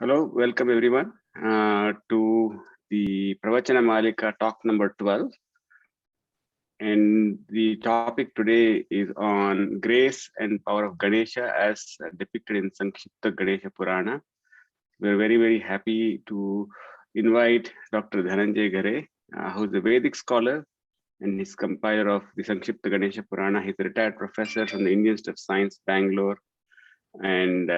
Hello, welcome everyone to the Pravachana Malika talk number 12. And the topic today is on grace and power of Ganesha as depicted in Sankshipta Ganesha Purana. We're very, very happy to invite Dr. Dhananjay Ghare, who's a Vedic scholar and he's compiler of the Sankshipta Ganesha Purana. He's a retired professor from the Indian Institute of Science, Bengaluru, and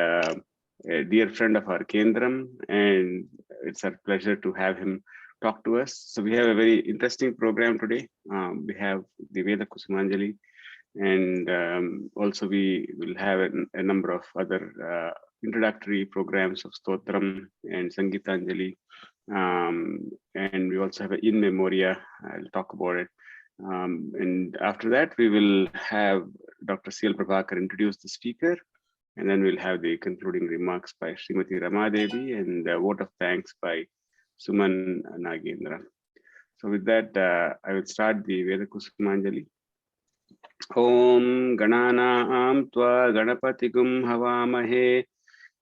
a dear friend of our Kendra, and it's our pleasure to have him talk to us. So we have a very interesting program today. We have the Veda Kusumanjali, and also we will have a number of other introductory programs of Stotram and Sangeetanjali. And we also have an in memoria. I'll talk about it. And after that, we will have Dr. C.L. Prabhakar introduce the speaker. And then we'll have the concluding remarks by Srimati Ramadevi and a vote of thanks by Suman Nagendra. So with that, I will start the Veda Kusumanjali. Om Gananaam Tva Ganapatigum Havamahe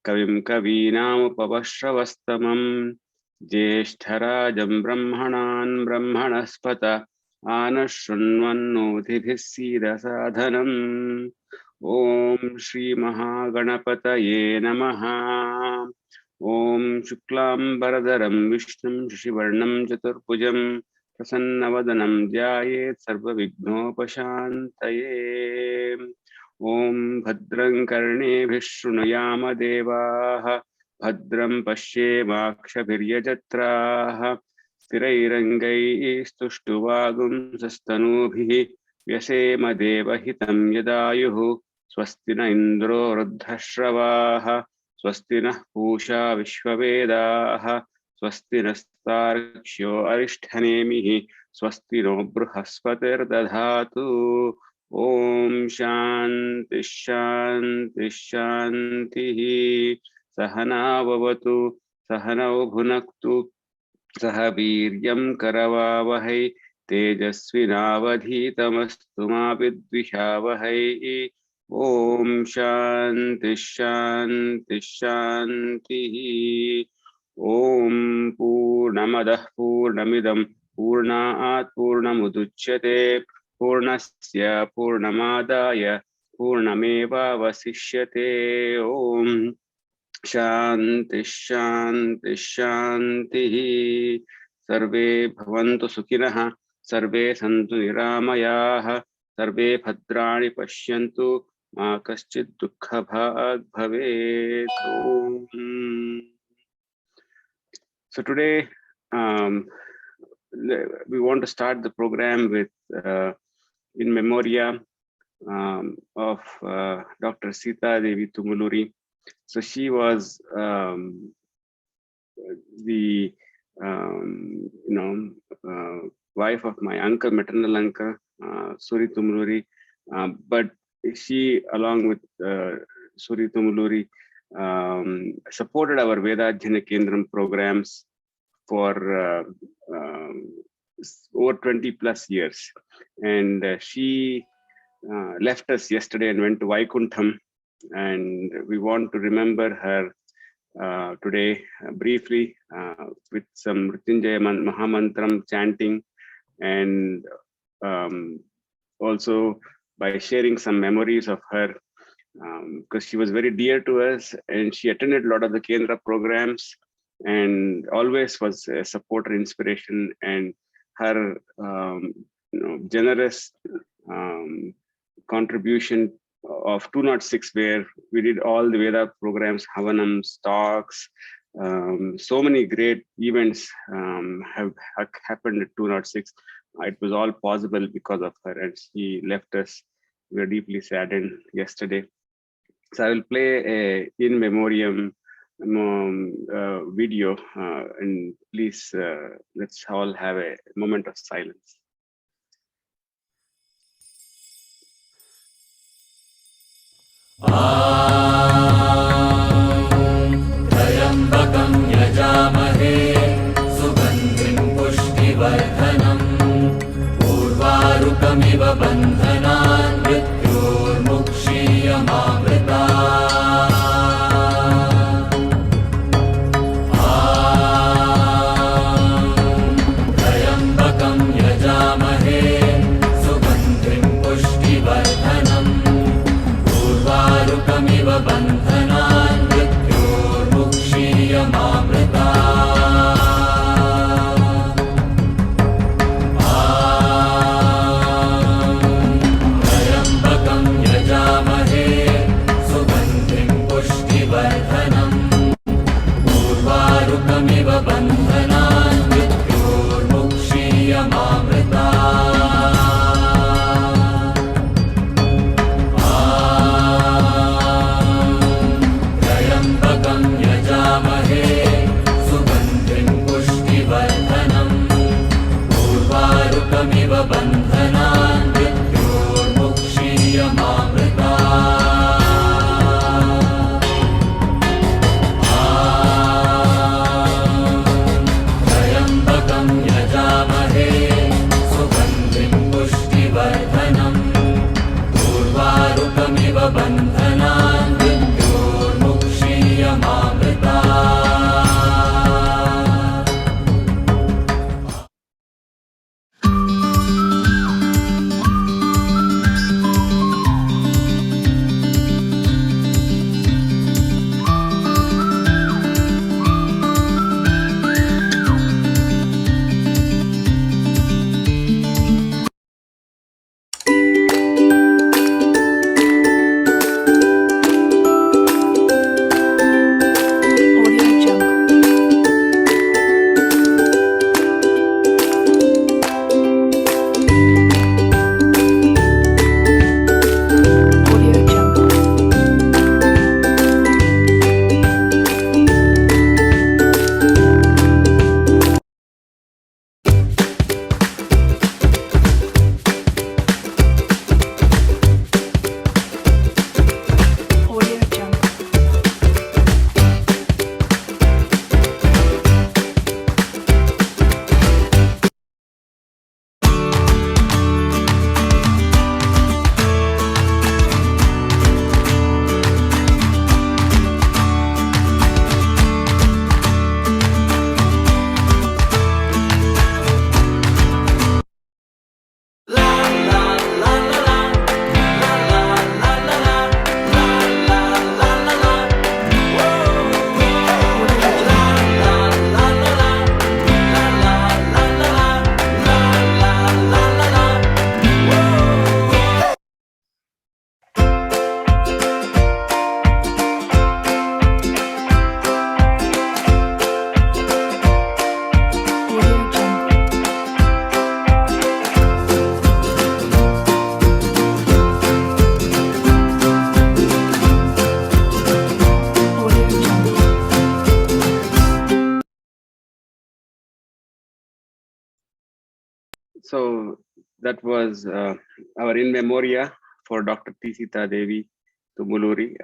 Kavim Kavinam Upavashravastamam Jeshtarajam Brahmanan Brahmanaspata Anashunvannodhibhisida sadhanam. Om Shri Mahaganapataye Namaha. Om Shuklam Baradaram Vishnum Shishivarnam Chaturbhujam Prasannavadanam Dhyayet Sarva Vignopashantaye. Om Bhadram Karne Vishnuyama Devaha Bhadram Pashyemakshabhiryajatraha Sthirairangai Stuštuvagum Sastanubhi Vyasema Devahitam Yadayuhu Swasti na Indro Ruddhashravaha Swasti na Pusha Vishwavedaha Swasti na Starksho Arishthanemihi Swasti no Bruhaspatir Dadhatu. Om Shanti Shanti Shanti. Sahana Vavatu Sahana Bhunaktu Sahaviryam Karavavahai Tejasvinavadhitamastu ma vidvishavahai. Om Shanti Shanti Shanti. Om Purnamadah Purnamidam Purnaat Purnamuduchyate Purnasya Purnamadaya Purnameva Vasishyate. Om Shanti Shanti Shanti. Sarve bhavantu sukhinah, sarve santu niramayaha, sarve bhadrani pashyantu, ma kaschid dukkha bhag bhavet. So today, we want to start the program with in memoria of Dr. Sita Devi Tumuluri. So she was the wife of my uncle, maternal uncle, Suri Tumuluri. But she, along with Suri Tumuluri, supported our Adhyayana Kendram programs for over 20 plus years. And she left us yesterday and went to Vaikuntham. And we want to remember her today briefly with some Mrityunjaya Mahamantram chanting, and also by sharing some memories of her, because she was very dear to us and she attended a lot of the Kendra programs and always was a supporter, inspiration, and her generous contribution of 206, where we did all the Veda programs, Havanams, talks, so many great events have happened at 206. It was all possible because of her, and she left us. We were deeply saddened yesterday. So I will play a in memoriam video, and please let's all have a moment of silence. Trayambakam yajamahe sugandhim pushtivardhanam urvarukamiva bandhanan mrityormukshiyamamrita. Urvarukamiv bandhanan mrityurmukshiyamamrita Trayambakam yajamahe sugandhim pushtivardhanam Urvarukamiv bandhanan mrityurmukshiyamamrita Urvarukamiv bandhanan mrityurmukshiyamamrita Trayambakam yajamahe sugandhim pushtivardhanam Urvarukamiv bandhanan mrityurmukshiyamamrita So that was our in memoria for Dr. T. Sita Devi Tumuluri.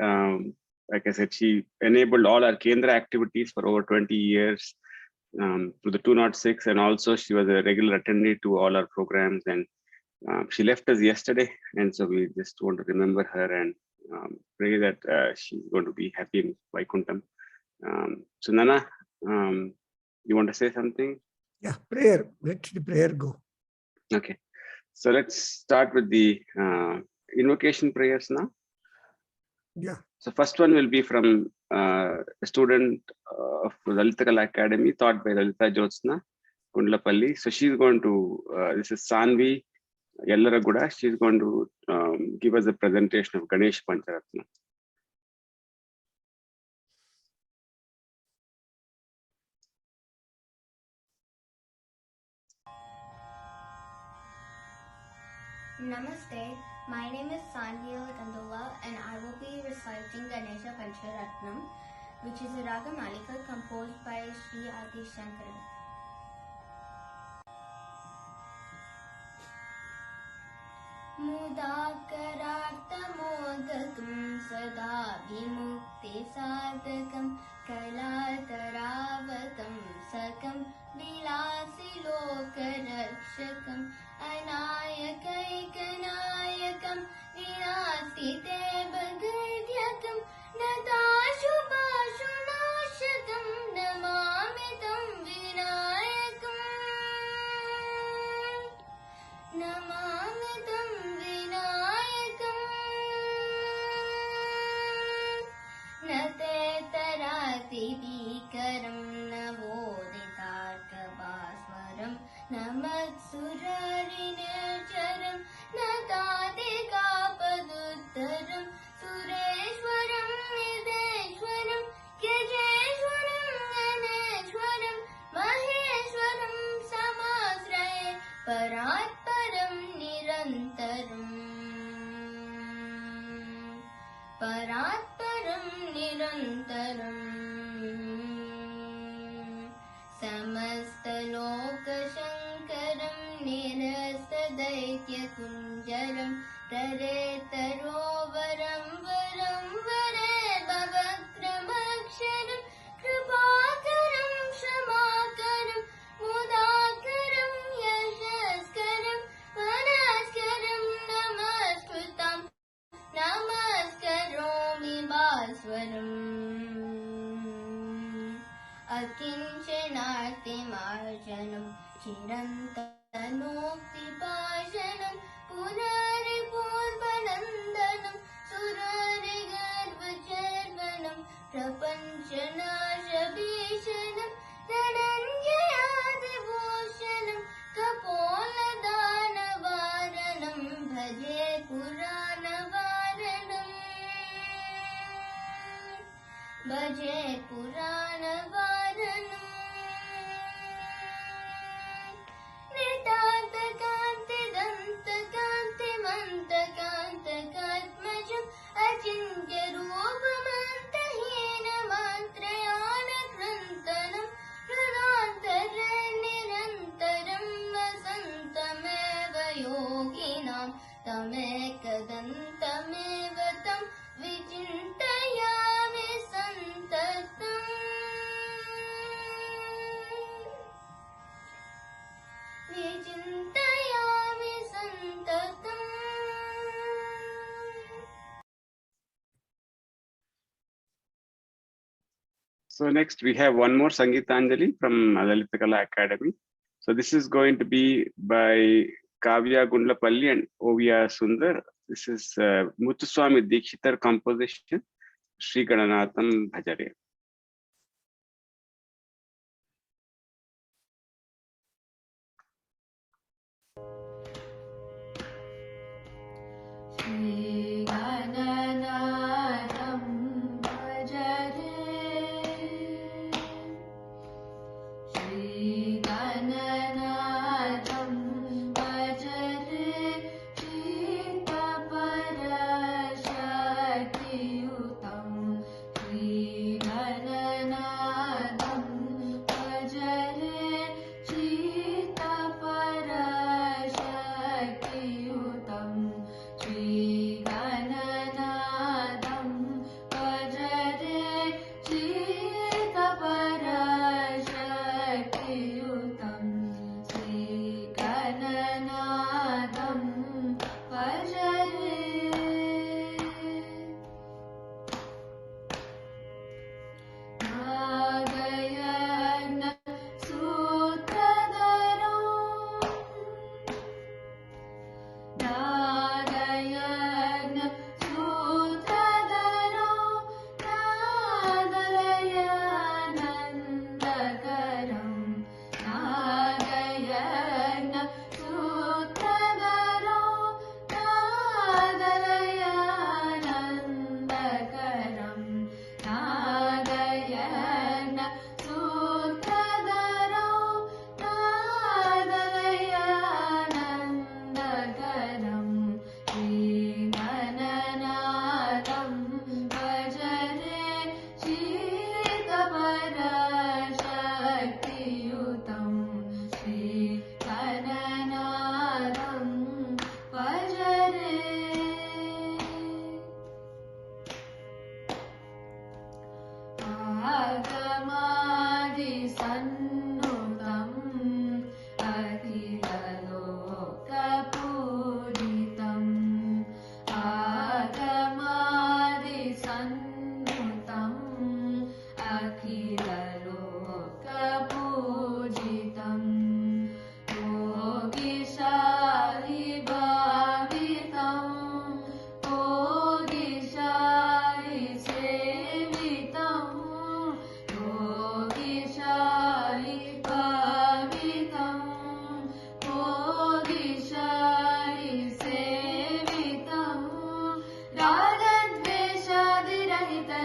Like I said, she enabled all our Kendra activities for over 20 years through the 206, and also she was a regular attendee to all our programs. And she left us yesterday, and so we just want to remember her and pray that she's going to be happy in Vaikuntham. So Nana, you want to say something? Yeah, prayer. Let the prayer go. Okay, so let's start with the invocation prayers now. Yeah. So first one will be from a student of Lalita Kala Academy, taught by Lalita Jyotsna Kundlapalli. So she's going to, this is Sanvi Yellaraguda. She's going to give us a presentation of Ganesha Pancharatna. Namaste, my name is Sanvi Yellaraguda and I will be reciting Ganesha Pancharatnam, which is a Raga Malika composed by Sri Adi Shankara. Mudakararthamodatum sada vimukti sadhakam kalataravatam sakam vilasilokaraksakam anayakaikanayakam vinasite bhagadyakam natashubhashunashakam namamitam vinayakam namamitam vinayakam लिपिकरं नवोदितार्कभास्वरं नमत्सुररिनिर्झरं नतादिकापदुत्तरं सुरेश्वरं निदेश्वरं यजेश्वरं गणेश्वरं महेश्वरं समाश्रये परात्परं निरन्तरम् परात्परं निरन्तरम् समस्तलोकशङ्करं निरस्तदैत्यकुञ्जरं तरेतरोवरं वरं वरे भवक्रमक्षरं कृपाकरं क्षमाकरं मुदाकरं यशस्करं मनस्करं नमस्कृतं नमस्करोमि भास्वरम् अकिञ्चनार्तिमार्जनं चिरन्तनोक्तिभाषणं पुनरिपूर्वनन्दनं सुररिगर्वचर्वनं प्रपञ्चनाशभीषणं धनञ्जयादिभूषणं कपोलदानवारणं भजे पुराणवारणम् भजे पुराणवारणम् नितान्तकान्तिदन्तकान्तिमन्तकान्तकात्मजम् अचिन्त्यरूपमन्तहीनमात्रयानकृन्तनं हृदान्तरनिरन्तरं वसन्तमेव योगिनां तमेकदन्तमेव तं विचिन्तयामि सन्ततम् विचिन्तयामि सन्ततम् So next we have one more Sangeetanjali from Lalita Kala Academy. So this is going to be by Kavya Gundlapalli and Ovia Sundar. This is Muthuswami Dikshitar composition, Sri Gananatham Bhajare. श्रीगणनाथं भजरे श्रीगणनाथं भजरे चित्तपरशक्तियुतं श्रीगणनाथं भजरे चित्तपरशक्तियुतं श्रीगणनाथं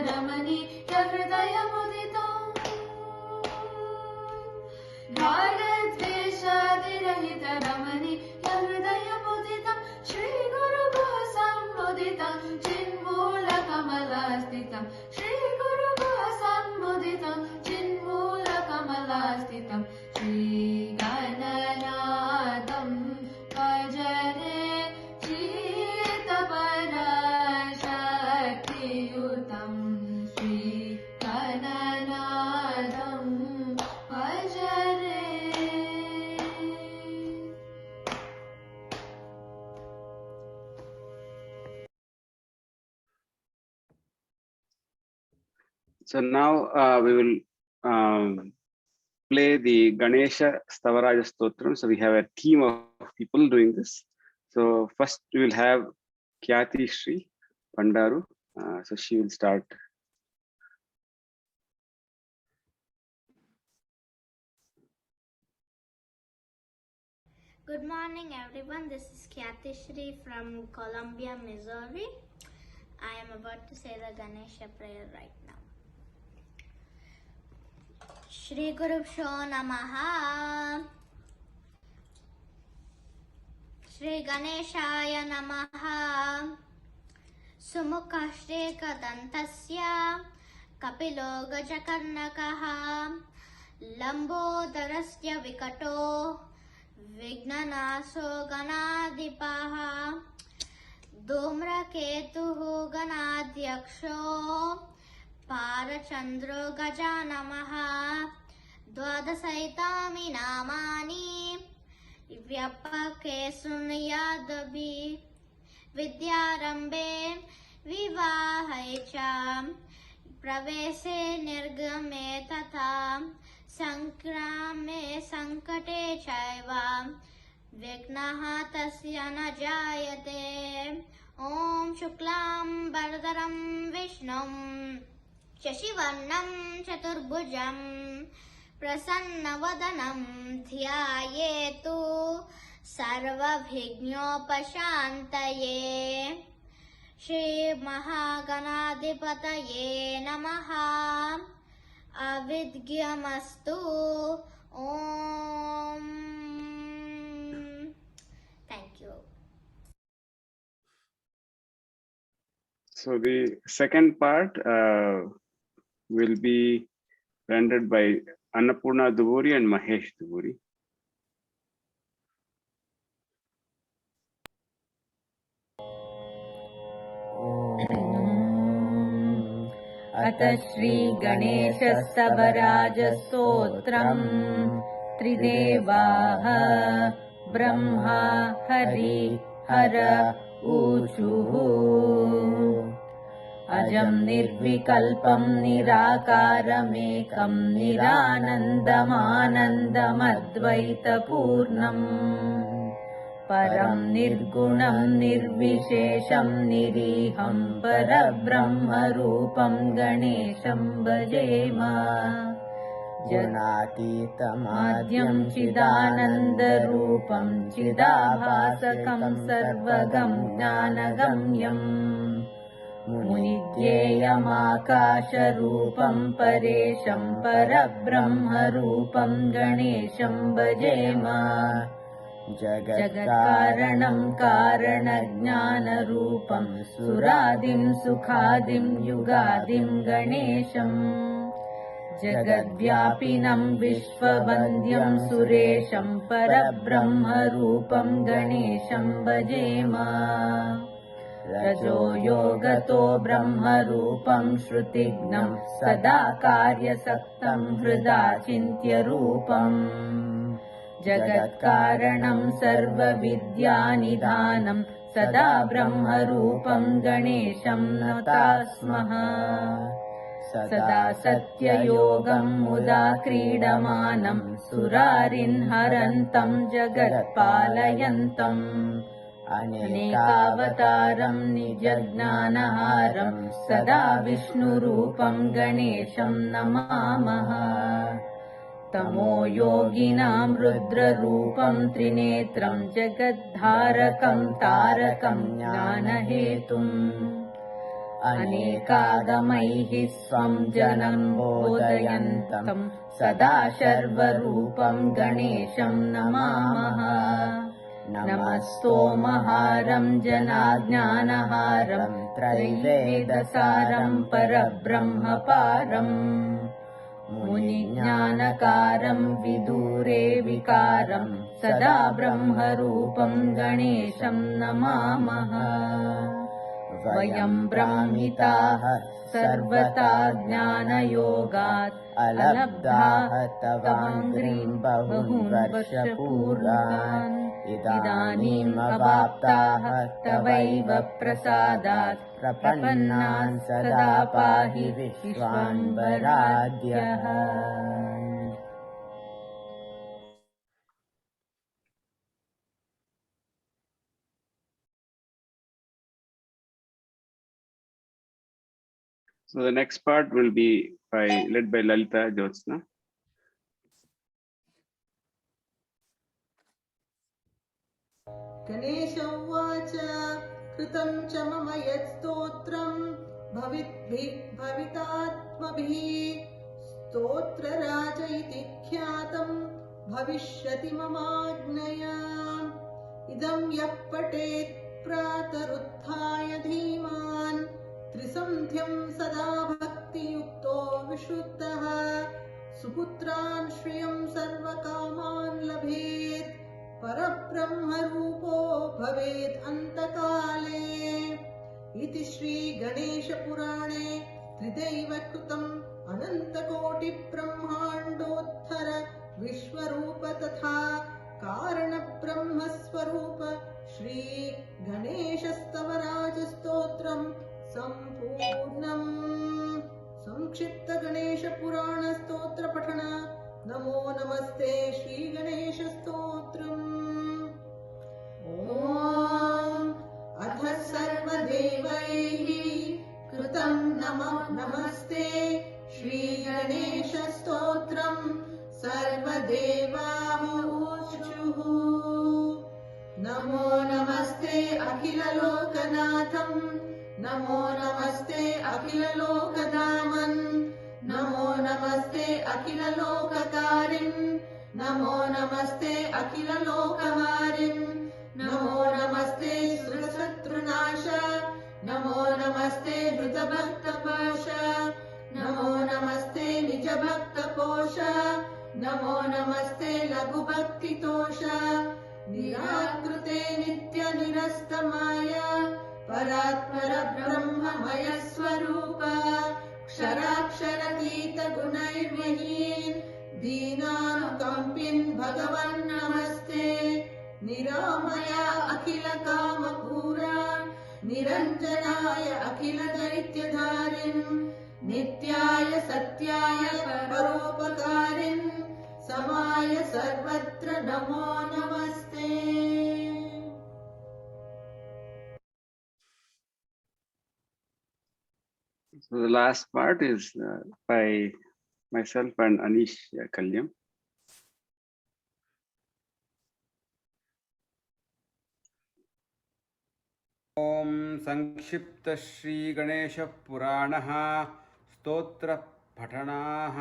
रमणीयहृदयमुदितम् रागद्वेषादिरहित रमणीयहृदयमुदितम् श्रीगुरुगुह सम्मुदितम् चिन्मूलकमलास्थितम् श्रीगुरुगुह सम्मुदितम् चिन्मूलकमलास्थितम् श्रीगणनाथम् भजरे चित्तपराशक्तियुतम् श्रीगणनाथम् भजरे. So now we will play the Ganesha Stavaraja Stotram. So we have a team of people doing this. So first we will have Kyati Shri Pandaru. So she will start. Good morning, everyone. This is Kyati Shri from Columbia, Missouri. I am about to say the Ganesha prayer right now. Shri Gurubhyo Namaha. Shri Ganeshaya Namaha. Sumukha Shri Kadantasya Kapilo Gajakarnakaha Lambodarasya Vikato Vignanaso Ganadipaha Dhumraketuhu Ganadyaksho Parachandro Gajanamaha Dvadasaitami Namani Vyapake Sunyadabi Vidyarambe Vivahaicha Pravese Nirgame Tata Sankrame Sankate Chaiva Vignaha Tasya na Jayate Om Shuklam Bharadaram Vishnum Shashivarnam Chaturbhujam Prasannavadanam Dhyayetu Sarvabhignopashantaye Shri Mahaganadipataye Namaha Avidyamastu Om. Thank you. So the second part will be rendered by Annapurna Duvuri and Mahesh Duvuri. अथ श्रीगणेशस्तवराजस्तोत्रम् त्रिदेवाः ब्रह्मा हरि हर ऊचुः अजम् निर्विकल्पम् निराकारमेकम् निरानन्दमानन्दमद्वैतपूर्णम् परम् निर्गुणम् निर्विशेषम् निरीहम् परब्रह्मरूपम् गणेशम् भजेम जनातीतमाद्यम् चिदानन्दरूपम् चिदाभासकम् सर्वगम् ज्ञानगम्यम् मुनिज्ञेयमाकाशरूपम् परेशम् परब्रह्मरूपम् गणेशम् भजेम जगत्कारणम् कारणज्ञानरूपम् सुरादिम् सुखादिम् युगादिम् गणेशम् जगद्व्यापिनम् विश्ववन्द्यम् सुरेशम् परब्रह्मरूपम् गणेशम् भजेम रजो योगतो ब्रह्मरूपम् श्रुतिघ्नम् सदा कार्यसक्तम् हृदा चिन्त्यरूपम् जगत्कारणम् सर्वविद्यानिधानम् सदा ब्रह्मरूपम् गणेशम् नतास्मः सदा सत्ययोगम् मुदा क्रीडमानम् सुरारिन् हरन्तम् जगत्पालयन्तम् अनेकावतारम् निजज्ञानहारम् सदा विष्णुरूपम् गणेशम् नमामः तमो योगिनाम् रुद्ररूपम् त्रिनेत्रम् जगद्धारकम् तारकम् ज्ञानहेतुम् अनेकागमैः स्वं जनं बोधयन्तं सदा शर्वरूपं गणेशं नमामः। नमस्तोमहारं जनाज्ञानहारं त्रैवेदसारं परब्रह्मपारम् मुनिज्ञानकारं विदूरे विकारं सदा ब्रह्मरूपं गणेशं नमामः। वयं ब्राह्मिताः सर्वथा ज्ञानयोगात् अलब्धाः तवाङ्घ्रीं बहून् वर्षपूर्वान् इदानीमवाप्ताः तवैव प्रसादात् प्रपन्नान् सदा पाहि विश्वान्वराद्यः। So the next part will be led by Lalita Jyotsna. Ganesh उवाच कृतं च मम यत्स्तोत्रं भवितात्मभिः स्तोत्रराज इति ख्यातं भविष्यति ममाज्ञया। इदं यः पठेत् प्रातरुत्थाय धीमान् त्रिसन्ध्यं सदा भक्तियुक्तो विशुद्धः सुपुत्रान् श्रियं सर्वकामान् लभेत् परब्रह्मरूपो भवेत् अन्तकाले। इति श्री गणेशपुराणे त्रिदैवकृतम् अनन्तकोटिब्रह्माण्डोत्तर विश्वरूप तथा कारणब्रह्मस्वरूप श्री गणेशस्तवराजस्तोत्रम् सम्पूर्णम्। संक्षिप्त गणेशपुराण स्तोत्र पठन। नमो नमस्ते श्री गणेश स्तोत्रम्। ओम अथ सर्वदेवैः कृतं नमस्ते श्री गणेश स्तोत्रम् सर्वदेवावोचुः। नमो नमस्ते अखिल लोकनाथम् नमो नमस्ते अखिल लोकधामन् नमो नमस्ते अखिल लोककारिन् नमो नमस्ते अखिल लोकहारिन् नमो नमस्ते सुरशत्रुनाश नमो नमस्ते हृतभक्तपाश नमो नमस्ते निजभक्तकोश नमो नमस्ते लघुभक्तितोष निराकृते नित्यनिरस्तमाय परात्पर ब्रह्ममय स्वरूप क्षराक्षरतीत गुणैर्विहीन दीनानुकम्पिन् भगवन् नमस्ते। निरामया अखिल कामपूरा निरञ्जनाय अखिल दैत्यधारिन् नित्याय सत्याय परोपकारिन् समाय सर्वत्र नमो नमस्ते। So the last part is by myself and Anish Kalyam. ओम संक्षिप्त श्री गणेश पुराणः स्तोत्र पठनाः।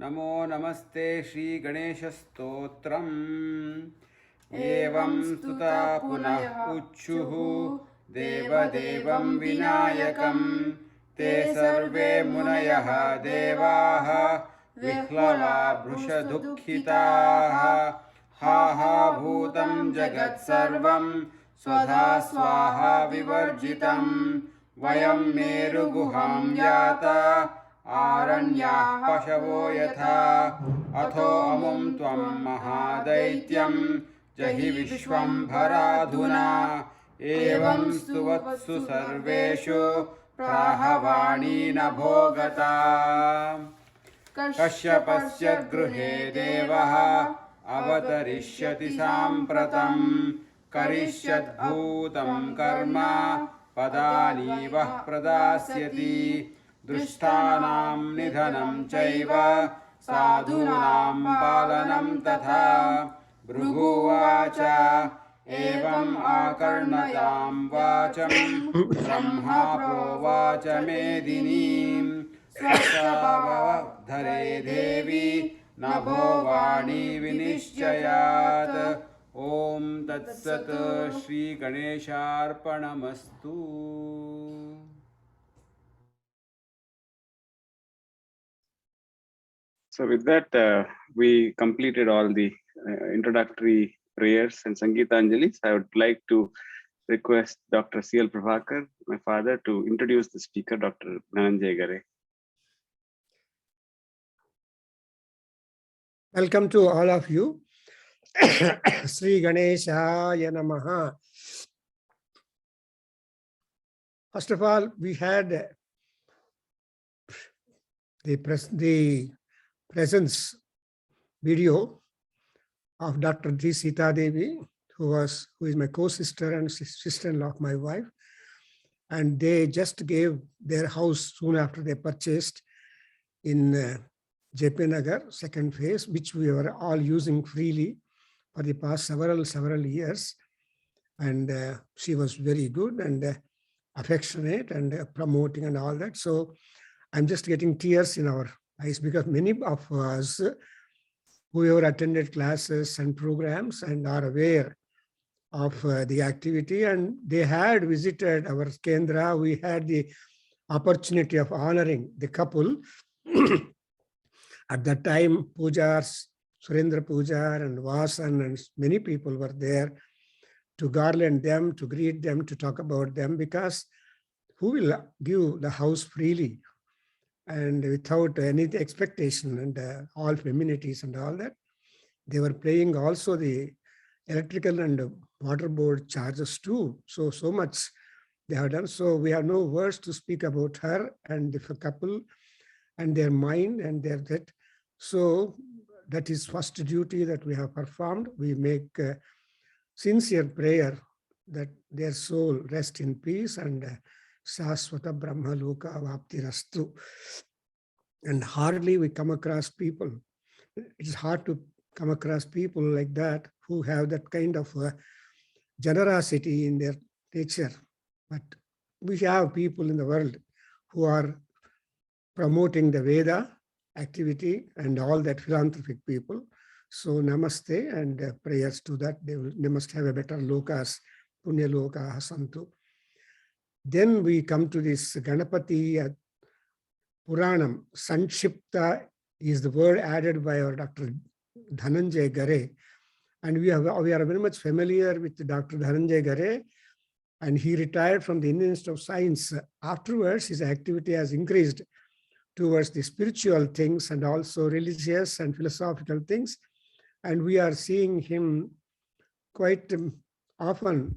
नमो नमस्ते श्री गणेश स्तोत्रम्। एवं स्तुता पुनः उच्चुः देवदेवं विनायकं ते सर्वे मुनयः देवाः विह्वला वृषदुःखिताः। हा हा भूतं जगत् सर्वं स्वधा स्वाहा विवर्जितं वयं मेरुगुहां याता आरण्याः पशवो यथा अथो अमुं त्वं महादैत्यं जहि विश्वम्भराधुना। एवं स्तुवत्सु सर्वेषु प्राहवाणी नभो गता। कश्यपस्य गृहे देवः अवतरिष्यति साम्प्रतम् करिष्यद्भूतं कर्म पदानि वः प्रदास्यति। दुष्टानां निधनं चैव साधूनां पालनं तथा। भृगुवाच एवम् आकर्णतां वाचं ब्रह्मा प्रोवाच मेदिनीम् स्वस्वभावधरे देवी नभो वाणी विनिश्चयात् ॐ तत्सत् Shri गणेशार्पणमस्तु। So with that, we completed all the introductory prayers and Sangeetanjalis. I would like to request Dr. C.L. Prabhakar, my father, to introduce the speaker, Dr. Dhananjay Ghare. Welcome to all of you. Sri Ganeshaya Namaha. First of all, we had the presence video of Dr. G. Sita Devi, who is my co-sister and sister-in-law of my wife. And they just gave their house soon after they purchased in JP Nagar, second phase, which we were all using freely for the past several years. And she was very good and affectionate and promoting and all that. So I'm just getting tears in our eyes because many of us who have attended classes and programs and are aware of the activity, and they had visited our Kendra. We had the opportunity of honoring the couple. At that time, Pujars, Surendra Pujar and Vasan and many people were there to garland them, to greet them, to talk about them, because who will give the house freely and without any expectation and all amenities and all that. They were paying also the electrical and water board charges too. So much they have done. So we have no words to speak about her and the couple and their mind and their that. So that is first duty that we have performed. We make sincere prayer that their soul rest in peace and Saswata Brahma Loka Vaptirastu. And hardly we come across people. It's hard to come across people like that who have that kind of generosity in their nature. But we have people in the world who are promoting the Veda activity and all that philanthropic people. So namaste and prayers to that. They must have a better lokas, punya loka santu. Then we come to this Ganapati Puranam. Sankshipta is the word added by our Dr. Dhananjay Ghare. And we are very much familiar with Dr. Dhananjay Ghare. And he retired from the Indian Institute of Science. Afterwards, his activity has increased towards the spiritual things and also religious and philosophical things. And we are seeing him quite often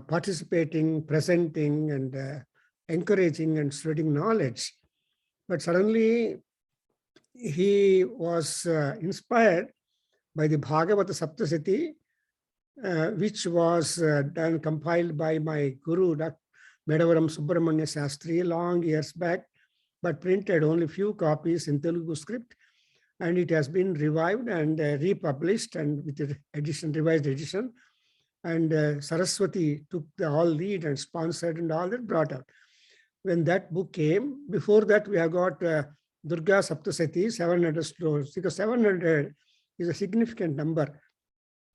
participating, presenting, and encouraging and spreading knowledge. But suddenly he was inspired by the Bhagavata Saptasati, which was compiled by my guru, Dr. Medavaram Subramanya Shastri, long years back, but printed only few copies in Telugu script. And it has been revived and republished and with the edition, revised edition. And Saraswati took the all lead and sponsored and all that brought out. When that book came, before that we have got Durga Saptasati, 700 slokas, because 700 is a significant number.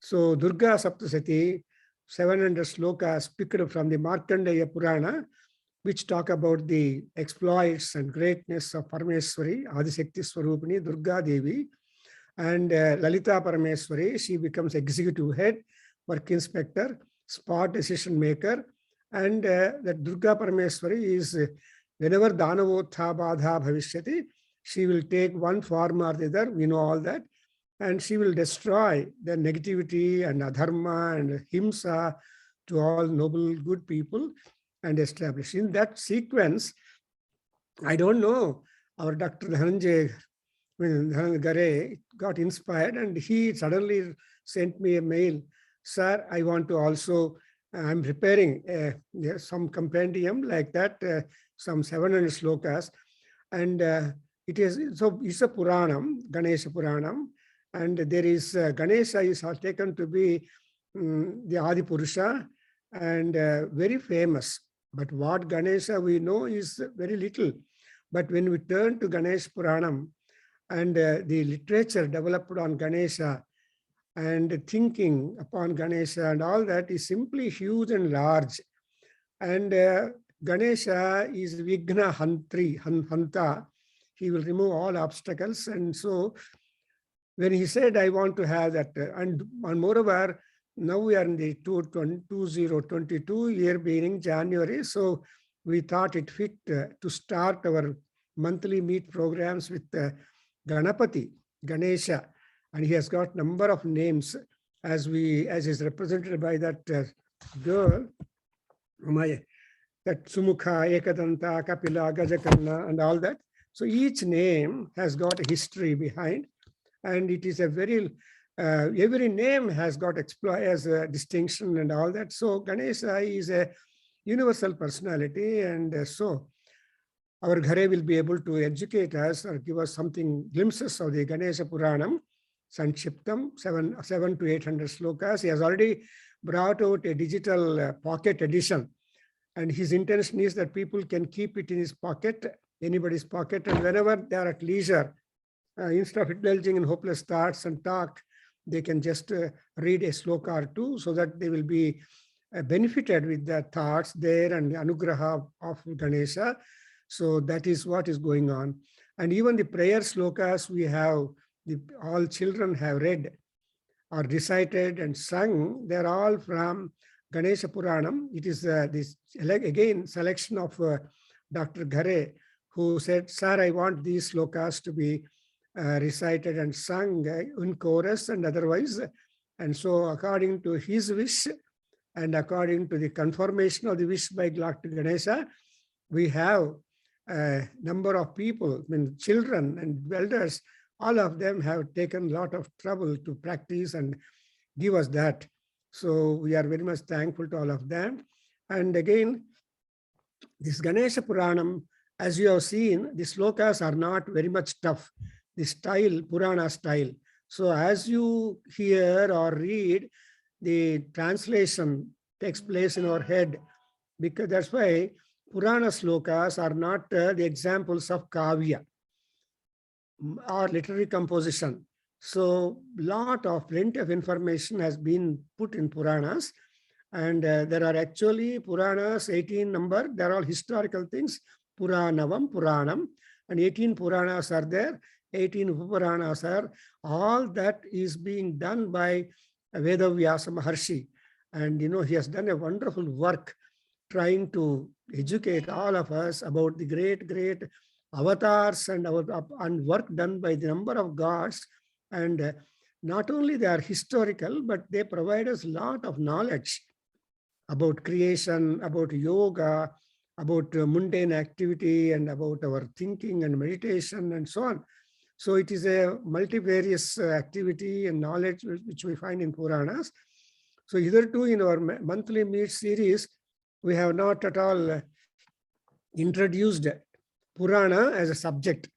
So Durga Saptasati, 700 slokas picked from the Markandeya Purana, which talk about the exploits and greatness of Parameswari, Adishakti Swarupini, Durga Devi, and Lalita Parameswari. She becomes executive head, work inspector, spot decision maker, and that Durga Parameswari is whenever Danavotha Badha Bhavishyati, she will take one form or the other, we know all that, and she will destroy the negativity and adharma and himsa to all noble good people and establish. In that sequence, I don't know, our Dr. Dhananjay Ghare got inspired and he suddenly sent me a mail. Sir, I want to also, I'm preparing some compendium like that, some 700 slokas. And it is, so it's a Puranam, Ganesha Puranam. And there is, Ganesha is taken to be the Adi Purusha, and very famous. But what Ganesha we know is very little. But when we turn to Ganesh Puranam and the literature developed on Ganesha and thinking upon Ganesha and all that is simply huge and large. And Ganesha is Vigna Hanta. He will remove all obstacles. And so when he said, I want to have that, and moreover, now we are in the 2022 year beginning January. So we thought it fit to start our monthly meet programs with Ganapati, Ganesha. And he has got number of names as is represented by that girl, that Sumukha, Ekadanta, Kapila, Gajakarna, and all that. So each name has got a history behind, and it is a very, every name has got as a distinction and all that. So Ganesha is a universal personality, and so our Ghare will be able to educate us or give us something, glimpses of the Ganesha Puranam, Sankshiptam, 7 to 800 slokas. He has already brought out a digital pocket edition. And his intention is that people can keep it in his pocket, anybody's pocket, and whenever they are at leisure, instead of indulging in hopeless thoughts and talk, they can just read a sloka or two so that they will be benefited with the thoughts there and the anugraha of Ganesha. So that is what is going on. And even the prayer slokas we have, all children have read or recited and sung, they're all from Ganesha Puranam. It is this, again, selection of Dr. Ghare, who said, sir, I want these slokas to be recited and sung in chorus and otherwise. And so according to his wish and according to the confirmation of the wish by Dr. Ganesha, we have a number of people, I mean, children and elders, all of them have taken a lot of trouble to practice and give us that. So we are very much thankful to all of them. And again, this Ganesha Puranam, as you have seen, the slokas are not very much tough, the style, Purana style. So as you hear or read, the translation takes place in our head, because that's why Purana slokas are not the examples of Kavya or literary composition. So plenty of information has been put in Puranas, and there are actually Puranas, 18 number, they're all historical things, Puranavam, Puranam, and 18 Puranas are there, 18 Upapuranas are, all that is being done by Veda Vyasa Maharshi. And he has done a wonderful work trying to educate all of us about the great avatars and work done by the number of gods. And not only they are historical, but they provide us a lot of knowledge about creation, about yoga, about mundane activity, and about our thinking and meditation and so on. So it is a multivarious activity and knowledge which we find in Puranas. So hitherto in our monthly meet series, we have not at all introduced Purana as a subject.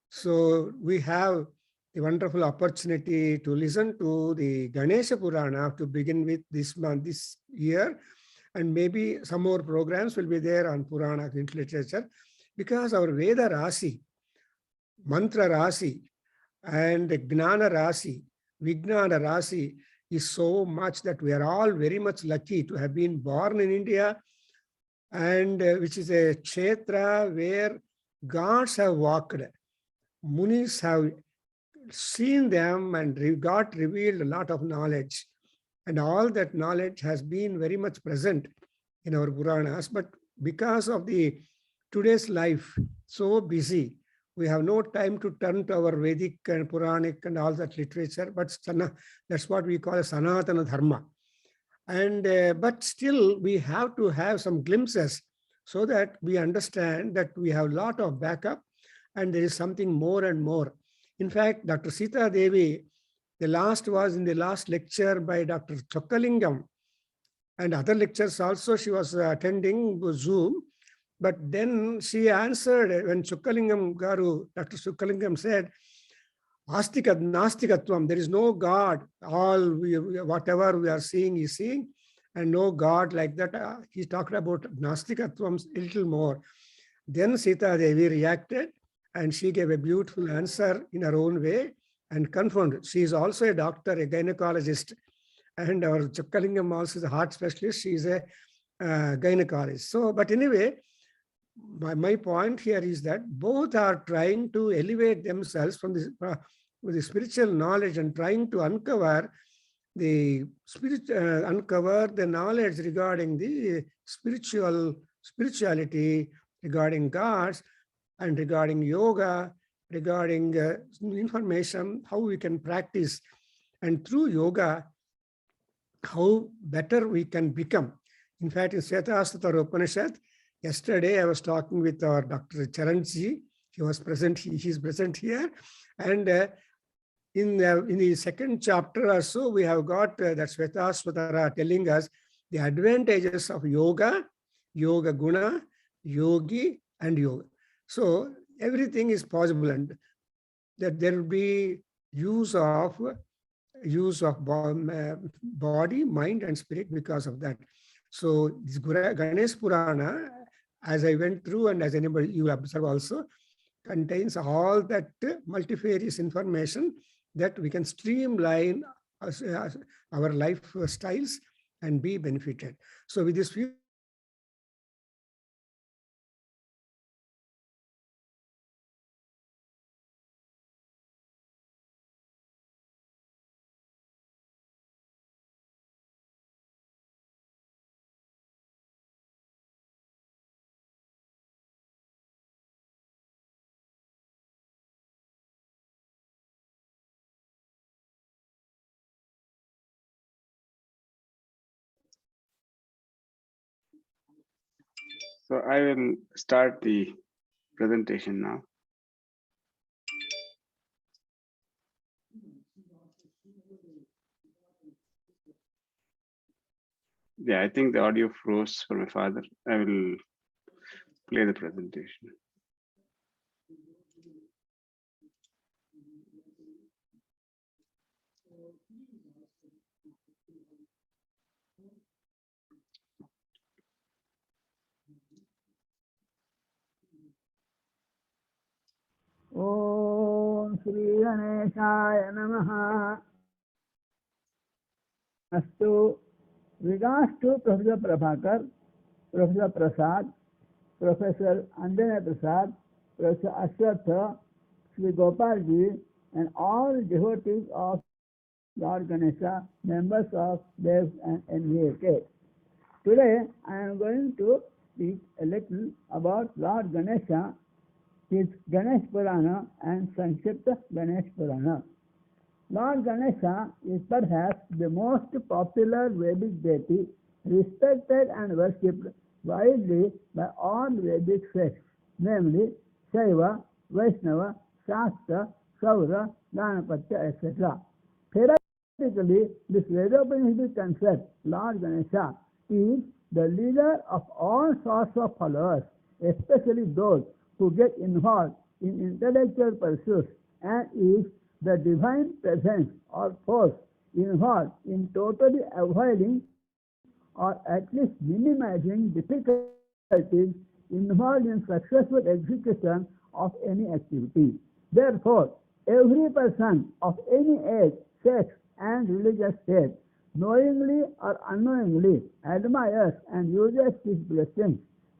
So we have the wonderful opportunity to listen to the Ganesha Purana to begin with this month, this year, and maybe some more programs will be there on Purana literature, because our Veda Rasi, Mantra Rasi, and Gnana Rasi, Vijnana Rasi is so much that we are all very much lucky to have been born in India, and which is a kshetra where gods have walked, munis have seen them, and got revealed a lot of knowledge. And all that knowledge has been very much present in our Puranas. But because of the today's life, so busy, we have no time to turn to our Vedic and Puranic and all that literature. But that's what we call a Sanatana Dharma. And but still, we have to have some glimpses so that we understand that we have a lot of backup and there is something more and more. In fact, Dr. Sita Devi, the last was in the last lecture by Dr. Chokkalingam, and other lectures also she was attending Zoom. But then she answered when Chokkalingam Garu, Dr. Chokkalingam said, Nastikatvam, there is no God. Whatever we are seeing is seeing, and no God like that. He talked about Nastikatvam a little more. Then Sita Devi reacted, and she gave a beautiful answer in her own way and confirmed. She is also a doctor, a gynecologist, and our Chakkalingam also is a heart specialist. She is a gynecologist. So, but anyway, my point here is that both are trying to elevate themselves from this with the spiritual knowledge and trying to uncover the uncover the knowledge regarding the spirituality, regarding gods, and regarding yoga, regarding information, how we can practice, and through yoga, how better we can become. In fact, in Svetasvatara Upanishad, yesterday I was talking with our Dr. Charanji. He was present. He is present here, and in the second chapter or so, we have got that Svetasvatara telling us the advantages of yoga, yoga guna, yogi, and yoga. So everything is possible, and that there will be use of body, mind, and spirit because of that. So this Ganesh Purana, as I went through, and as anybody you observe also, contains all that multifarious information that we can streamline our lifestyles and be benefited. So with this view, So I will start the presentation now. Yeah, I think the audio froze for my father. I will play the presentation. Om Shri Ganeshaya Namaha. Astu, regards to Professor Prabhakar, Professor Prasad, Professor Anjana Prasad, Professor Ashwatha, Sri Gopalji, and all devotees of Lord Ganesha, members of DEV and NVAK. Today I am going to speak a little about Lord Ganesha, his Ganesh Purana and Sankshipta Ganesh Purana. Lord Ganesha is perhaps the most popular Vedic deity, respected and worshipped widely by all Vedic sects, namely Shaiva, Vaishnava, Shakta, Saura, Ganapatya, etc. Theoretically, this Vedopanishadic concept, Lord Ganesha, is the leader of all sorts of followers, especially those who get involved in intellectual pursuits, and is the divine presence or force involved in totally avoiding or at least minimizing difficulties involved in successful execution of any activity. Therefore, every person of any age, sex, and religious faith, knowingly or unknowingly, admires and uses his blessings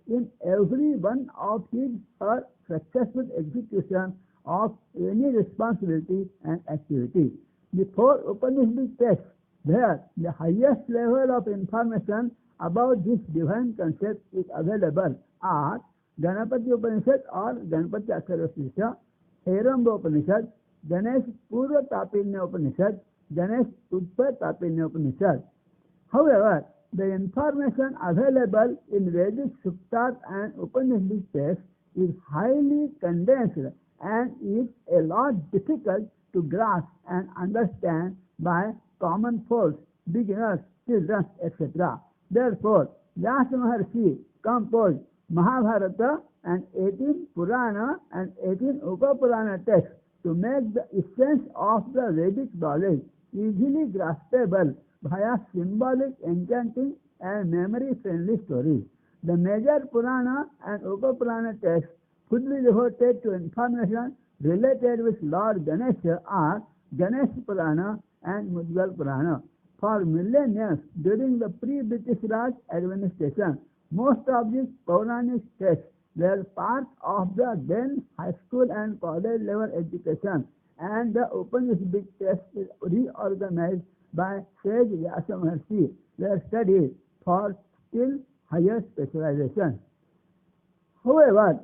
in every one of his or successful execution of any responsibility and activity. The four Upanishadic texts where the highest level of information about this divine concept is available are Ganapati Upanishad or Ganapati Akharasisha, Heramba Upanishad, Ganesh Purva Tapinya Upanishad, Ganesh Utpa Tapinya Upanishad. However, the information available in Vedic Suktas and Upanishadic texts is highly condensed and is a lot difficult to grasp and understand by common folks, beginners, children, etc. Therefore, Vyasa Maharshi composed Mahabharata and 18 Purana and 18 Upapurana texts to make the essence of the Vedic knowledge easily graspable via symbolic, enchanting, and memory-friendly stories. The major Purana and Upa-Purana texts fully devoted to information related with Lord Ganesha are Ganesha Purana and Mudgal Purana. For millennia during the pre-British Raj administration, most of these Puranic texts were part of the then high school and college level education, and the Upanishadic texts reorganized by Sage Vyasa Maharshi were studied for still higher specialization. However,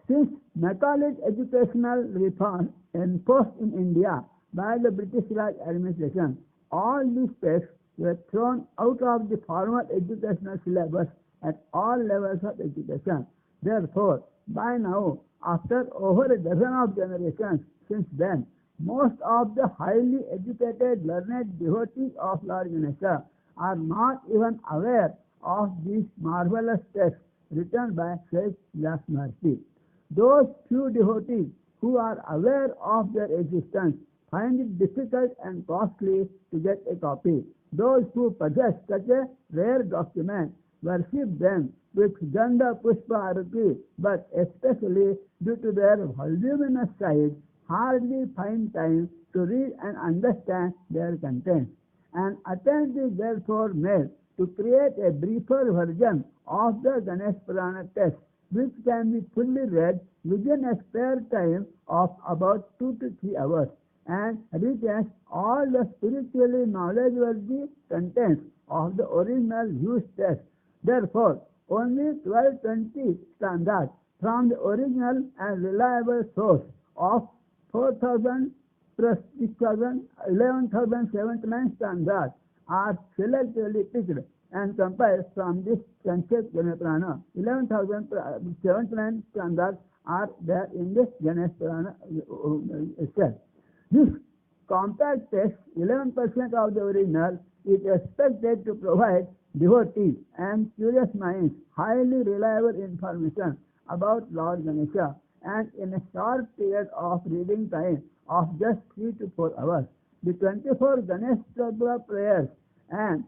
since Macaulay educational reform enforced in India by the British Raj administration, all these texts were thrown out of the formal educational syllabus at all levels of education. Therefore, by now, after over a dozen of generations since then, most of the highly educated, learned devotees of Lord Ganesha are not even aware of these marvelous texts written by Sage Vyasa Maharshi. Those few devotees who are aware of their existence find it difficult and costly to get a copy. Those who possess such a rare document worship them with Ganda Pushpa Arati, but especially due to their voluminous size, hardly find time to read and understand their contents. An attempt is therefore made to create a briefer version of the Ganesh Purana text, which can be fully read within a spare time of about 2 to 3 hours and retains all the spiritually knowledgeworthy contents of the original used text. Therefore, only 1220 stanzas from the original and reliable source of 4,000 plus 6,000, 11,079 stanzas are selectively picked and compiled from this Sankshipta Ganesh Purana. 11,079 stanzas are there in this Ganesh Purana itself. This compact text, 11% of the original, is expected to provide devotees and curious minds highly reliable information about Lord Ganesha, and in a short period of reading time of just 3 to 4 hours. The 24 Ganesh Chatura prayers and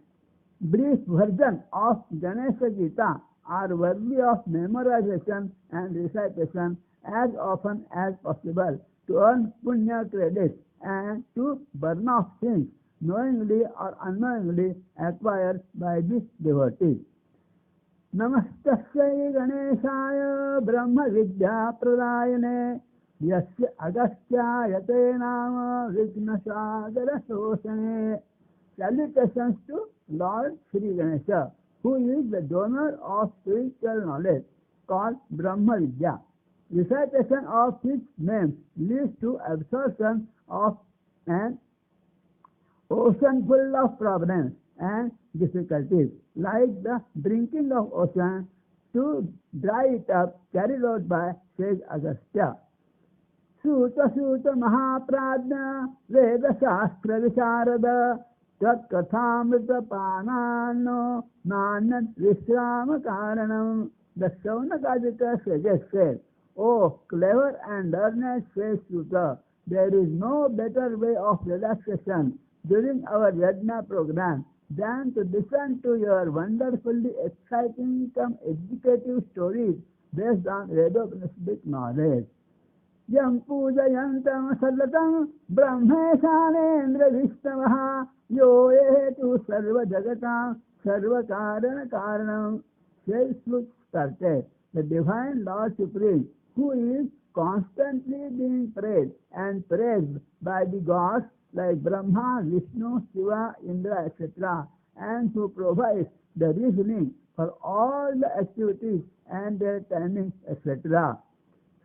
brief version of Ganesha Gita are worthy of memorization and recitation as often as possible to earn punya credits and to burn off sins knowingly or unknowingly acquired by this devotee. Namastasya Ganeshaya Brahma Vidya Pradayane Yasya Agastya Nama Vigna Sagara Soshane. Salutations to Lord Sri Ganesha, who is the donor of spiritual knowledge called Brahma Vidya. Recitation of his name leads to absorption of an ocean full of problems and difficulties, like the drinking of ocean to dry it up, carried out by Sage Agastya. Suta Suta Mahaprajna Veda Shastra Visharada Tat Kathamrita Panano Nanat Vishrama Karanam. The Shaunakadika suggests said, "O clever and learned Sage Suta, there is no better way of relaxation during our Yajna program than to listen to your wonderfully exciting educative stories based on Vedopanishadic knowledge. Yam pujayantam sarvatam brahmeshanendra vishnavaha yo etu sarva jagatam sarva karana karanam." Says started, the divine Lord Supreme, who is constantly being praised and praised by the gods like Brahma, Vishnu, Shiva, Indra, etc., and who provides the reasoning for all the activities and their timings, etc.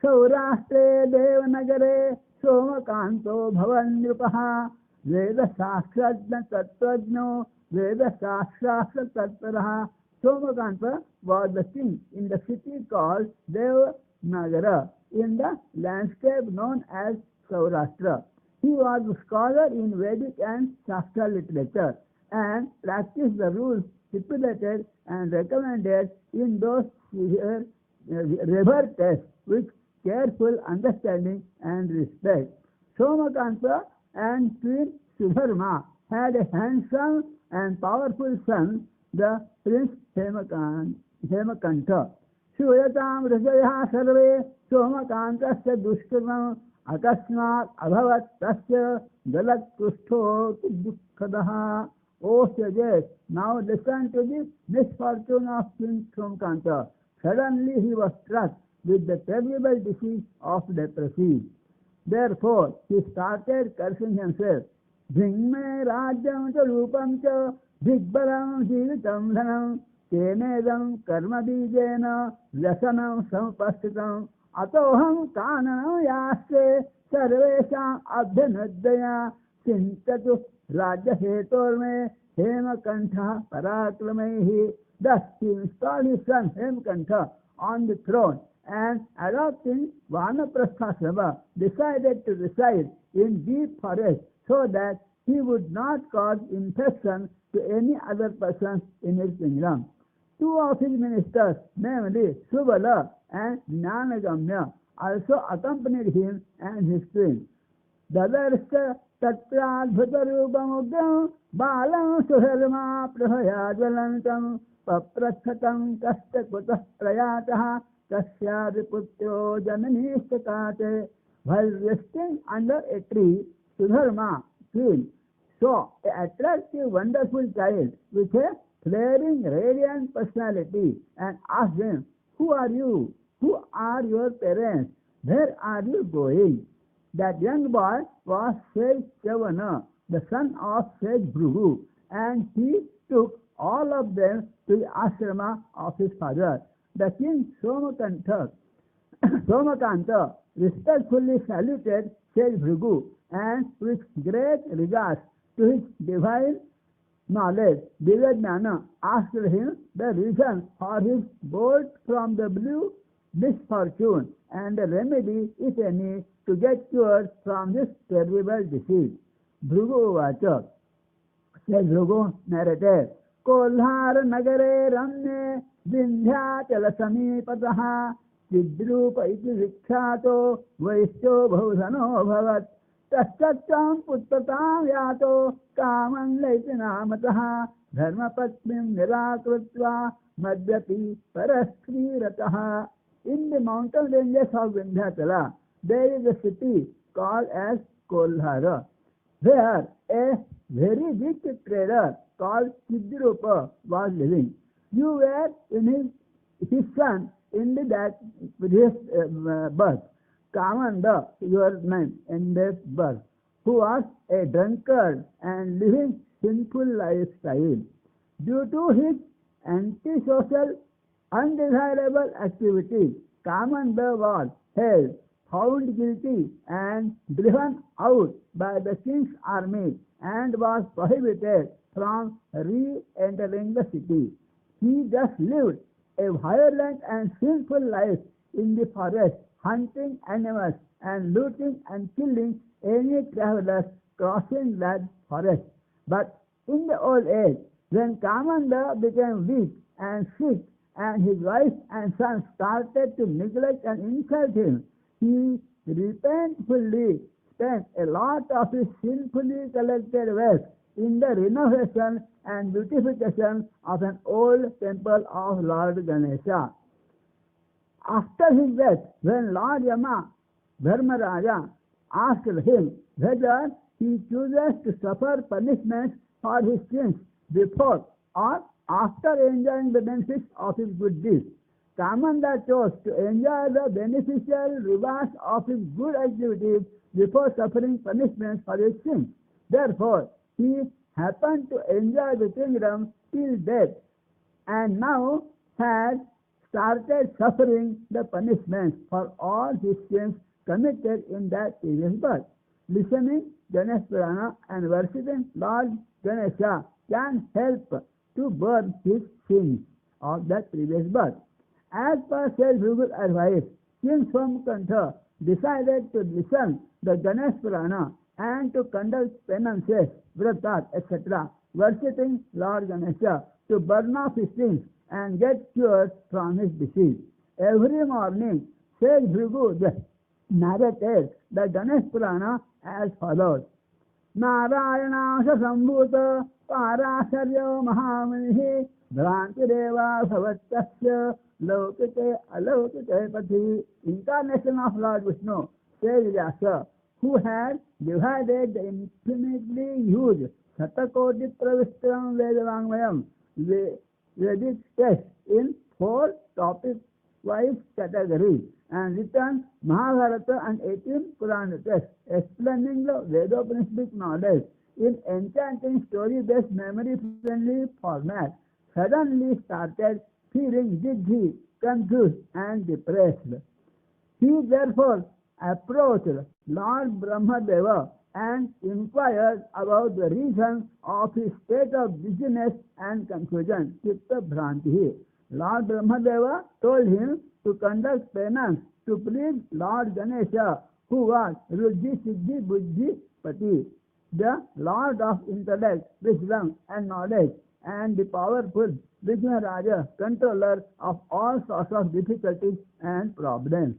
Saurashtre Devanagare Somakanto Bhavanrupaha Veda Sakshadna Tattvajno Veda Sakshastra Tattaraha. Somakanta was the king in the city called Devanagara in the landscape known as Saurashtra. He was a scholar in Vedic and Shastra literature and practiced the rules stipulated and recommended in those revered texts with careful understanding and respect. Somakanta and twin Sudharma had a handsome and powerful son, the Prince Hemakanta. Shuyatam Rajaya Sarve Somakantasya Dushkarma Akasmat Abhavat Tasya Galat Kushto Dukkadaha. O sages, now listen to the misfortune of King Somakanta. Suddenly he was struck with the terrible disease of leprosy. Therefore, he started cursing himself. Dhingme rajyam cha rupam cha digbalam jivitam dhanam kenedam karma bijena vyasanam sampastitam atoham kananam yaste sarvesham abhyanadaya chintatu rajya hetorme Hemakantha paraklamehi. Thus he installed his son Hemakantha on the throne and adopting Vanaprastha decided to reside in deep forest so that he would not cause infection to any other persons in his kingdom. Two of his ministers, namely Subala and Jnanagamya, also accompanied him and his twin. Dadarsta Tatradbhutarubamugam Balam Suharma Prahayadvalantam Paprachatam Kastakutah Prayataha Kasyadiputyo Jananishtakate. While resting under a tree, Sudharma, twin, saw an attractive, wonderful child with a flaring, radiant personality and asked him, "Who are you? Who are your parents? Where are you going?" That young boy was Sage Chavana, the son of Sage Bhrigu, and he took all of them to the ashrama of his father. The king Somakanta respectfully saluted Sage Bhrigu and with great regard to his divine knowledge, Adhyayana, asked him the reason for his bolt from the blue misfortune and the remedy, if any, to get cured from this terrible disease. Bhrigu Vacha. Sage Bhrigu narrated, Kolhar Nagare Ramne Vindhyachala Samipataha Vidrupa iti Vikshato Vaishyo Bhaudhano Bhavat Tastattam Puttatam Yato Kaman Laitinamataha Dharmapatmim Nirakritva Madhyapi Paraskrirataha. In the mountain ranges of Vindhyachala, there is a city called as Kolhara, where a very rich trader called Vidrupa was living. You were in his son in that with his birth. Kamanda, your name in this birth, who was a drunkard and living sinful lifestyle. Due to his antisocial, undesirable activity, Kamanda was held, found guilty and driven out by the king's army and was prohibited from re-entering the city. He just lived a violent and sinful life in the forest, hunting animals and looting and killing any travelers crossing that forest. But in the old age, when Kamanda became weak and sick, and his wife and son started to neglect and insult him, he repentfully spent a lot of his sinfully collected wealth in the renovation and beautification of an old temple of Lord Ganesha. After his death, when Lord Yama, Dharmaraja, asked him whether he chooses to suffer punishment for his sins before or after enjoying the benefits of his good deeds, Kamanda chose to enjoy the beneficial rewards of his good activities before suffering punishment for his sins. Therefore, he happened to enjoy the kingdom till death and now had started suffering the punishment for all his sins committed in that previous birth. Listening Ganesh Purana and worshipping Lord Ganesha can help to burn his sins of that previous birth. As per Sage Bhrigu's advice, King Somakanta decided to listen the Ganesh Purana and to conduct penances, vratas, etc., worshipping Lord Ganesha to burn off his sins and get cured from his disease. Every morning, Sage Bhrigu narrated the Ganesh Purana as follows. Narayana Sambhuta Parasarya Mahamanihi Dhrantireva Bhavatasya Laukite Alaukite Pati. Incarnation of Lord Vishnu, says Vyasa, who had divided the infinitely huge Satakoti Pravistram Vedavangmayam Vedic text in 4 topic-wise categories and written Mahabharata and 18 Purana texts explaining the Vedopanishadic knowledge in enchanting story-based memory-friendly format, suddenly started feeling dizzy, confused and depressed. He therefore approached Lord Brahmadeva and inquired about the reason of his state of dizziness and confusion, Chitta Bhranti. Lord Brahmadeva told him to conduct penance to please Lord Ganesha, who was Ruddhi Siddhi Buddhi Pati, the Lord of intellect, wisdom and knowledge, and the powerful Vignaraja, controller of all sorts of difficulties and problems.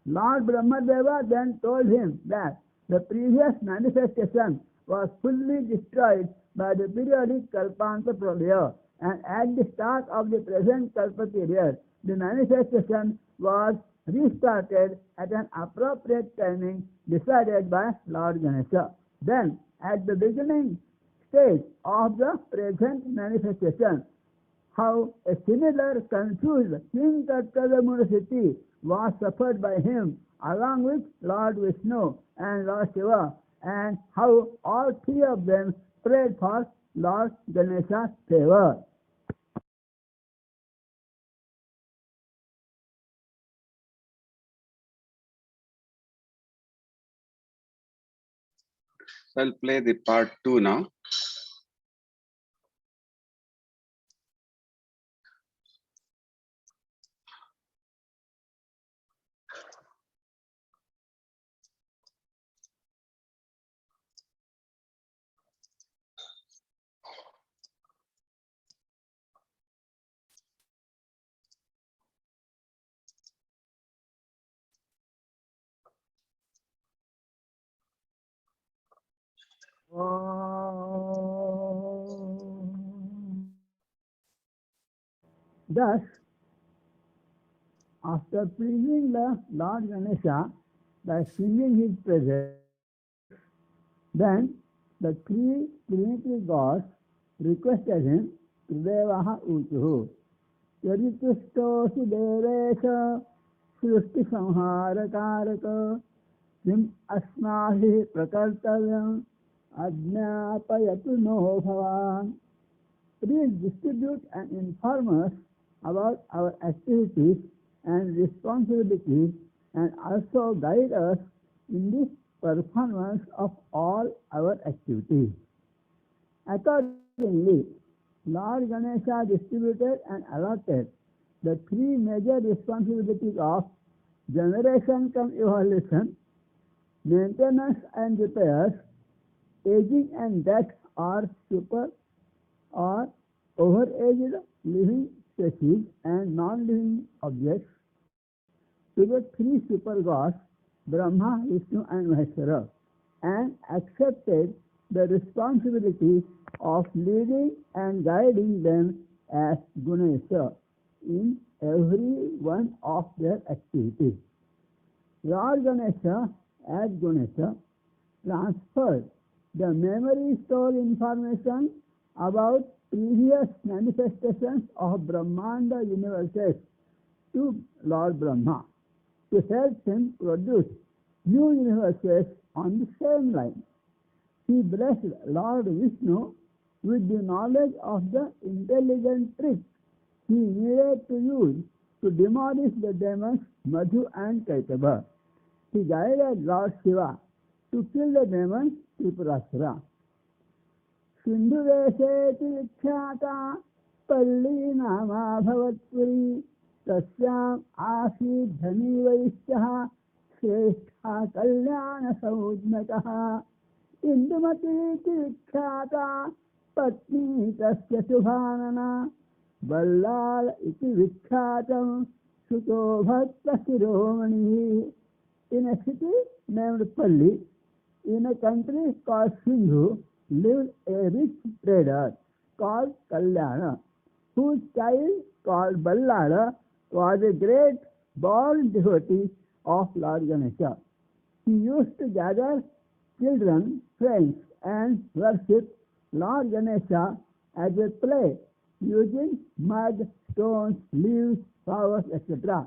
Lord Brahmadeva then told him that the previous manifestation was fully destroyed by the periodic Kalpanta Pralaya, and at the start of the present Kalpa period, the manifestation was restarted at an appropriate timing decided by Lord Ganesha. Then, at the beginning stage of the present manifestation, how a similar confused King Tattva city was suffered by him along with Lord Vishnu and Lord Shiva, and how all 3 of them prayed for Lord Ganesha's favor. So I'll play the part 2 now. Thus, after pleasing the Lord Ganesha by singing his praises, then the 3 Trinity gods requested him, Devaha Uchuhu, Yaritusto Sudevesha, Srusti Samhara Karaka, Sim Asmahi Prakartavyam, Ajnapayatu no Bhavan. Please distribute and inform us about our activities and responsibilities, and also guide us in the performance of all our activities. Accordingly, Lord Ganesha distributed and allotted the 3 major responsibilities of generation cum evolution, maintenance and repairs, aging and death or super or overaged living species and non-living objects to the 3 super gods, Brahma, Vishnu and Maheshwara, and accepted the responsibility of leading and guiding them as Ganesha in every one of their activities. Lord Ganesha, as Ganesha, transferred the memory stored information about previous manifestations of Brahmanda universes to Lord Brahma to help him produce new universes on the same line. He blessed Lord Vishnu with the knowledge of the intelligent tricks he needed to use to demolish the demons Madhu and Kaitaba. He guided Lord Shiva to kill the demon Tripurasura. Sindhuveseti vikhyata palli nama bhavatpuri tasyam asid dhani vaishyaha shrestha kalyana saudnakaha indumati vikhyata patni tasya shubhanana ballal iti vikhyatam suto bhakta shiromani. In a city named Palli, in a country called Sindhu, lived a rich trader called Kalyana, whose child called Ballada was a great born devotee of Lord Ganesha. He used to gather children, friends, and worship Lord Ganesha as a play using mud, stones, leaves, flowers, etc.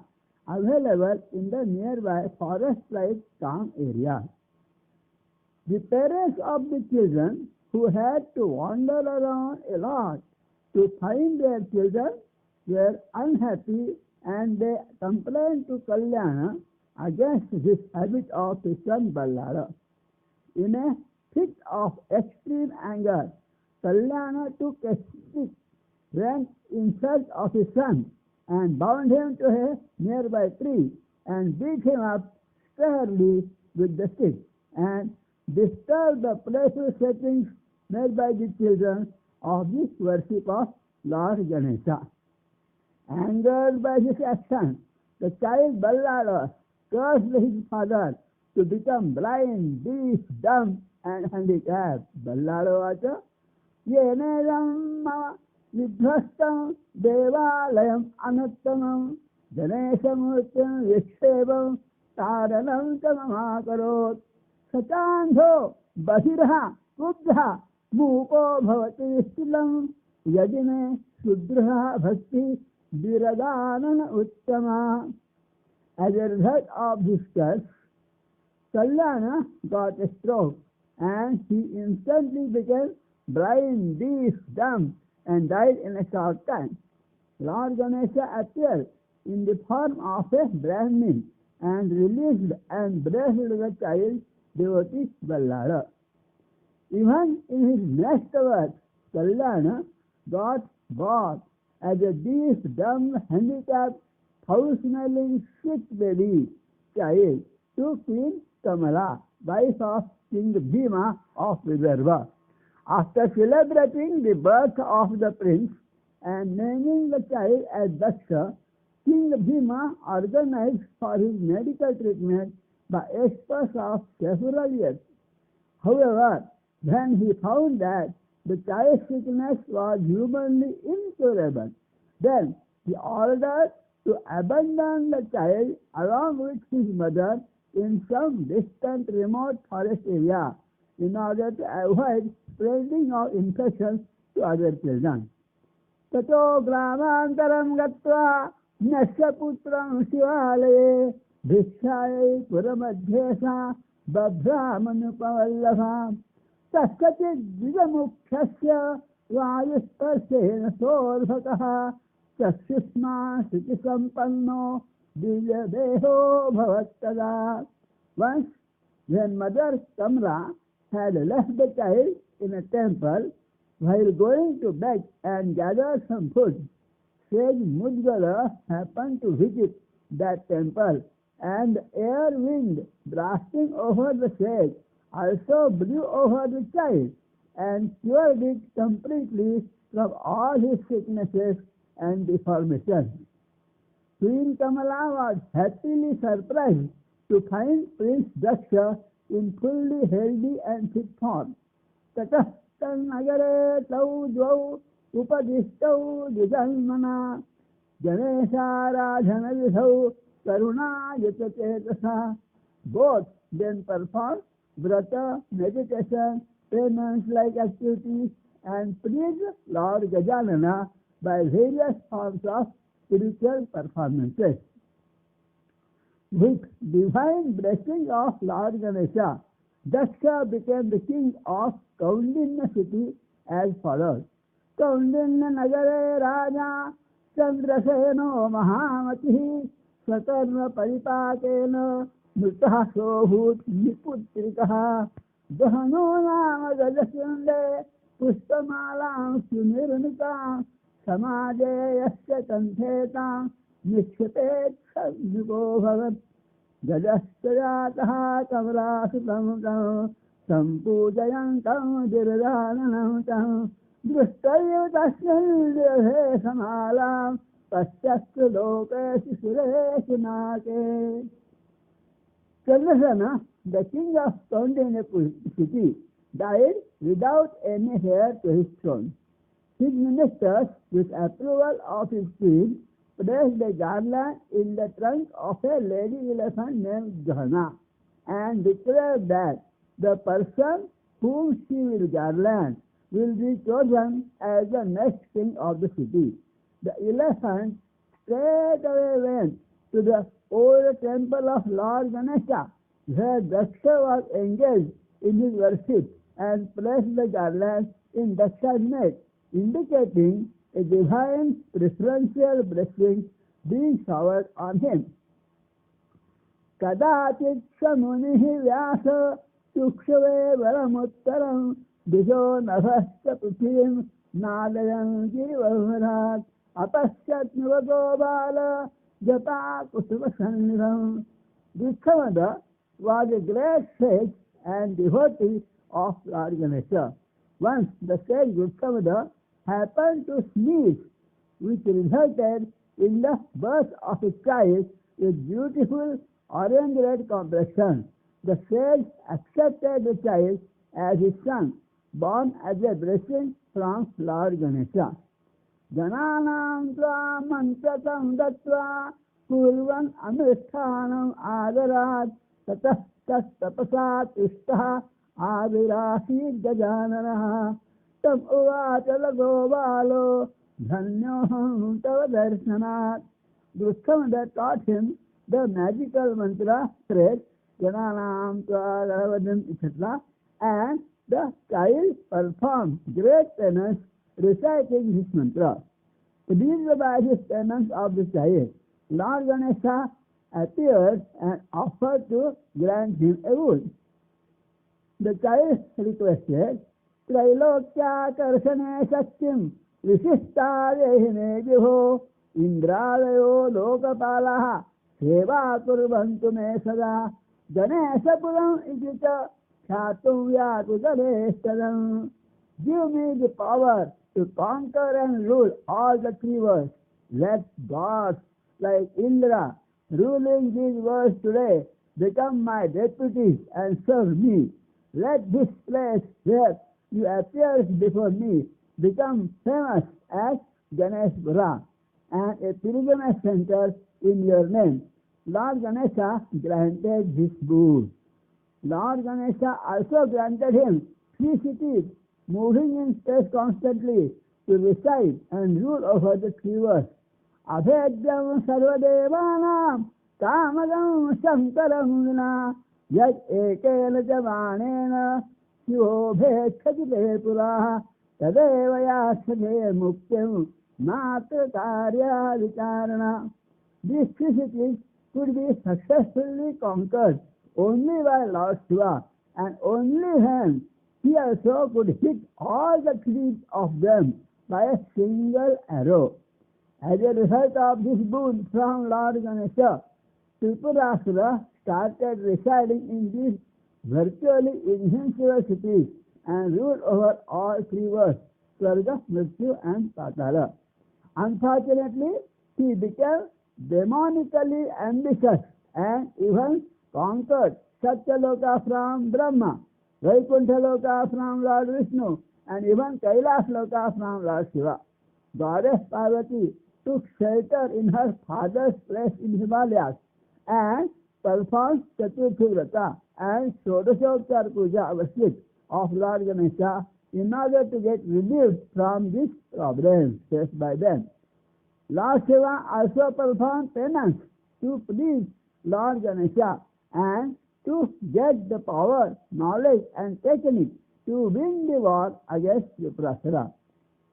available in the nearby forest-like town area. The parents of the children, who had to wander around a lot to find their children, were unhappy, and they complained to Kalyana against this habit of his son Ballada. In a fit of extreme anger, Kalyana took a stick, went in search of his son, and bound him to a nearby tree, and beat him up severely with the stick, and disturbed the playful settings made by the children of the worship of Lord Ganesha. Angered by this action, the child Ballada cursed his father to become blind, deaf, dumb, and handicapped. Ballada vacha, yenedam mama vidhastam devalayam anuttamam ganeshamurtam vikshevam taranam tamamakarot sachandho bahirha kubdha muko bhavati stilam yajime sudrha bhakti Viradanana Uttama. As a result of this curse, Kalyana got a stroke, and he instantly became blind, deaf, dumb, and died in a short time. Lord Ganesha appeared in the form of a Brahmin and released and blessed the child devotee Ballada. Even in his next work, Kalyana got born as a deaf, dumb, handicapped, foul-smelling, sick baby child to Queen Kamala, wife of King Bhima of Vidarbha. After celebrating the birth of the prince and naming the child as Daksha, King Bhima organized for his medical treatment by experts of several years. However, when he found that the child's sickness was humanly incurable, then he ordered to abandon the child along with his mother in some distant remote forest area in order to avoid spreading of infections to other children. Tato gramantaram gatva nyasya putram shivalaye bhikshaya puramadhyesa babhramanupavallabha Taskachit Jigamukshasya Vayusparsena Sorvakaha Chakshusma Siti Sampanno Divya Deho Bhavattada. Once, when Mother Kamla had left the child in a temple, while going to beg and gather some food, sage Mudgala happened to visit that temple, and air wind blasting over the sage also blew over the child and cured it completely from all his sicknesses and deformities. Queen Kamala was happily surprised to find Prince Daksha in fully healthy and fit form. Tatah nagare tau dvau upadistau dijanmana Ganesharadhana vidhau karuna yatachetasa. Both then performed vrata, meditation, penance-like activities, and praise Lord Gajanana by various forms of spiritual performances. With divine blessing of Lord Ganesha, Daksha became the king of Kaundinya city as follows. Kaundinya nagare raja chandraseno mahamatihi sakarna paripakena Mritaha sohut niputrikaha Dahano nama gajasunde Pushpamalam sunirnika Samaje yasya kantheta Nikshapet sadhuko bhavat Gajastayataha kamalasutam tam Sampujayantam dirdananam tam Drustayo tasyan dirhe samalam Pasyastru loke sisuresh nake. Chandrasena, the king of Kaundinya city, died without any heir to his throne. His ministers, with approval of his queen, placed a garland in the trunk of a lady elephant named Ghana and declared that the person whom she will garland will be chosen as the next king of the city. The elephant straightway went to the old temple of Lord Ganesha, where Daksha was engaged in his worship, and placed the garland in Daksha's neck, indicating a divine preferential blessing being showered on him. Kadachit samunihi vyasa sukshave varamuttaram dijo navasta puthim nadayan jivavarat apasyat navago bala japa kusuma sannidham. Dukhamada was a great sage and devotee of Lord Ganesha. Once the sage Dukhamada happened to sneeze, which resulted in the birth of a child with beautiful orange red complexion. The sage accepted the child as his son, born as a blessing from Lord Ganesha. Jananam tva mantratam dattva kurvan anusthanam adarat tatah tapasat ishtaha adirasi gajananaha tam uvacha lago balo dhanyoham tava darshanat. Dukhamada taught him the magical mantra thread, Jananam tva garavadam, etc. and the child performed great penance reciting this mantra. Pleased by his penance of the child, Lord Ganesha appeared and offered to grant him a wood. The child requested, Trailokya karshane shaktim vishishtadehine viho indradayo lokapalaha seva kurvantu me sada Ganesha puram idita khatum vyatu gadeshtaram. Give me the power to conquer and rule all the three worlds. Let gods like Indra, ruling these worlds today, become my deputies and serve me. Let this place where you appear before me become famous as Ganeshpura and a pilgrimage center in your name. Lord Ganesha granted this boon. Lord Ganesha also granted him 3 cities, moving in space constantly to reside and rule over the 3 worlds. Abhedyam sarvadevanam kamadam shankaram vina yad ekena jamanena shivo bhechadile puraha tadeva yasade muktim matra karya vicharana. These 3 cities could be successfully conquered only by Lord Shiva, and only him. He also could hit all the 3 of them by a single arrow. As a result of this boon from Lord Ganesha, Tripurasura started residing in these virtually invincible cities and ruled over all 3 worlds, Swarga, Mrityu and Patala. Unfortunately, he became demonically ambitious and even conquered Satyaloka from Brahma, Vaikuntha Loka from Lord Vishnu, and even Kailash Loka from Lord Shiva. Goddess Parvati took shelter in her father's place in Himalayas and performed Chaturthi Vrata and Shodashopchar Puja worship of Lord Ganesha in order to get relieved from these problems faced by them. Lord Shiva also performed penance to please Lord Ganesha and to get the power, knowledge and technique to win the war against Viprasara.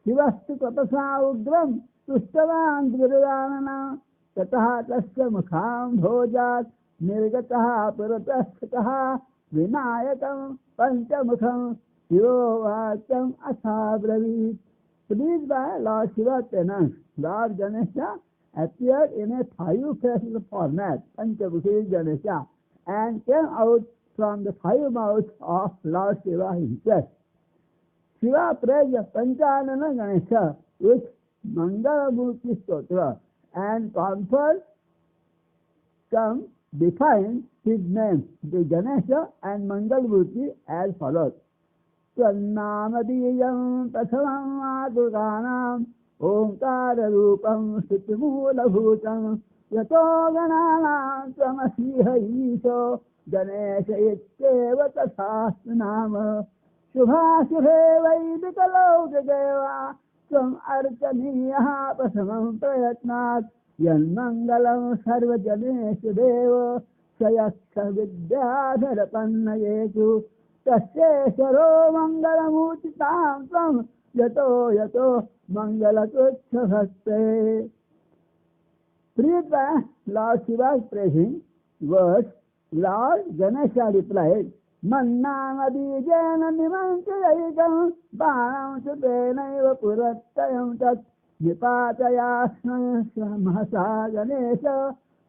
Shivastu tapasa ugram tushtavan dviranana tataha tasya mukham bhojat nirgataha puratasthataha vinayakam panchamukham shivo vacham asabravit. Pleased by Lord Shiva's penance, Lord Ganesha appeared in a 5-faced format, Panchamukhi Ganesha, and came out from the 5 mouths of Lord Shiva himself. Shiva praised Panchanana Ganesha with Mangala Murti Stotra and conferred some define his names, the Ganesha and Mangalmurti, as follows. Swannamadiyam prasamam aduganam omkara rupam sthitmula bhutam yato gananam tvamashiha isho Ganesha ityeva tathasthu nama shubhashubhe vaidikalaukadeva tvam archaniyaha prasamam prayatnat yanmangalam sarvajaneshu deva sayaksha vidyadharapannayesu tasesaro mangalamutitam tvam yato yato mangalakutsa bhatte. Preached by Lord Shiva's praising words, Lord Ganesha replied, Mannamabijena nimanchayikam bhanam sutenaiva purattayam tat nipatayasna mahasa Ganesha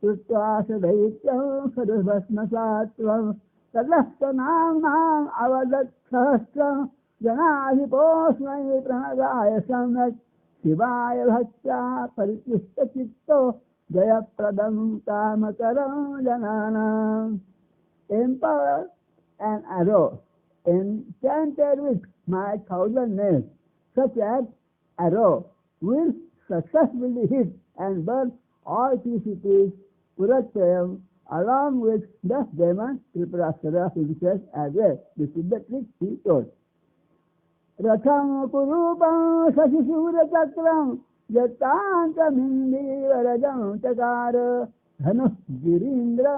Tutvasa daityam sadhvasmasatvam tadlastanam avadat sahasram janahi posmai pranagaya samyak Shivaya bhaktya paritishta chitta jayapradam kamakaram jananam. Empower an arrow enchanted with my 1,000 nails, such as arrow will successfully hit and burn all three cities, Purattayam, along with the demon Triparasara himself as well. This is the trick he told. Ratham kurupam sasisura chakram yatantamindivarajan takara dhanu girindra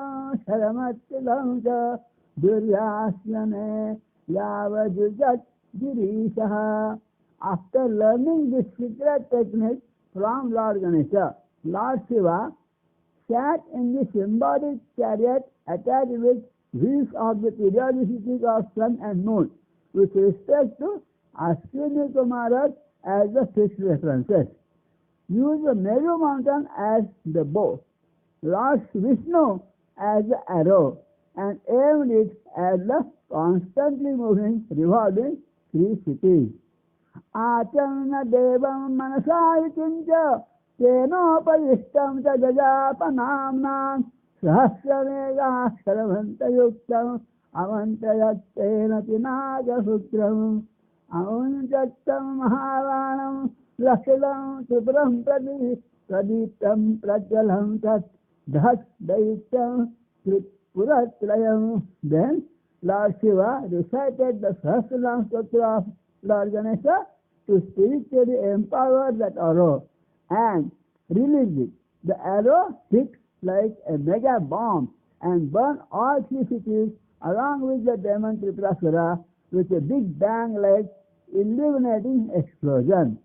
sharamatlam cha duryasyane yavajujat girishaha. After learning this secret technique from Lord Ganesha, Lord Shiva sat in the symbolic chariot attached with wheels of the periodicity of sun and moon, with respect to Ashwini Kumaras as the fixed references. Use the Meru mountain as the bow, Lord Vishnu as the arrow, and aimed it as the constantly moving, revolving three cities. Achanna devam manasai kincha tenopayishtam jajapanamnam sahasramega sharavantayuktam avantayattena pinagasuktram avantattam mahavanam lakshalam tripram pradiptam prajalam tat dhat daityam tripuratrayam. Then Lord Shiva recited the Sahasranam Stotra of Lord Ganesha to spiritually empower that arrow and release it. The arrow hit like a mega bomb and burned all three cities along with the demon Triparasara with a big bang like illuminating explosion.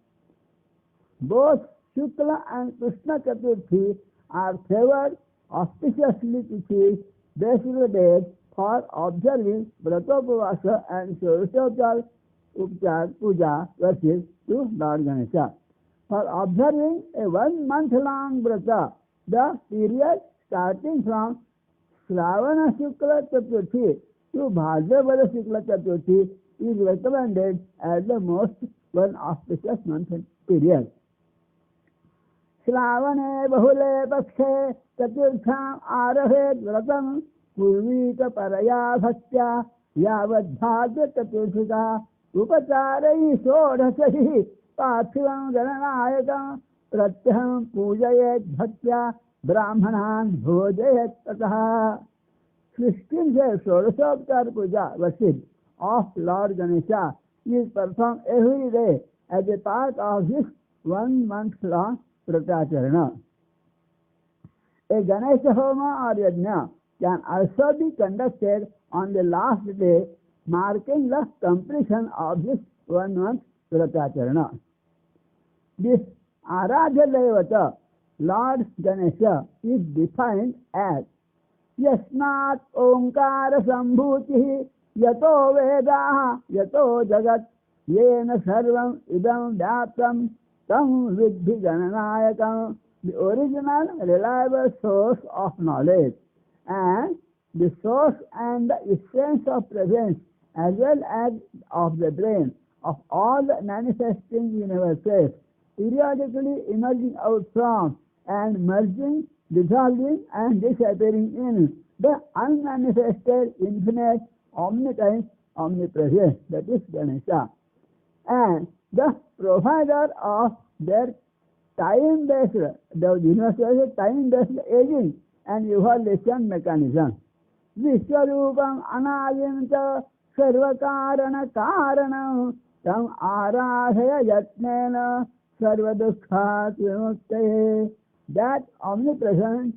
Both Shukla and Krishna Chaturthi are favored auspiciously to choose basically days for observing Vratopavasa and Shorishopchar Upchar Puja worship to Lord Ganesha. For observing a 1 month long Vrata, the period starting from Shravana Shukla Chaturthi to Bhadrapada Shukla Chaturthi is recommended as the most one auspicious month period. Shravane bahule pakshe chaturtham arahet vratam purvita paraya bhaktya yavad bhadra chaturthika upacharai sodhasahi parthivam gananayakam pratyaham pujayet bhaktya brahmanan bhojayet tataha. 16th day Shodasopchar Puja worship of Lord Ganesha is performed every day as a part of his 1 month long Pratacharana. A Ganesha Homa or Yajna can also be conducted on the last day, marking the completion of this 1 month Pratacharana. This Aradhya Devata, Lord Ganesha, is defined as Yasnat Omkara Sambhuti Yato Veda Yato Jagat Yena Sarvam Idam Vyaptam Tam Vidhi Gananayakam, the original reliable source of knowledge and the source and the essence of presence as well as of the brain of all the manifesting universes, periodically emerging out from and merging dissolving and disappearing in the unmanifested, infinite, omnipotent, omnipresent, that is Ganesha, and the provider of their time-based, the universal time-based aging and evolution mechanism. Vishwarupam anayam cha sarvakarana karanam tam aradhaya yatnena sarvadukhat vimuktaye. That omnipresent,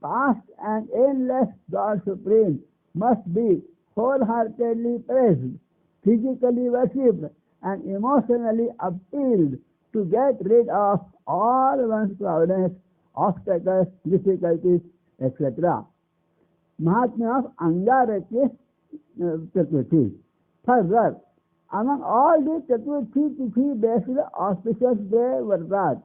past and endless God Supreme must be wholeheartedly praised, physically worshipped, and emotionally appealed to get rid of all one's cloudiness, obstacles, difficulties, etc. Mahatmya of Angaraki Chaturthi. Further, among all the Chaturthi Tithi-based auspicious day Varatas,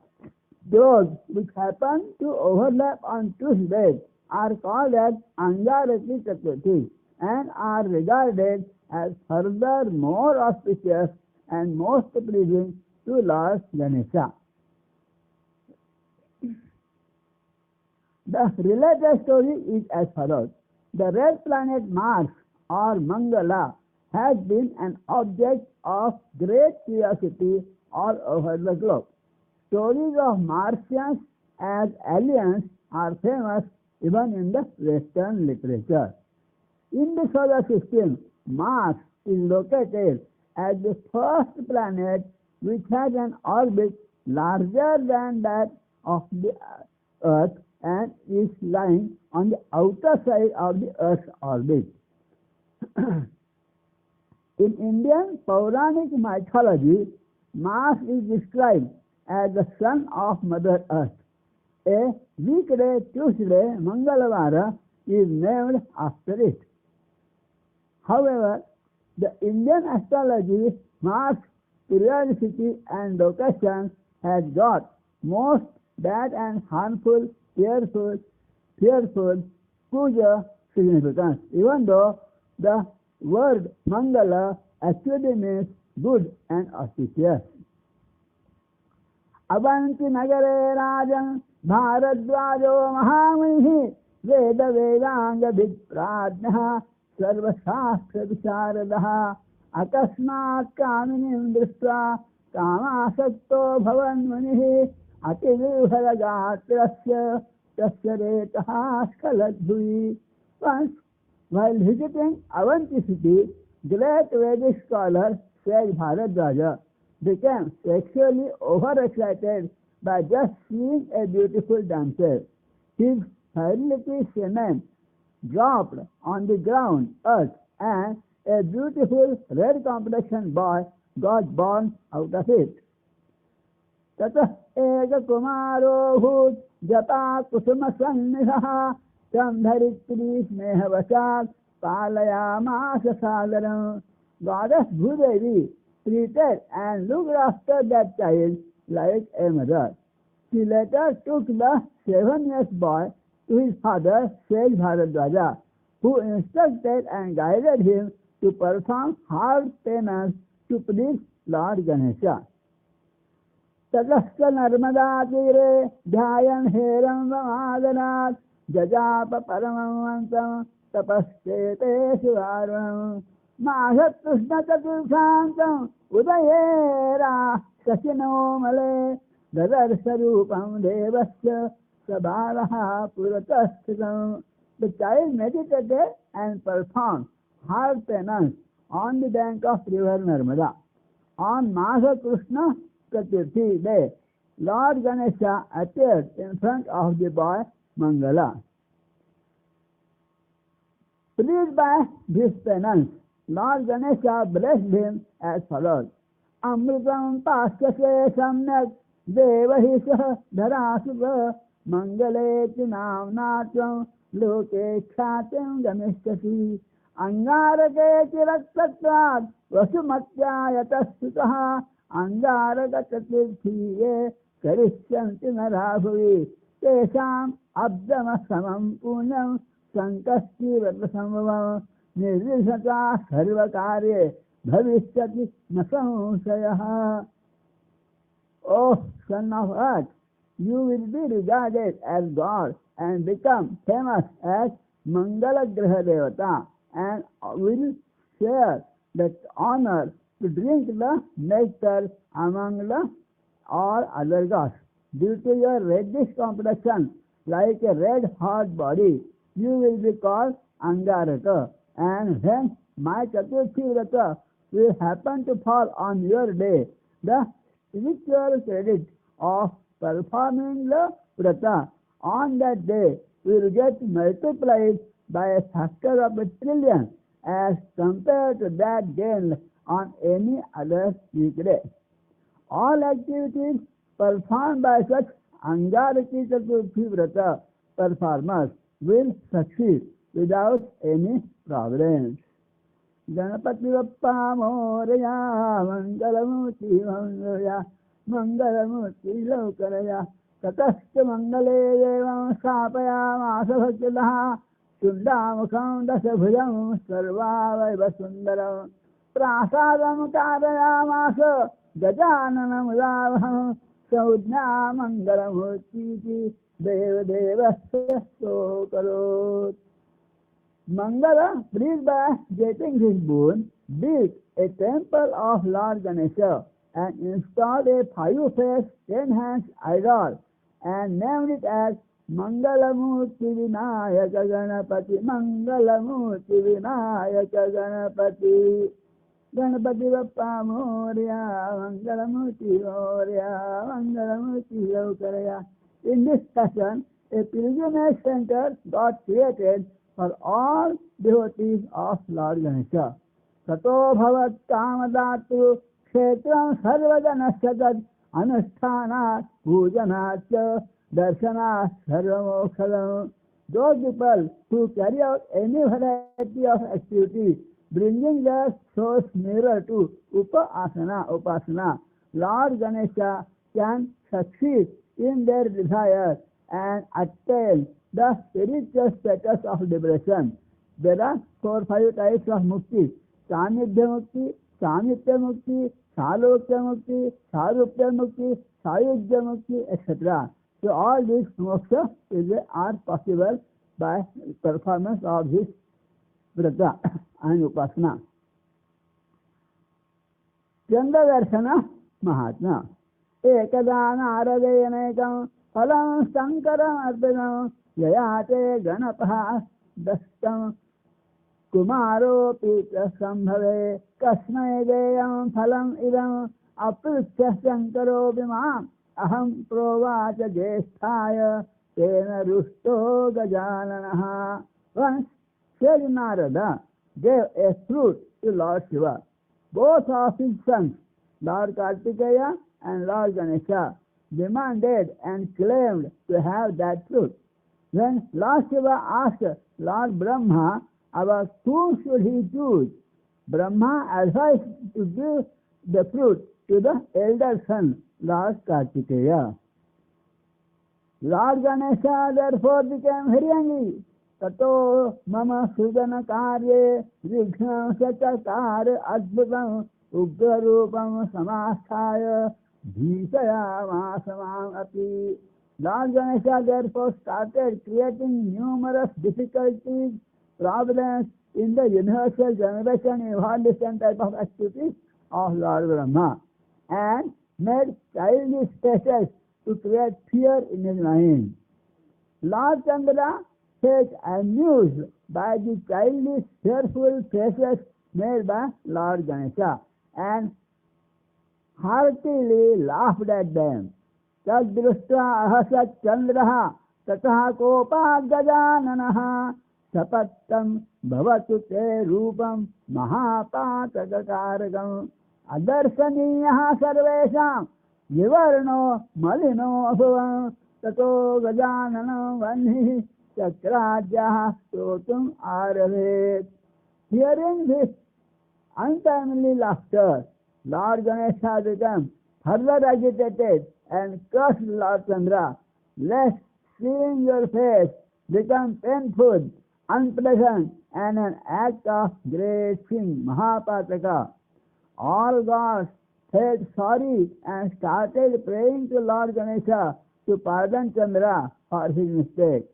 those which happen to overlap on Tuesdays are called as Angaraki Chaturthi and are regarded as further more auspicious and most pleasing to Lord Ganesha. The related story is as follows. The red planet Mars or Mangala has been an object of great curiosity all over the globe. Stories of Martians as aliens are famous even in the Western literature. In the solar system, Mars is located as the first planet which has an orbit larger than that of the Earth and is lying on the outer side of the Earth's orbit. In Indian Puranic mythology, Mars is described as the son of Mother Earth. A weekday, Tuesday, Mangalavara, is named after it. However, the Indian astrology, Mars' periodicity and location has got most bad and harmful, fearful, puja significance, even though the word Mangala actually means good and auspicious. Avanti nagare rajan bharadvajo mahamanihi veda vedanga vidpradnah sarvashastra visharadaha akasmat kaminim drisva kamasakto bhavan munihi ativibharagatrasya tasya retaha skaladbhui. Once, while visiting Avanti city, great Vedic scholar Sage Bharadwaja became sexually overexcited by just seeing a beautiful dancer. His virility semen dropped on the ground, earth, and a beautiful red-complexioned boy got born out of it. Tatah eka kumaro bhut jata kusuma sannidha Sambharitri snehavasat palayamasa sadaram. Goddess Bhudevi treated and looked after that child like a mother. She later took the 7-year-old boy to his father, Sage Bharadwaja, who instructed and guided him to perform hard penance to please Lord Ganesha. Tatastha narmada tire dhyayan heram vamadanat jajapa paramavantam tapaschete shivaram mahat krishna chaturthantam udayera sachino male dadarsa-rupam devasya sabalaha puratasthidam. The child meditated and performed hard penance on the bank of river Narmada. On Magha Krishna Chaturthi day, Lord Ganesha appeared in front of the boy Mangala. Pleased by this penance, Lord Ganesha blessed him as follows. Amritam pasyase samyak devahisa dharasuva mangaleti namnatvam loke khatim ganishasi angarake chiraktatvat vasumatyayatastutaha angaraka chaturthiye karishyanti narabhuvi tesam abdama samam punyam sankasti vratasamvam nirvisata sarvakarye bhavishyati na samsayah. O son of earth, you will be regarded as God and become famous as Mangala Graha Devata and will share that honor to drink the nectar among the all other gods. Due to your reddish complexion, like a red hot body, you will be called Angaraka. And when my Chaturthi Vrata will happen to fall on your day, the spiritual credit of performing the Vrata on that day will get multiplied by a factor of 1,000,000,000 as compared to that gained on any other weekday. All activities performed by such Angaraki Chaturthi Vrata performers will succeed without any problems. Ganapati Bappa Moreya Mangalamurti Mangalaya Mangalamurti Lokaraya Tatastha Mangale Devam Sapaya Masabhakilaha Sundamukham Dasabhujam Sarvavaiva Sundaram Prasadam Karayamasa Gajananam Ravaham Saudna Mangalamurti Devadevasya Sokarot. Mangala, pleased by getting his boon, built a temple of Lord Ganesha and installed a 5-faced 10-hands idol and named it as Mangalamurti Vinayaka Ganapati Mangalamurti Vinayaka Ganapati Ganapati Bappa Moria Mangalamurti Moria Mangalamurti Lokaraya. In this fashion, a pilgrimage center got created for all devotees of Lord Ganesha. Tato bhavat kamadatu kshetram sarvajanasya tad anusthana pujanat darshana sarvamokhalam. Those people who carry out any variety of activity bringing their souls nearer to upasana, Lord Ganesha can succeed in their desire and attain the spiritual status of liberation. There are 4 or 5 types of mukti: Sanidhya mukti, Samitya mukti, Salokya mukti, Sarupya mukti, Sayujya mukti, etc. So all these moksha are possible by performance of this vrata and upasana. Kendra Darshana Mahatma. Ekada Narayanekam Phalam Sankaram Arpanam Yayate Ganapah Dastam Kumaro Pitra Sambhave Kasmai Deyam Phalam Idam Apritya Sankaro Bimam Aham Provacha Jesthaya Tena Rusto Gajananaha. Once Sage Narada gave a fruit to Lord Shiva. Both of his sons, Lord Kartikeya and Lord Ganesha, demanded and claimed to have that fruit. When Lord Shiva asked Lord Brahma about whom should he choose, Brahma advised to give the fruit to the elder son, Lord Kartikeya. Lord Ganesha therefore became very angry. Tato mama sudana karye vighna sachatar adbhutam ugrarupam samasthaya bhisaya masamam api. Lord Ganesha therefore started creating numerous difficulties, problems in the universal generation, evolution type of activities of Lord Brahma, and made childish faces to create fear in his mind. Lord Kendra felt amused by the childish, fearful faces made by Lord Ganesha and heartily laughed at them. Tadrushta ahasat chandraha tatah kopa gajananaha sapattam bhavatu te rupam mahapatakakaragam adarshaniyaha sarvesham vivarno malino abhavam tato gajananam vanhi chakrajyaha stotum aravet. Hearing this untimely laughter, Lord Ganesha became further agitated and cursed Lord Chandra, lest seeing your face become painful, unpleasant, and an act of great sin, Mahapataka. All gods felt sorry and started praying to Lord Ganesha to pardon Chandra for his mistake.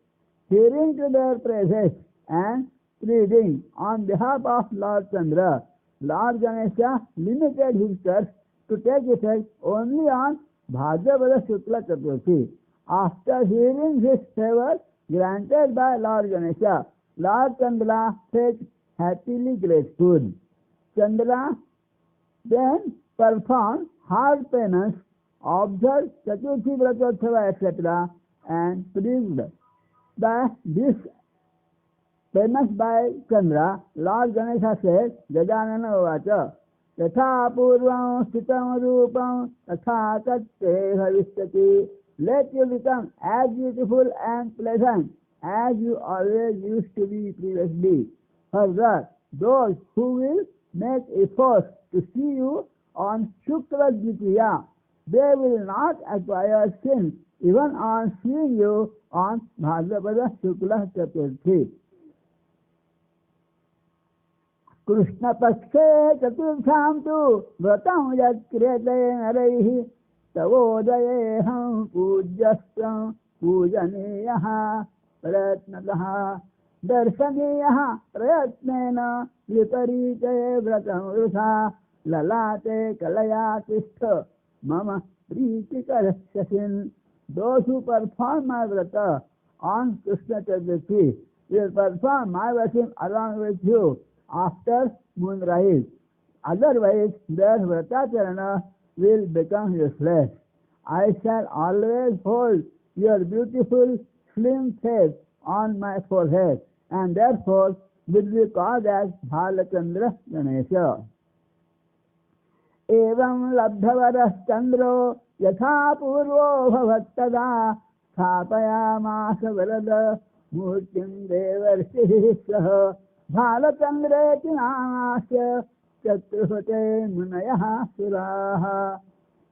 hearing to their praises and pleading on behalf of Lord Chandra, Lord Ganesha limited his curse to take effect only on Bhadrapada Shukla Chaturthi. After hearing this favor granted by Lord Ganesha, Lord Chandra felt happily grateful. Chandra then performed hard penance, observed Chaturthi Vratottava, etc., and pleased by this penance by Chandra, Lord Ganesha said, Gajanana Uvacha, Yatha Purvam Stitam Rupam Tatha Tatte Bhavishyati. Let you become as beautiful and pleasant as you always used to be previously. Further, those who will make efforts to see you on Shukla Dvitiya, they will not acquire sin even on seeing you on Bhadrapada Shukla Chaturthi. Krishna Pakshe Chaturtham tu Vratam Yat Kriyate Naraihi Tavodayeham Pujyastam Pujaniyaha Pratnataha Darshaniyaha Prayatnena Viparite Vratam Rutha Lalate Kalayatistha Mama Pritikarasyasin. Those who perform my vrata on Krishna Chaturthi will perform my worship along with you after moonrise. Otherwise, their Vratacharana will become useless. I shall always hold your beautiful slim face on my forehead, and therefore will be called as Bhalachandra Ganesha. Evam labdhavaras chandro yatha purvo bhavattada sthapayamasa varada murtim devarshih saha Bhalachandre kinasya chaturhate munaya suraha.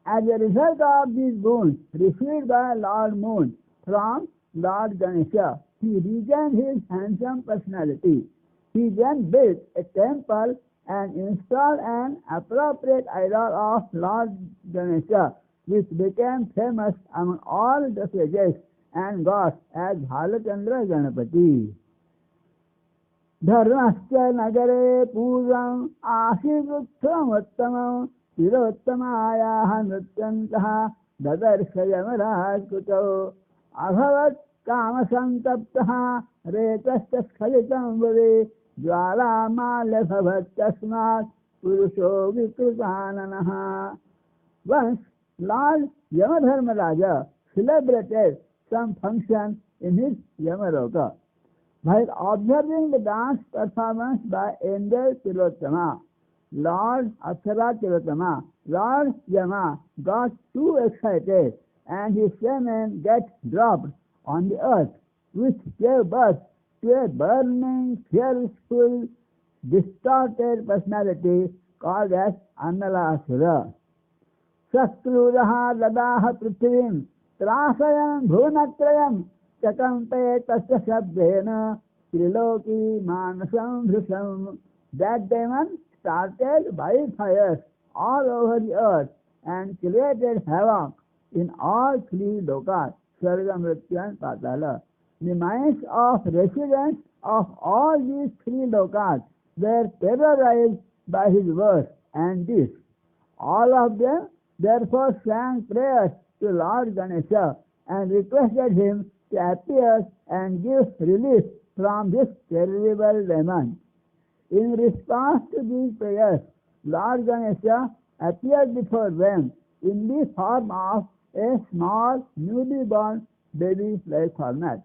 As a result of these boons received by Lord Moon from Lord Ganesha, he regained his handsome personality. He then built a temple and installed an appropriate idol of Lord Ganesha, which became famous among all the sages and gods as Bhalachandra Ganapati. Dharmasya nagare pujam ashivuttam uttamam Tirottamaya nrityantaha dadarshayam rajkuto abhavat kamasantaptaha retasta khalitam vade jwala malabhavat tasmat purusho vikrutananaha. Once Lord Yamadharmaraja celebrated some function in his Yamaloka. While observing the dance performance by angel Tilottama, Lord Apsara Tilottama, Lord Yama got too excited and his semen got dropped on the earth, which gave birth to a burning, fearful, distorted personality called as Annalasura. Saskrudaha dadaha prithvim trasayam bhunatrayam chakampe tasya shabdena triloki manasam dhrusam. That demon started by fires all over the earth and created havoc in all three lokas, Swarga, Mrityu and Patala. The minds of residents of all these three lokas were terrorized by his words and deeds. All of them therefore sang prayers to Lord Ganesha and requested him to appear and give relief from this terrible demon. In response to these prayers, Lord Ganesha appeared before them in the form of a small, newly born baby-like format.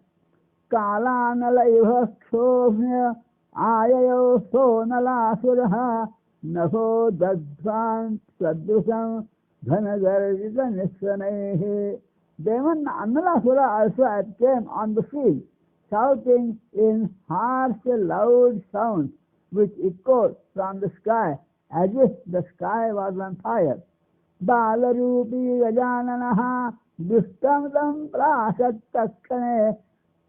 Kalanala ivakshomya ayayo sonalasuraha nafo dadvan sadusam dhanagarvita nisvanehe. Demon Annalasura also came on the field, shouting in harsh, loud sounds which echoed from the sky as if the sky was on fire. Balarupi Gajananaha Dustam Tam Prasattakane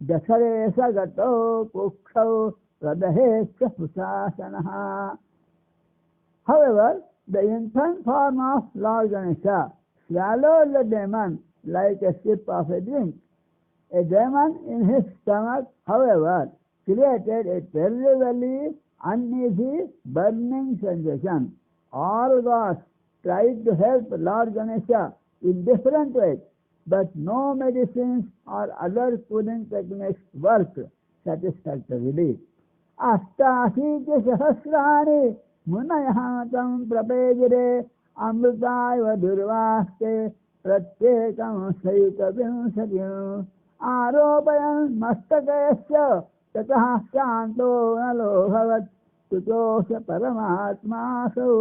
Dasare Sagato Pukshau Radahesha Pusasanaha. However, the infant form of Lord Ganesha swallowed the demon like a sip of a drink. A demon in his stomach, however, created a terribly uneasy burning sensation. All gods tried to help Lord Ganesha in different ways, but no medicines or other cooling techniques worked satisfactorily. अष्टाशीति सहस्राणि मुनयः तं प्रपेदिरे अमृताय दुर्वास्ते प्रत्येकं सैकविंशतिम् आरोपयन् मस्तकस्य ततः शान्तो नलोभवत् तुतोष परमात्मासौ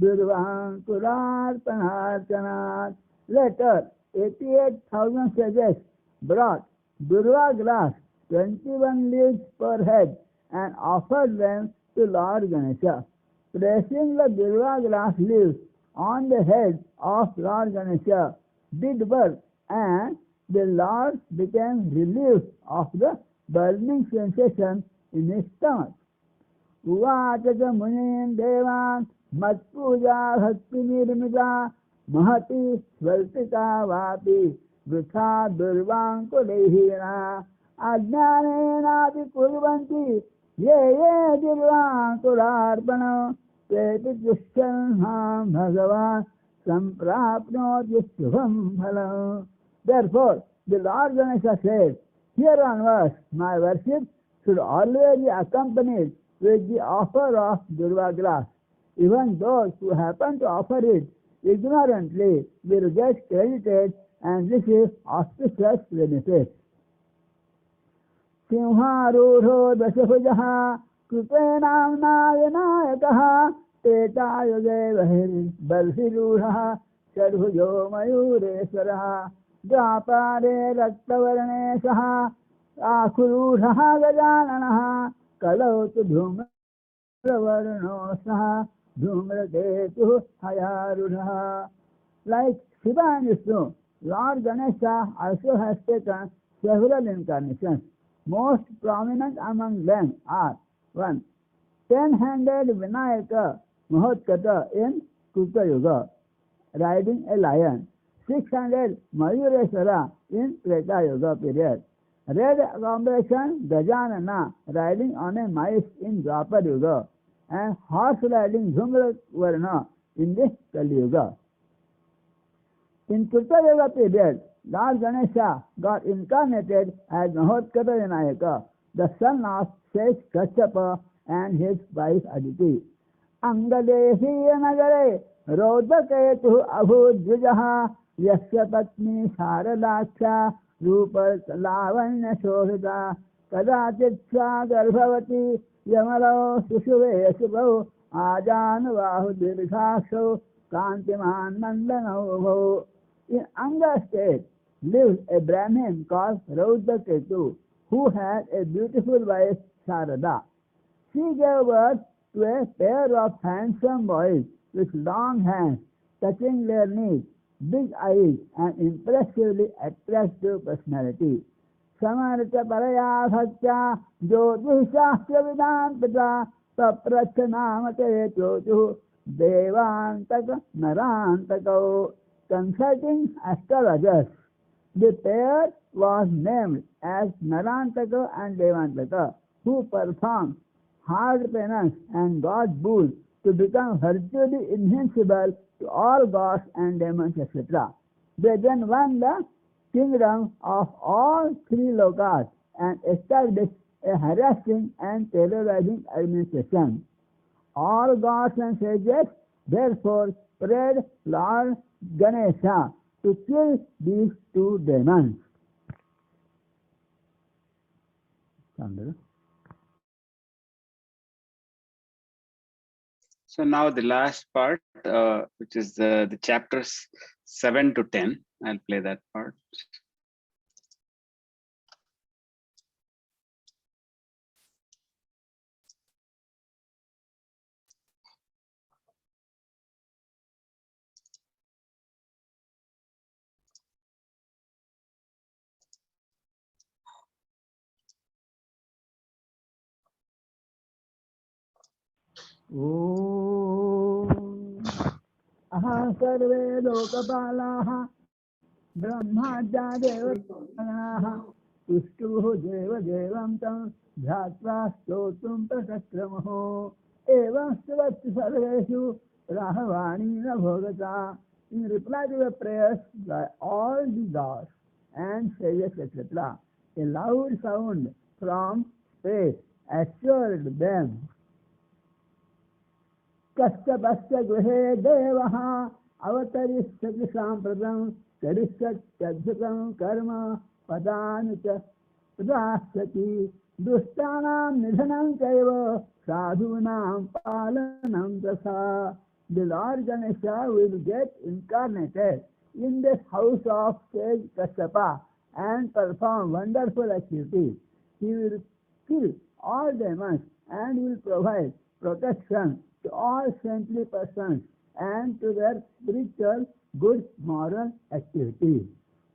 दुर्वाङ्कुरार्पणार्चनात्. Later, 88,000 sages brought durva glass, 21 leaves per head, and offered them to Lord Ganesha. Placing the durva glass leaves on the head of Lord Ganesha did work, and the Lord became relieved of the burning sensation in his stomach. उवाच च मुनीन् देवान् मत्पूजा भक्तिनिर्मिता महति स्वर्पिता वापि वृथा दुर्वाङ्कुलैहीना अज्ञानेनापि कुर्वन्ति ये ये दुर्वाङ्कुलार्पणं तेऽपि तुष्यन्नां भगवान् सम्प्राप्नोति शुभं फलम्. Therefore, the Lord Ganesha said, here onwards my worship should always be accompanied with the offer of durva glass. Even those who happen to offer it ignorantly will get credited and receive auspicious benefits. Simharudho dasabhujah कृतेनाम्ना विनायकः तेतायुगे बर्हिरूढः षड्भुजो मयूरेश्वरः द्वापारे रक्तवर्णे सः आखुरूढः गजाननः कलौ तु धूम्रवर्णो सः धूम्रकेतुः हयारूढः. Like Shiva and Vishnu, Lord Ganesha also has taken several incarnations. Most prominent among them are 1. 10-handed Vinayaka Mahotkata in Kruta Yuga, riding a lion. 600 Mayureshwara in Treta Yuga period. Red combination Gajanana riding on a mice in Dwapar Yuga, and horse riding Dhumra Varna in the Kali Yuga. In Kruta Yuga period, Lord Ganesha got incarnated as Mahotkata Vinayaka, the son of Seth Kashyapa and his wife Aditi. Angadehiya Nagare Rodaketu Abhudvijaha Yasya Patni Saradaksha Rupar Lavanya Shohita Kadachitsa Garbhavati Yamalo Sushuve Subho Ajanabahu Dirghasho Kantiman Nandano. In Anga state lived a Brahmin called Raudaketu, who had a beautiful wife Sarada. She gave birth to a pair of handsome boys with long hands touching their knees, big eyes, and impressively attractive personality. Samarita Paraya Bhaktya Jyotishyasya Vidantata Paprachanamate Chotu Devantaka Narantakau. Consulting astrologers, the pair was named as Narantaka and Devantaka, who performed hard penance and got boon to become virtually invincible to all gods and demons, etc. They then won the kingdom of all three lokas and established a harassing and terrorizing administration. All gods and sages therefore prayed Lord Ganesha to kill these two demons. So now the last part, which is the chapters 7 to 10. I'll play that part. Aha sarve lokapalaha brahmaja devataha तुष्टुः देव देवं तं ध्यात्वा स्तोतुं प्रचक्रमः एवं स्तवत् सर्वेषु राहवाणी न भोगता. In reply to the prayers by all the gods and sages, etc., a loud sound from space assured them. Kasyapasya guhe devaha avatarishyati sampradam karisyatyadbhutam karma padani cha pradashyati dushtanam nidhanam chaiva sadhunam palanam tasa. The Lord Ganesha will get incarnated in this house of sage Kasyapa and perform wonderful activities. He will kill all demons and will provide protection to all saintly persons and to their spiritual good moral activities.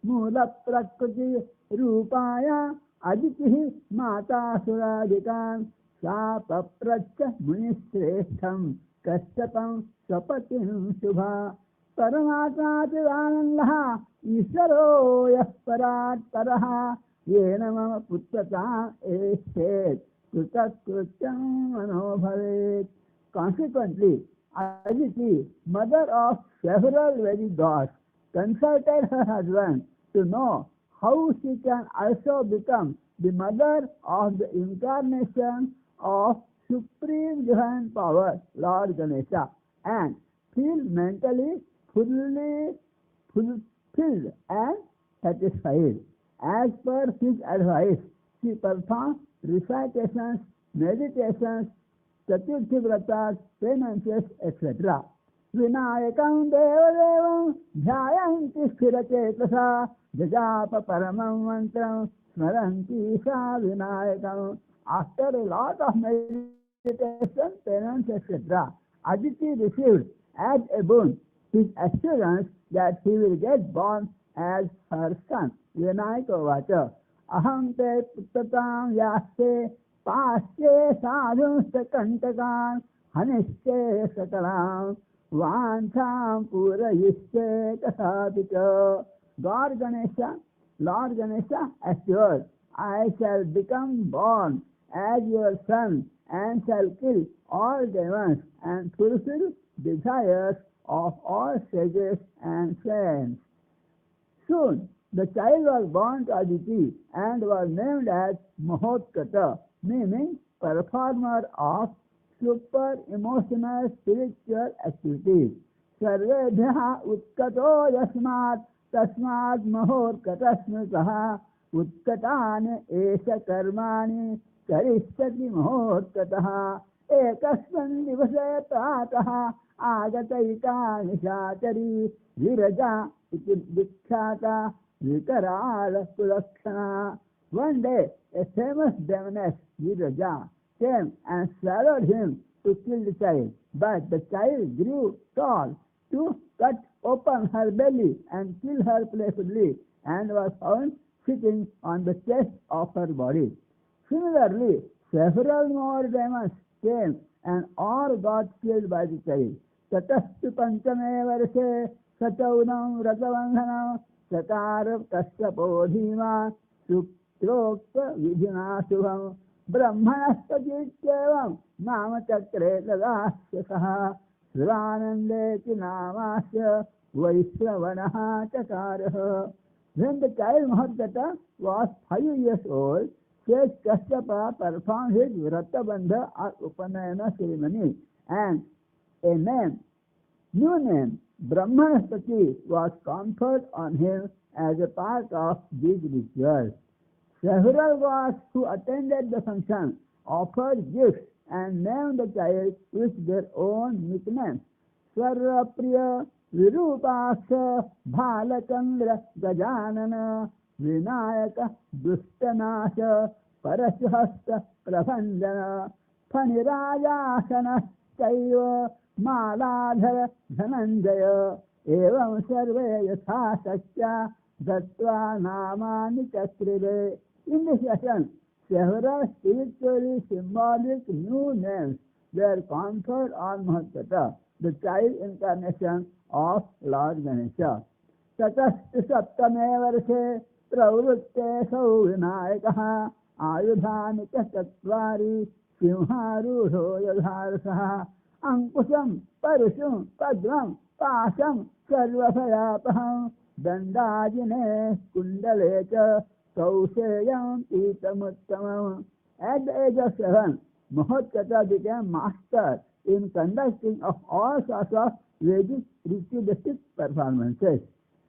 Mula prakriti rupaya aditihi mata suradikan sa papracha munishreshtham kasyapam sapatim shubha paramatratirānandha īśvaro yah parāt parah yena mama putrata eshet krutakrutyam mano bhavet. Consequently, Aditi, mother of several very gods, consulted her husband to know how she can also become the mother of the incarnation of Supreme Divine Power, Lord Ganesha, and feel mentally fully fulfilled and satisfied. As per his advice, she performed recitations, meditations, Chaturthi Vratas, penances, etc. Vinayakam Devadevam Dhyayanti Sthiracetasa Jajapa Paramam Mantram Smaranti Sa Vinayakam. After a lot of meditation, penance, etc., Aditi received as a boon his assurance that he will get born as her son. Vinayaka Vacha Aham te puttatam yaste pasche sadhunsta kantakan hanishche sakalam vancham purayishche kasapika. Lord Ganesha assured, I shall become born as your son and shall kill all demons and fulfill desires of all sages and saints. Soon the child was born to Aditi and was named as Mahotkata, meaning performer of super emotional spiritual activities. Sarvebhyaha utkato yasmat tasmat mahorkata smritaha utkatane esha karmani karishyati mahorkataha ekasman divase pratah agataika nishachari viraja iti dikshata vikarala kulakshana. One day a famous demoness Viraja came and swallowed him to kill the child, but the child grew tall to cut open her belly and kill her playfully and was found sitting on the chest of her body. Similarly, several more demons came and all got killed by the child. Tatastu panchame varshe sachaunam ratavandhanam satar kasyapo dhima sutrokta vidhina shubham brahmanastadityevam namachakre tadasyasah srivanandeti namasya vaishravanaha chakarah. When the child Mahatkata was 5 years old, Sage Kashyapa performed his Vratabandha or Upanayana ceremony, and a new name, Brahmanaspati, was conferred on him as a part of these rituals. Several gods who attended the function offered gifts and named the child with their own nicknames. Swarapriya, Virupaksa, Bhalachandra, Gajanana, Vinayaka, Dustanasha, Parashahasta, Prabhandana, Phanirajasana, Chaiva, Maladhara, Dhananjaya, Evam Sarve Yatha Sakya, Dattva Namani Chakrire. In this lesson, several spiritually symbolic new names were conferred on Mahatkata, the child incarnation of Lord Ganesha. Tatastu saptame varshe प्रवृत्तेऽसौ विनायकः आयुधानि च चत्वारि सिंहारूढो यथार्षः अंकुशं परशुं पद्मं पाशं सर्वभयापहं दण्डाजिने कुण्डले च कौशेयं पीतमुत्तमम्. At the age of 7, Mahotkata became master in conducting of all sorts of Vedic ritualistic performances.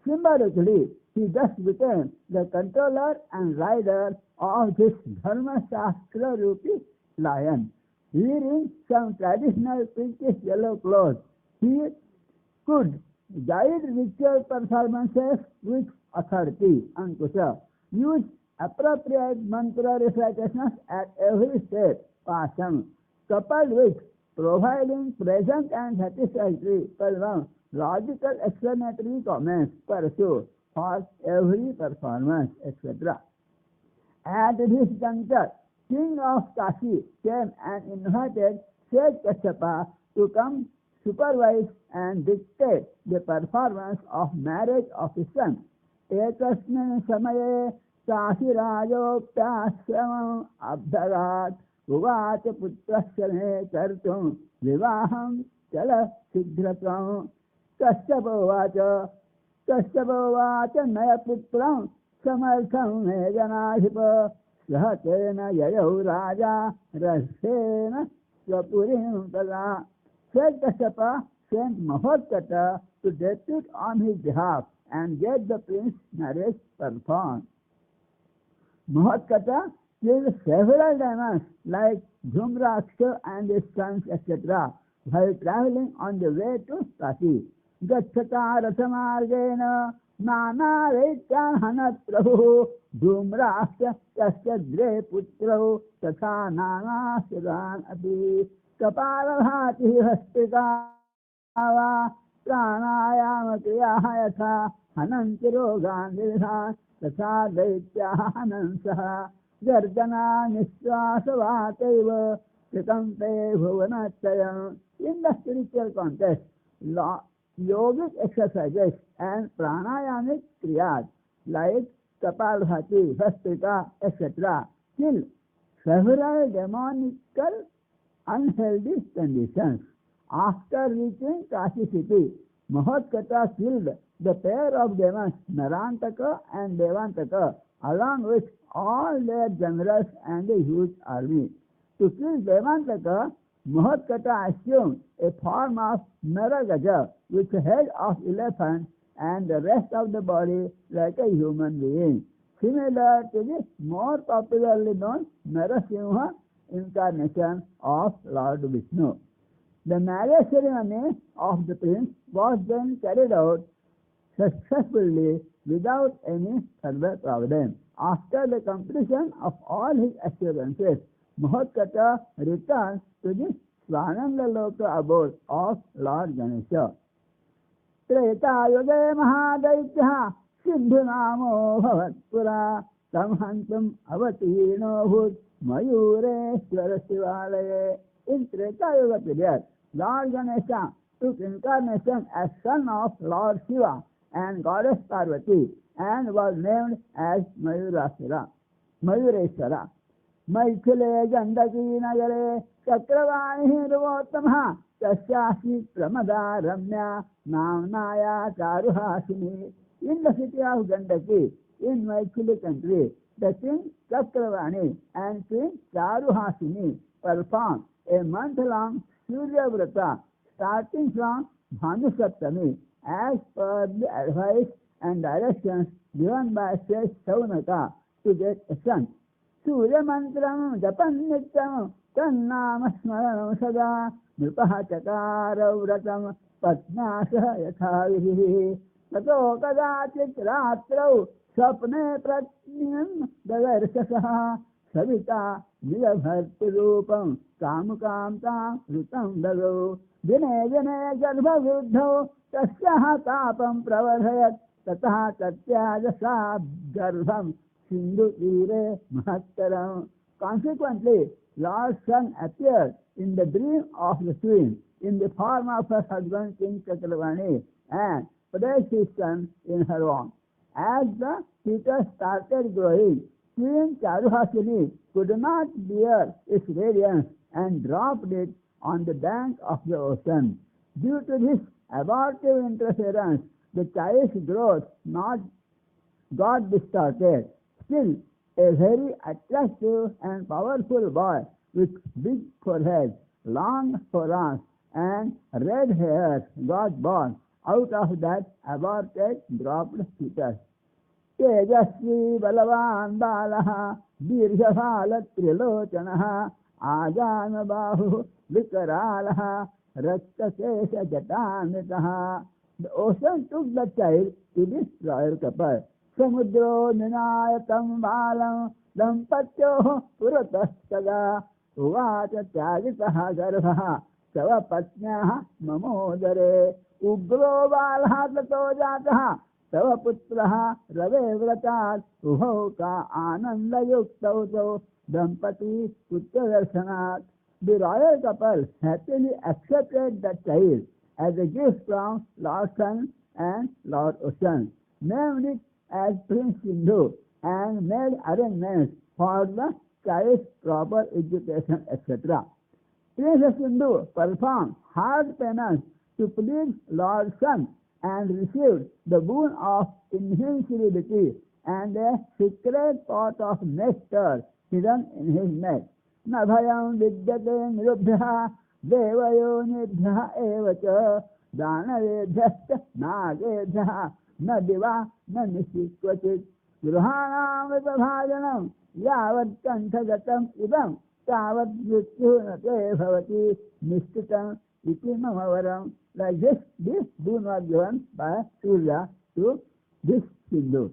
Symbolically, he thus became the controller and rider of this Dharma Shastra Rupi lion. Wearing some traditional pinkish yellow clothes, he could guide ritual performances with authority, Ankusha, use appropriate mantra recitations at every step, Pasam, coupled with providing present and satisfactory logical explanatory comments, Parashu, for every performance, etc. At this juncture, King of Kashi came and invited Seth Kashyapa to come supervise and dictate the performance of marriage of his son. Ekasmin samaye काशीराजोप्याश्रमम् अभ्यगात् उवाच पुत्रस्य मे कर्तुं विवाहं चल शीघ्रत्वम्. कश्यपोवाच नय पुत्रं समर्थं मे जनाधिप सह तेन ययौ राजा रथेन स्वपुरीं तदा. Said Kashyapa sent Mahotkata to depute on his behalf and get the prince's marriage performed. Mahotkata killed several demons like Dhumraksha and his sons, etc. while traveling on the way to Kashi. Gachata rathamargena nana reityan hanat prabhu Dhumraksha kasyadre putrau tatha nana siddhan api kapalavhati hastikava pranayama kriyaha yatha hananti rogan nidhan तथा दैत्यानंसः गर्जना निश्वासवातैव कृतंते भुवनत्रयम्. In the spiritual context, yogic exercises and pranayamic kriyas like kapalbhati, vastrika, etc. kill several demonical unhealthy conditions. After reaching Kashi city, Mahotkata killed the pair of demons Narantaka and Devantaka along with all their generals and a huge army. To kill Devantaka, Mahotkata assumed a form of Naragaja with a head of elephant and the rest of the body like a human being, similar to the more popularly known Narasimha incarnation of Lord Vishnu. The marriage ceremony of the prince was then carried out successfully without any further problem. After the completion of all his assurances, Mahotkata returned to the Swanandaloka abode of Lord Ganesha. Treta-yuge mahadaitya sindhu-namo bhavatpura tam hantum avatino bhut mayureshwara shivalaye. In Treta Yuga period, Lord Ganesha took incarnation as son of Lord Shiva and Goddess Parvati and was named as Mayureshwara. Maithile Gandaki Nagare Chakravani Ruvottama Tasyashi Pramada Ramya Namnaya Charuhasini. In the city of Gandaki, in Maithili country, the king Chakravani and queen Charuhasini performed a month-long Surya Vrata starting from Bhanu Saptami as per the advice and directions given by Seth Saunaka to get a son. Surya Mantram Japan Nityam Tannama Smaranam Sada Nripaha Chakara Vratam Patnasha Yathavihi Tato Kadachit Ratrau Sapne Pratnyam Davarsasaha Savita Nilabharti Rupam Kamukam Tam Rutam Dago Dine Dine Garbha Viddho Tasyaha Tapam Pravadhayat Tataha Tatyajasa Garbham Sindhu Ire Mahattaram. Consequently, Lord's son appeared in the dream of the queen in the form of her husband King Chakravani and placed his son in her womb. As the fetus started growing, Queen Charuhasini could not bear its radiance and dropped it on the bank of the ocean. Due to this abortive interference, the child's growth not got distorted. Still, a very attractive and powerful boy with big forehead, long forearms, and red hair got born out of that aborted dropped fetus. तेजस्वी बलवान बालः दीर्घकाल त्रिलोचनः आजान बाहु विकरालः रक्तकेश जटान्वितः. The ocean took the child to this royal couple. समुद्रो निनायतं बालं दम्पत्योः पुरतः सदा उवाच त्याजितः गर्भः तव पत्न्याः ममोदरे उग्रो बालः ततो जातः तव पुत्रः रवे व्रतात् उभौ का आनन्दयुक्तौ तौ दम्पती पुत्रदर्शनात्. The royal couple happily accepted the child as a gift from Lord Sun and Lord Ocean, named it as Prince Sindhu, and made arrangements for the child's proper education, etc. Prince Sindhu performed hard penance to please Lord Sun and received the boon of invincibility and a secret pot of nectar hidden in his neck. न भयं विद्यते निरुभ्यः देवयोनिभ्यः एव च दानवेभ्यश्च नागेभ्यः न दिवा न निशि क्वचित्. गृहाणां विभाजनं यावत् कण्ठगतम् इदं तावत् मृत्युः न ते भवति निश्चितम् इति मम वरम्. Like this boon was given by Surya to this Sindhu.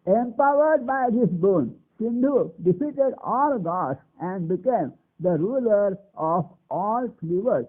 Empowered by this boon, Sindhu defeated all gods and became the ruler of all cleavers.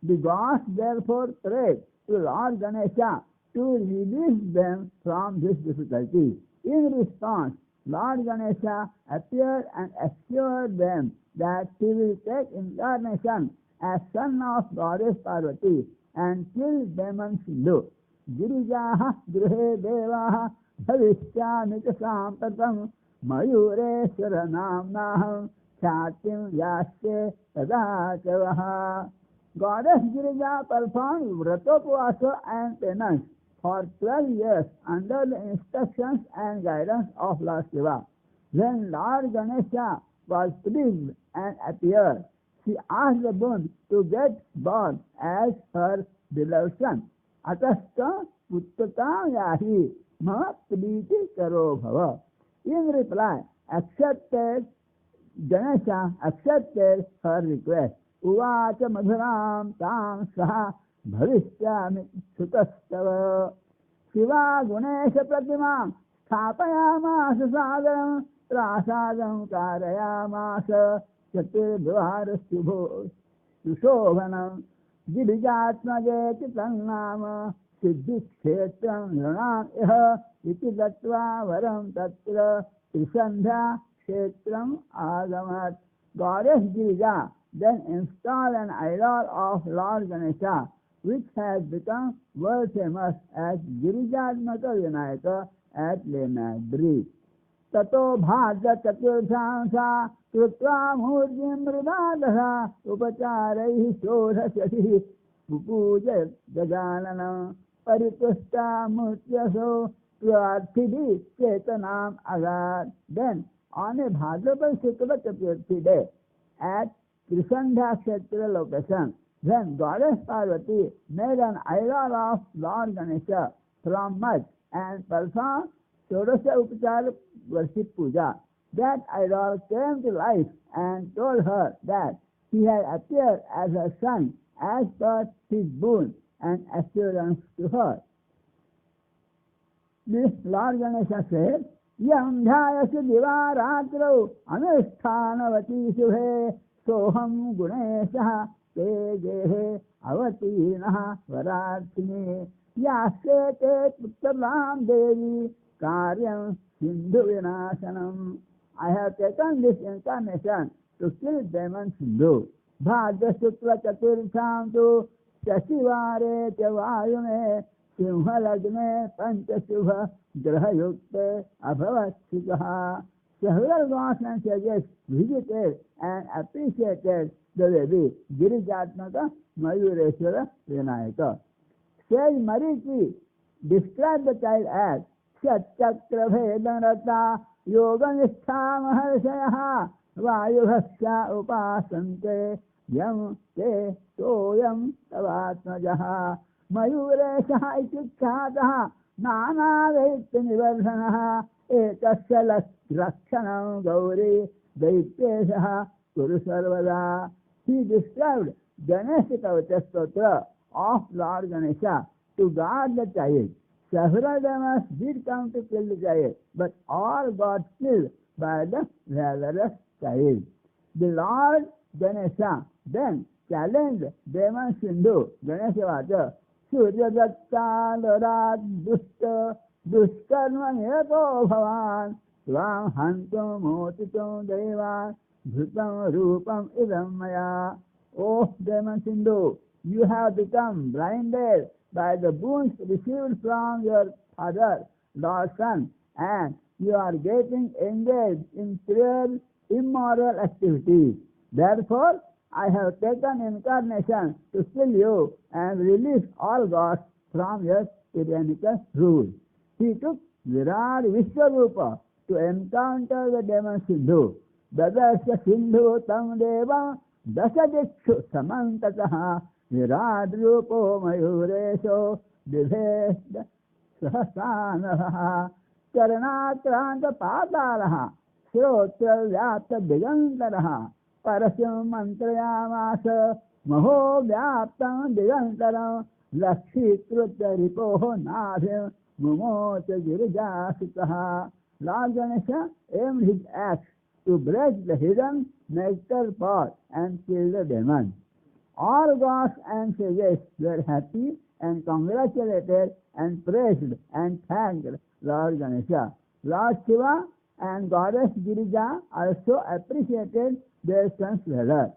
The gods therefore prayed to Lord Ganesha to release them from this difficulty. In response, Lord Ganesha appeared and assured them that he will take incarnation as son of Goddess Parvati and kill demon Sindhu. Girijaha Grihe Devaha Bhavishyami Sampratam Mayureshwara Namnaham Chatim Yashe Tadachavaha. Goddess Girija performed Vratopavasa and penance for 12 years under the instructions and guidance of Lord Shiva. When Lord Ganesha was pleased and appeared, she asked the boon to get born as her beloved son. Atasta puttatam yahi ma priti karo bhava. In reply, Ganesha accepted her request. Uvacha madhuram tam saha bhavishyami sutastava. Shiva Ganesha pratimam sthapayamasa sagaram prasadam karayamasa chaturvara shubho sushobhanam गिरिजात्मजे तन्नाम सिद्धिक्षेत्रं नृणाम् इह इति दत्त्वा वरं तत्र त्रिसन्ध्या क्षेत्रम् आगमत्. Goddess Girija then installed an idol of Lord Ganesha, which has become world famous as Girijatmaka Vinayaka at Lenadri. ततो भाद्र चतुर्थां सा कृत्वा मूर्तिं मृदादः उपचारैः षोडशभिः पुपूजयत् गजाननं परितुष्टा मूर्त्यसो प्रार्थिभिः चेतनाम् अगात्. Then on a Bhadrapada Shukla Chaturthi day at Trisandha Kshetra location, when Goddess Parvati made an idol of Lord Ganesha from mud and performed Shodasha Upachara worship puja, that idol came to life and told her that he had appeared as her son as per his boon and assurance to her. This Lord Ganesha said, Yam dhyayasi divarātrau anusthānavati subhe soham guneshah te gehe avatīnaha varātini yasye te puttaram devi karyam Sindhu Vinashanam. I have taken this incarnation to kill demon Sindhu. Bhadra Shukla Chaturtham tu Shashivare Chavayume सिंहलग्ने पंचशुभ ग्रहयुक्ते अभवत्सिकः. Several gods and sages visited and appreciated the Devi Girijatmaka Mayureshwara Vinayaka. Sage Mariti described the child as Shatchakra Vedanata Yoganistha Maharshaya Vayubhasya Upasante Yam Te Toyam Tavatmajaha Mayuresha Itikkhataha Nana Vaitya Nivardhanaha Ekasya Rakshanam Gauri Daityesha Kuru Sarvada. He described Ganesha Kavachastotra of Lord Ganesha to guard the child. Several demons did come to kill the child, but all got killed by the valorous child. The Lord Ganesha then challenged demon Sindhu, Ganesha Vata, Surya Datta Lorat Dusta Dushkarma Yeto Bhavan Svam Hantum Motitum Devan Bhutam Rupam Idam Maya. O demon Sindhu, you have become blinded by the boons received from your father, Lord Sun, and you are getting engaged in cruel, immoral activities. Therefore, I have taken incarnation to kill you and release all gods from your tyrannical rule. He took Virat Vishwarupa to encounter the demon Sindhu. Dadasya Sindhu tam deva dasadikshu samantataha Virat Rupo Mayuresho Dived Sahasanaha Karanakranta Patalaha Shrotra Vyapta Digantaraha Parasyam Mantrayamasa Maho Vyaptam Digantaram Lakshikruta Ripoho Nadhim Mumota Girijasitaha. Lord Ganesha aimed his axe to break the hidden nectar pot and kill the demon. All gods and sages were happy and congratulated and praised and thanked Lord Ganesha. Lord Shiva and Goddess Girija also appreciated their son's valor.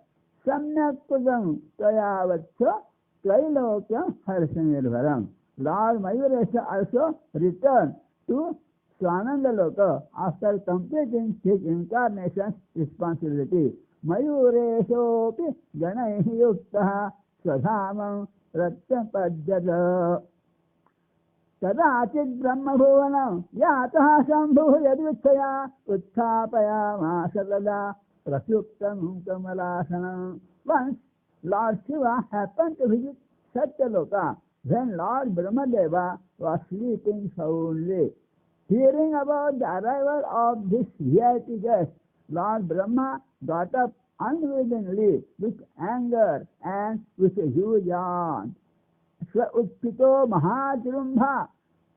Samyak Pudam Tvayavatsa Tvailokyam Harsanirvaram. Lord Mayuresha also returned to Swanandaloka after completing his incarnation responsibility. Mayureshopi Ganaihi Yuktaha Swadhamam Ratyapadjata. Kadachit Brahmabhuvanam Yataha Shambhu Yadvichaya Utthapaya Masadada Prasyuktam Kamalasanam. Once Lord Shiva happened to visit Satyaloka when Lord Brahmadeva was sleeping soundly. Hearing about the arrival of this VIP guest, Lord Brahma got up unwillingly with anger and with a huge yawn. Swa utpito mahajrumbha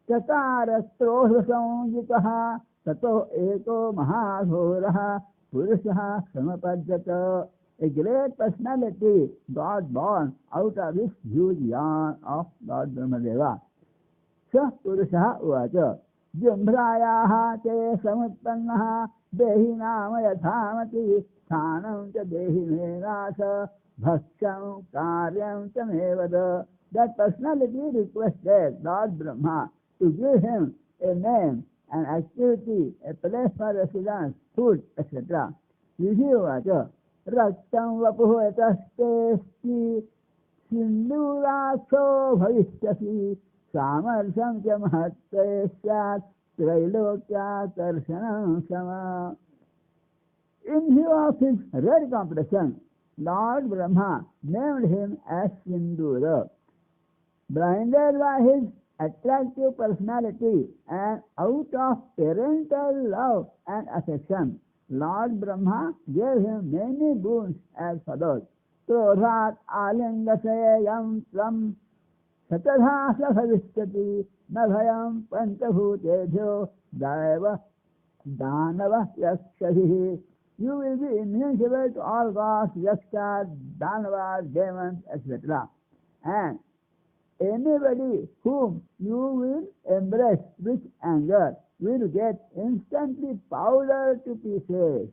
chakarastroh sanjitaha tato eko mahaghoraha purushaha samapajjata. A great personality got born out of this huge yawn of Lord Brahmadeva. Sa purushaha uvacha Jumbrayaha te samutpannaha dehi nama yathamati sthanam cha dehi menasa bhaksham karyam cha mevada. That personality requested Lord Brahma to give him a name, an activity, a place for residence, food, etc. Vijayavacha Raktam vapuh etastesti sindhurakso bhavishyasi Samartham cha mahatte syat Trailokya karshanam sama. In view of his rare complexion, Lord Brahma named him as Sindhura. Blinded by his attractive personality and out of parental love and affection, Lord Brahma gave him many boons as follows. Krodhat alingasayam tvam satadhasa bhavishyati nabhayam panchabhutebhyo daiva danava yakshahi. You will be invincible to all gods, yakshas, danavas, demons, etc. And anybody whom you will embrace with anger will get instantly powdered to pieces.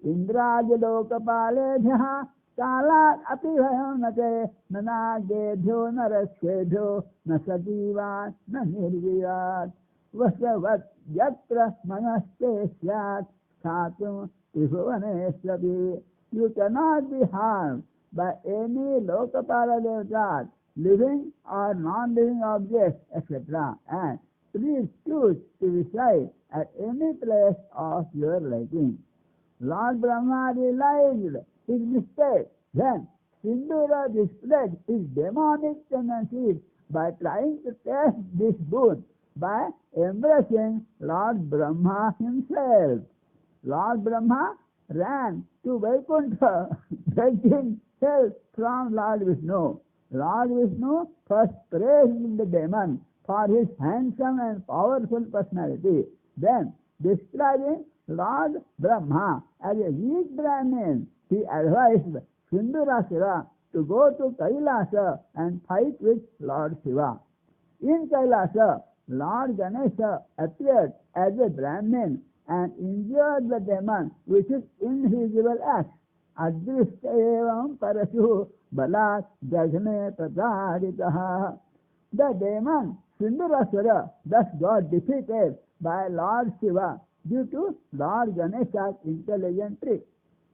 Indrajaloka palebhyaha कालात् अपि भयं न ते न नागेभ्यो न रक्षेभ्यो न सजीवात् न निर्जीवात् वशवत् यत्र मनस्ते स्यात् स्थातुं त्रिभुवनेष्वपि. You cannot be harmed by any Lokapala Devatas, living or non-living objects, etc. And please choose to reside at any place of your liking. Lord Brahma realized his mistake. Then Sindura displayed his demonic tendencies by trying to test this boon by embracing Lord Brahma himself. Lord Brahma ran to Vaikuntha begging help from Lord Vishnu. Lord Vishnu first praised the demon for his handsome and powerful personality. Then, describing Lord Brahma as a weak Brahmin, he advised Sindurasura to go to Kailasa and fight with Lord Shiva. In Kailasa, Lord Ganesha appeared as a Brahmin and injured the demon with his invisible axe. Adrishta evam parashu balat jaghne pradharitaha. The demon Sindurasura thus got defeated by Lord Shiva due to Lord Ganesha's intelligent trick.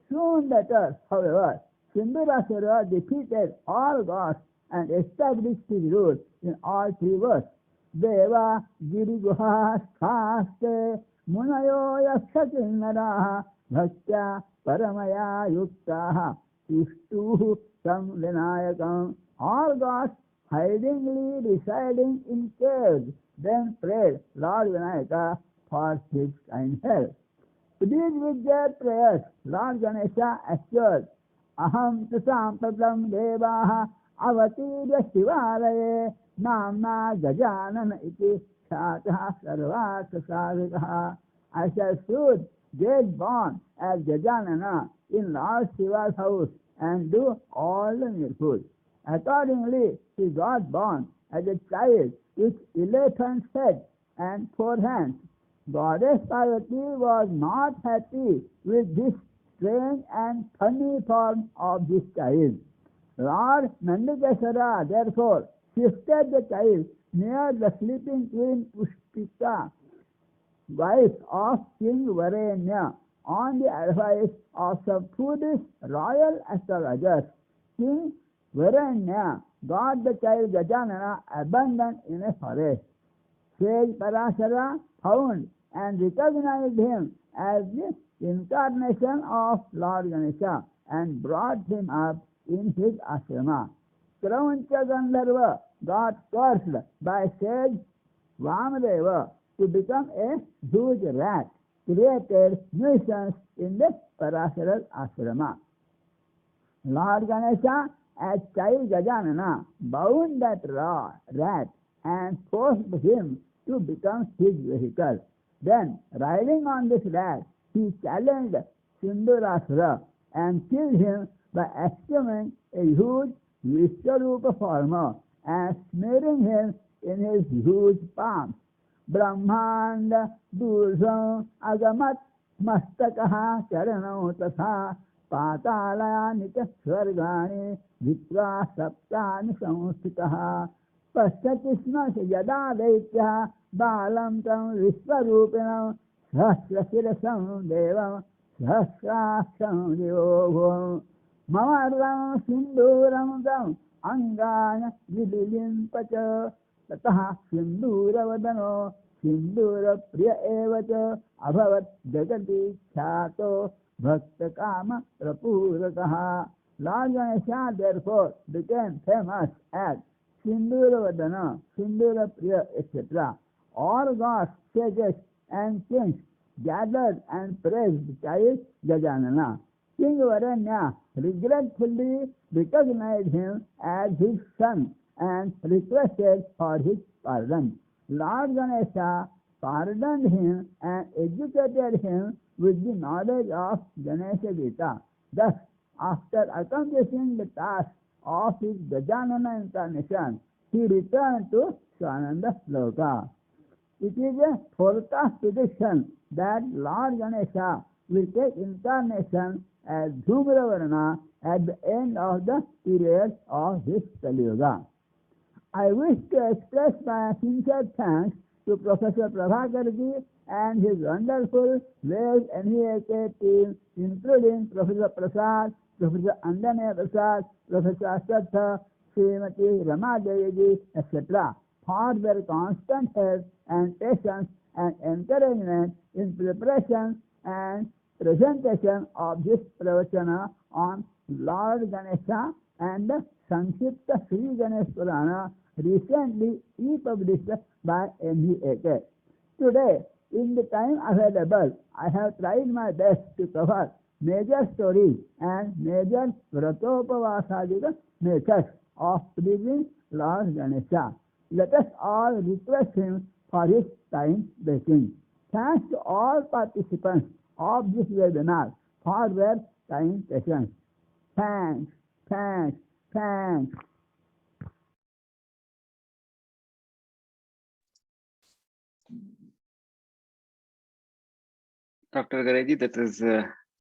Soon later, however, Sindurasura defeated all gods and established his rule in all three worlds. Deva giriguha sthaste munayo yakshakinnaraha bhaktya paramaya yuktaha tushtuhu tam vinayakam. All gods hidingly residing in caves then prayed Lord Vinayaka for his kind help. Pleased with their prayers, Lord Ganesha assured, Aham tu sampatam devaha avatirya shivalaye namna gajanana iti shataha sarvata savikaha. I shall soon get born as Gajanana in Lord Shiva's house and do all the miracles. Accordingly, he got born as a child with 11 heads and 4 hands. Goddess Parvati was not happy with this strange and funny form of this child. Lord Nandikeshwara therefore shifted the child near the sleeping queen Pushpita, wife of King Varenya, on the advice of some foolish royal astrologers. King Varenya got the child Gajanana abandoned in a forest. Sage Parashara found and recognized him as the incarnation of Lord Ganesha and brought him up in his ashrama. Krauncha Gandharva got cursed by sage Vamadeva to become a huge rat, created nuisance in the Parashara ashrama. Lord Ganesha, as child Gajanana, bound that rat and forced him to become his vehicle. Then, riding on this rat, he challenged Sindurasura and killed him by assuming a huge Vishwarupa form and smearing him in his huge palms. Brahmanda Dursam Agamat Mastakaha Charanau Tatha Patalayani Swargani Vitra Saptani Samustikaha Paschatishma Yada Daitya Balam Tam Vishwarupinam Sahasrasirasam Devam Sahasrasam Devovam Mamaram Sinduram Tam Angana Vidilim Pacha Tataha Sindura Vadano Sindura Priya Evacha Abhavat Jagati Chato Bhakta Kama Prapurakaha. Lord Ganesha therefore became famous as Sindura Vadana, Sindura Priya, etc. All gods, sages, and kings gathered and praised child Gajanana. King Varanya regretfully recognized him as his son and requested for his pardon. Lord Ganesha pardoned him and educated him with the knowledge of Ganesha Gita. Thus, after accomplishing the task of his Gajanana incarnation, he returned to Swananda Loka. It is a forecast prediction that Lord Ganesha will take incarnation as Dhumravarna at the end of the period of this Kali Yuga. I wish to express my sincere thanks to Professor Pravachana ji and his wonderful well-NEAK team, including Professor Prasad, Professor Andane Prasad, Professor Sattha, Srimati Ramadevi ji, etc., for their constant help and patience and encouragement in preparation and presentation of this pravachana on Lord Ganesha and the Sankshipta Sri Ganesh Purana, recently e-published by NEAK. Today, in the time available, I have tried my best to cover major stories and major Vratopavasadic methods of pleasing Lord Ganesha. Let us all request him for his time blessing. Thanks to all participants of this webinar for their time patience. Thanks, thanks, thanks. Dr. Ghare, that has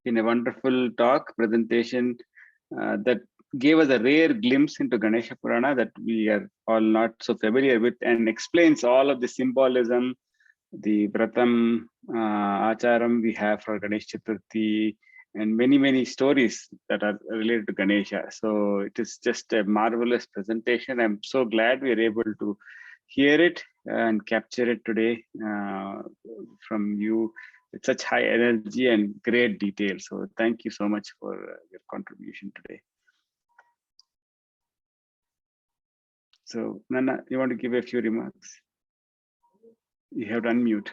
been a wonderful talk, presentation that gave us a rare glimpse into Ganesha Purana that we are all not so familiar with, and explains all of the symbolism, the Vratam, Acharam we have for Ganesh Chaturthi, and many, many stories that are related to Ganesha. So it is just a marvelous presentation. I'm so glad we are able to hear it and capture it today from you with such high energy and great detail. So thank you so much for your contribution today. So Nana, you want to give a few remarks? You have to unmute.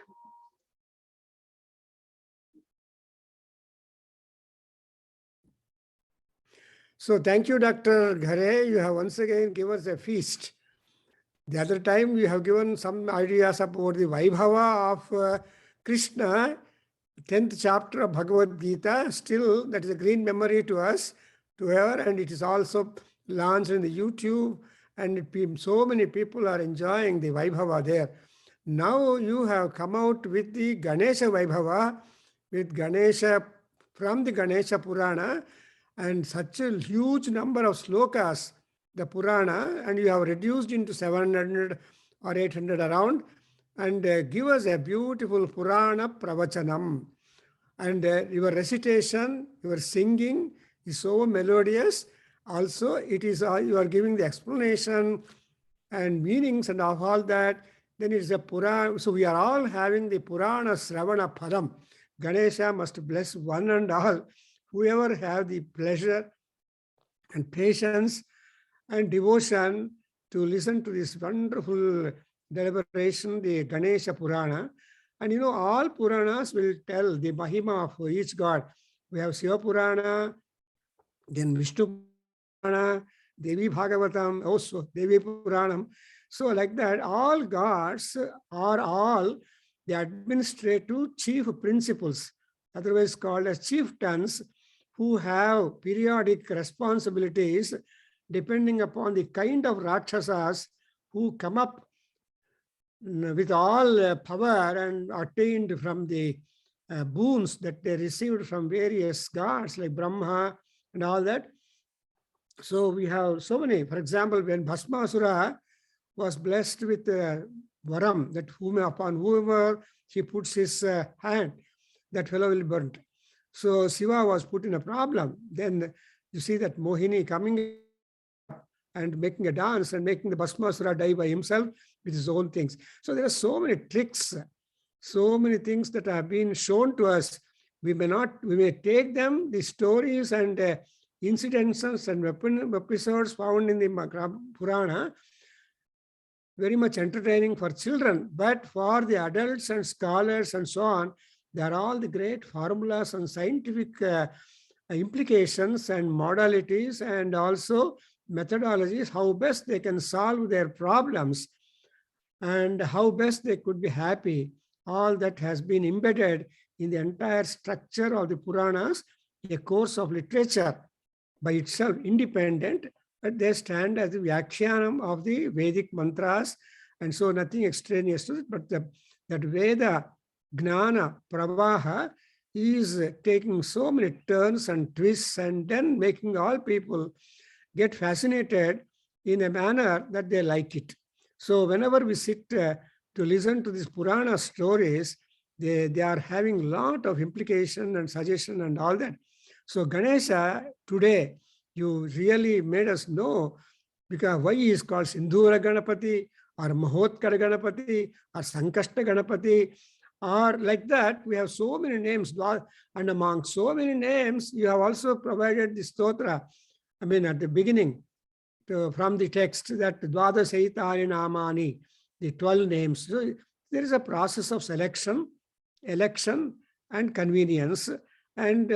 So thank you, Dr. Ghare. You have once again given us a feast. The other time you have given some ideas about the Vaibhava of Krishna, 10th chapter of Bhagavad Gita. Still, that is a green memory to us, to her, and it is also launched in the YouTube, and so many people are enjoying the Vaibhava there. Now you have come out with the Ganesha Vaibhava, with Ganesha from the Ganesha Purana, and such a huge number of slokas, the Purana, and you have reduced into 700 or 800 around, and give us a beautiful Purana Pravachanam. And your recitation, your singing is so melodious. Also, it is you are giving the explanation and meanings and of all that. Then it is a Purana. So we are all having the Purana Sravana Padam. Ganesha must bless one and all. Whoever have the pleasure and patience and devotion to listen to this wonderful deliberation, the Ganesha Purana. And you know, all Puranas will tell the Mahima of each god. We have Shiva Purana, then Vishnu Purana, Devi Bhagavatam, also Devi Puranam. So like that, all gods are all the administrative chief principles, otherwise called as chieftains, who have periodic responsibilities depending upon the kind of Rakshasas who come up with all power and attained from the boons that they received from various gods like Brahma and all that. So we have so many. For example, when Bhasmasura was blessed with Varam, that upon whoever he puts his hand, that fellow will burn. So Shiva was put in a problem. Then you see that Mohini coming and making a dance and making the Bhasmasura die by himself with his own things. So there are so many tricks, so many things that have been shown to us. We may take them, the stories and incidences and episodes found in the Purana, very much entertaining for children, but for the adults and scholars and so on, they are all the great formulas and scientific implications and modalities and also methodologies, how best they can solve their problems and how best they could be happy. All that has been embedded in the entire structure of the Puranas, a course of literature by itself, independent, but they stand as the Vyakhyanam of the Vedic mantras, and so nothing extraneous to it, but that Veda Gnana Pravaha is taking so many turns and twists and then making all people get fascinated in a manner that they like it. So whenever we sit to listen to these Purana stories, they are having a lot of implication and suggestion and all that. So Ganesha, today, you really made us know because why he is called Sindhura Ganapati or Mahotkara Ganapati or Sankashta Ganapati or like that. We have so many names, and among so many names, you have also provided the stotra. I mean, at the beginning, from the text that Dvadasaitani Namani, the 12 names. So there is a process of selection, election, and convenience. And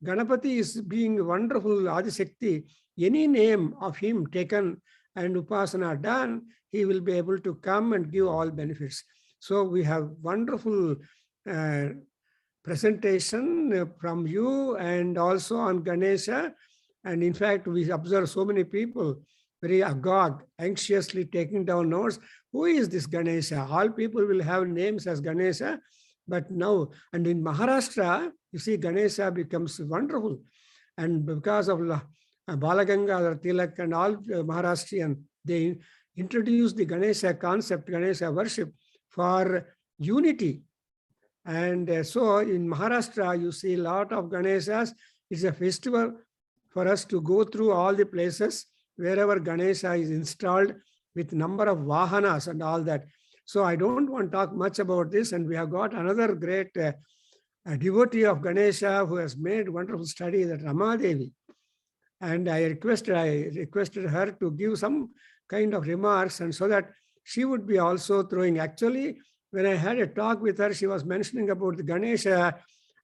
Ganapati is being wonderful Adishakti. Any name of him taken and Upasana done, he will be able to come and give all benefits. So we have wonderful presentation from you and also on Ganesha. And in fact, we observe so many people very agog, anxiously taking down notes. Who is this Ganesha? All people will have names as Ganesha. But now, and in Maharashtra, you see Ganesha becomes wonderful. And because of Balagangadhar Tilak and all Maharashtrian, they introduced the Ganesha concept, Ganesha worship for unity. And so in Maharashtra, you see a lot of Ganeshas. It's a festival for us to go through all the places wherever Ganesha is installed with number of vahanas and all that. So I don't want to talk much about this. And we have got another great devotee of Ganesha who has made wonderful study, that Ramadevi. And I requested her to give some kind of remarks, and so that she would be also throwing. Actually, when I had a talk with her, she was mentioning about the Ganesha,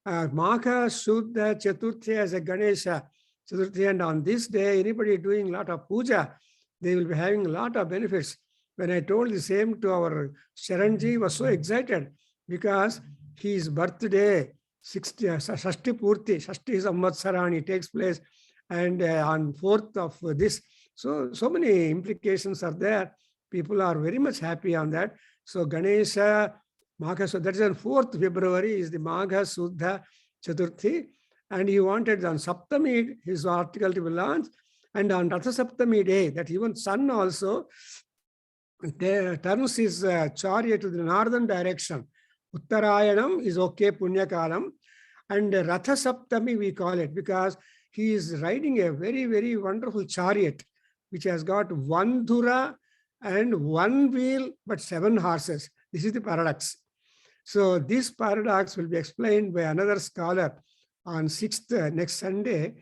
Magha Shuddha Chaturthi as a Ganesha Chaturthi, and on this day, anybody doing a lot of puja, they will be having a lot of benefits. When I told the same to our Sharanji, he was so excited because his birthday, Shashti Purti, Shashti Samvatsarani takes place, and on 4th of this. So many implications are there. People are very much happy on that. So Ganesha, Magha, so that is on 4th February is the Magha Shuddha Chaturthi. And he wanted on Saptami, his article to be launched. And on Ratha Saptami day, that even sun also turns his chariot to the northern direction. Uttarayanam is okay, Punyakalam. And Ratha Saptami we call it because he is riding a very, very wonderful chariot, which has got one dhura and one wheel, but 7 horses. This is the paradox. So this paradox will be explained by another scholar on 6th, next Sunday,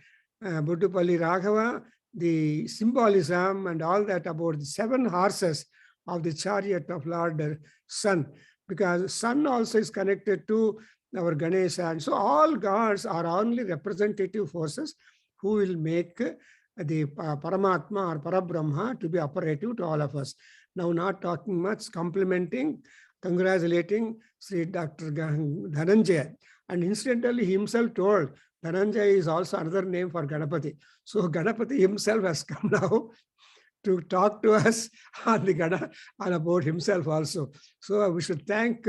Buddupalli Raghava, the symbolism and all that about the 7 horses of the chariot of Lord Sun, because Sun also is connected to our Ganesha. And so all gods are only representative forces who will make the Paramatma or Parabrahma to be operative to all of us. Now, not talking much, complimenting, congratulating Sri Dr. Dhananjay. And incidentally, he himself told Dhananjay is also another name for Ganapati. So Ganapati himself has come now to talk to us on the Gana and about himself also. So we should thank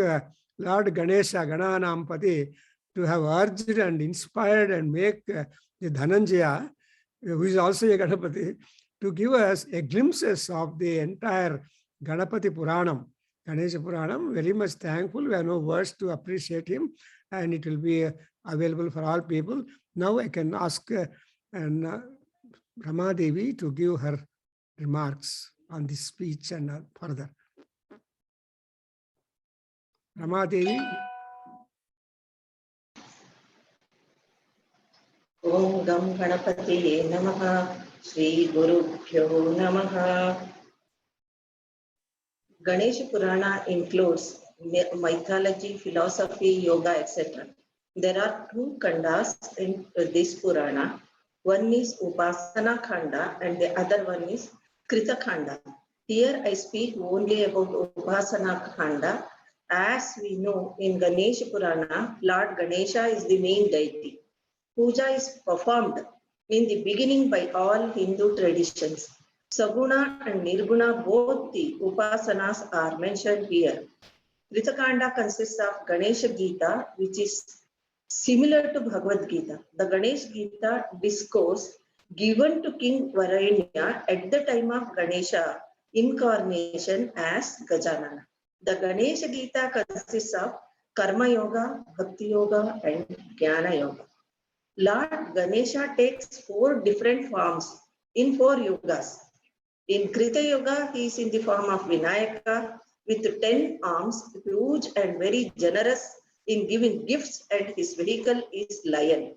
Lord Ganesha, Gananampati, to have urged and inspired and make the Dhananjaya, who is also a Ganapati, to give us a glimpses of the entire Ganapati Puranam, Ganesha Puranam. Very much thankful. We have no words to appreciate him, and it will be available for all people. Now I can ask Ramadevi to give her remarks on this speech and further. Ramadevi. Om Gam Ganapati Namaha, Shri Gurubhyo Namaha. Ganesha Purana includes mythology, philosophy, yoga, etc. There are 2 khandas in this Purana. One is Upasana Khanda and the other one is Krita Khanda. Here I speak only about Upasana Khanda. As we know, in Ganesha Purana, Lord Ganesha is the main deity. Puja is performed in the beginning by all Hindu traditions. Saguna and Nirguna, both the Upasanas are mentioned here. Kritakanda consists of Ganesha Gita, which is Similar to Bhagavad Gita, the Ganesh Gita discourse given to King Varanya at the time of Ganesha incarnation as Gajanana. The Ganesha Gita consists of Karma Yoga, Bhakti Yoga, and Jnana Yoga. Lord Ganesha takes 4 different forms in 4 yogas. In Krita Yoga, he is in the form of Vinayaka with 10 arms, huge and very generous in giving gifts, and his vehicle is lion.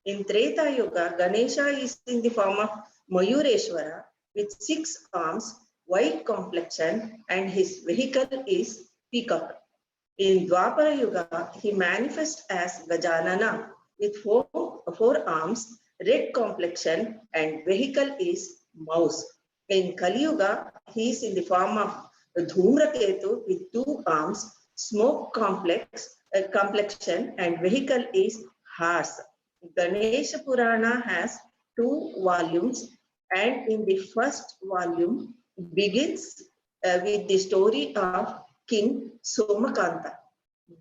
In Treta Yoga, Ganesha is in the form of Mayureshwara with 6 arms, white complexion, and his vehicle is peacock. In Dwapara Yuga, he manifests as Gajanana with four arms, red complexion, and vehicle is mouse. In Kali Yuga, he is in the form of Dhumraketu with 2 arms, smoke complexion, and vehicle is horse. Ganesha Purana has 2 volumes, and in the first volume begins with the story of King Somakanta.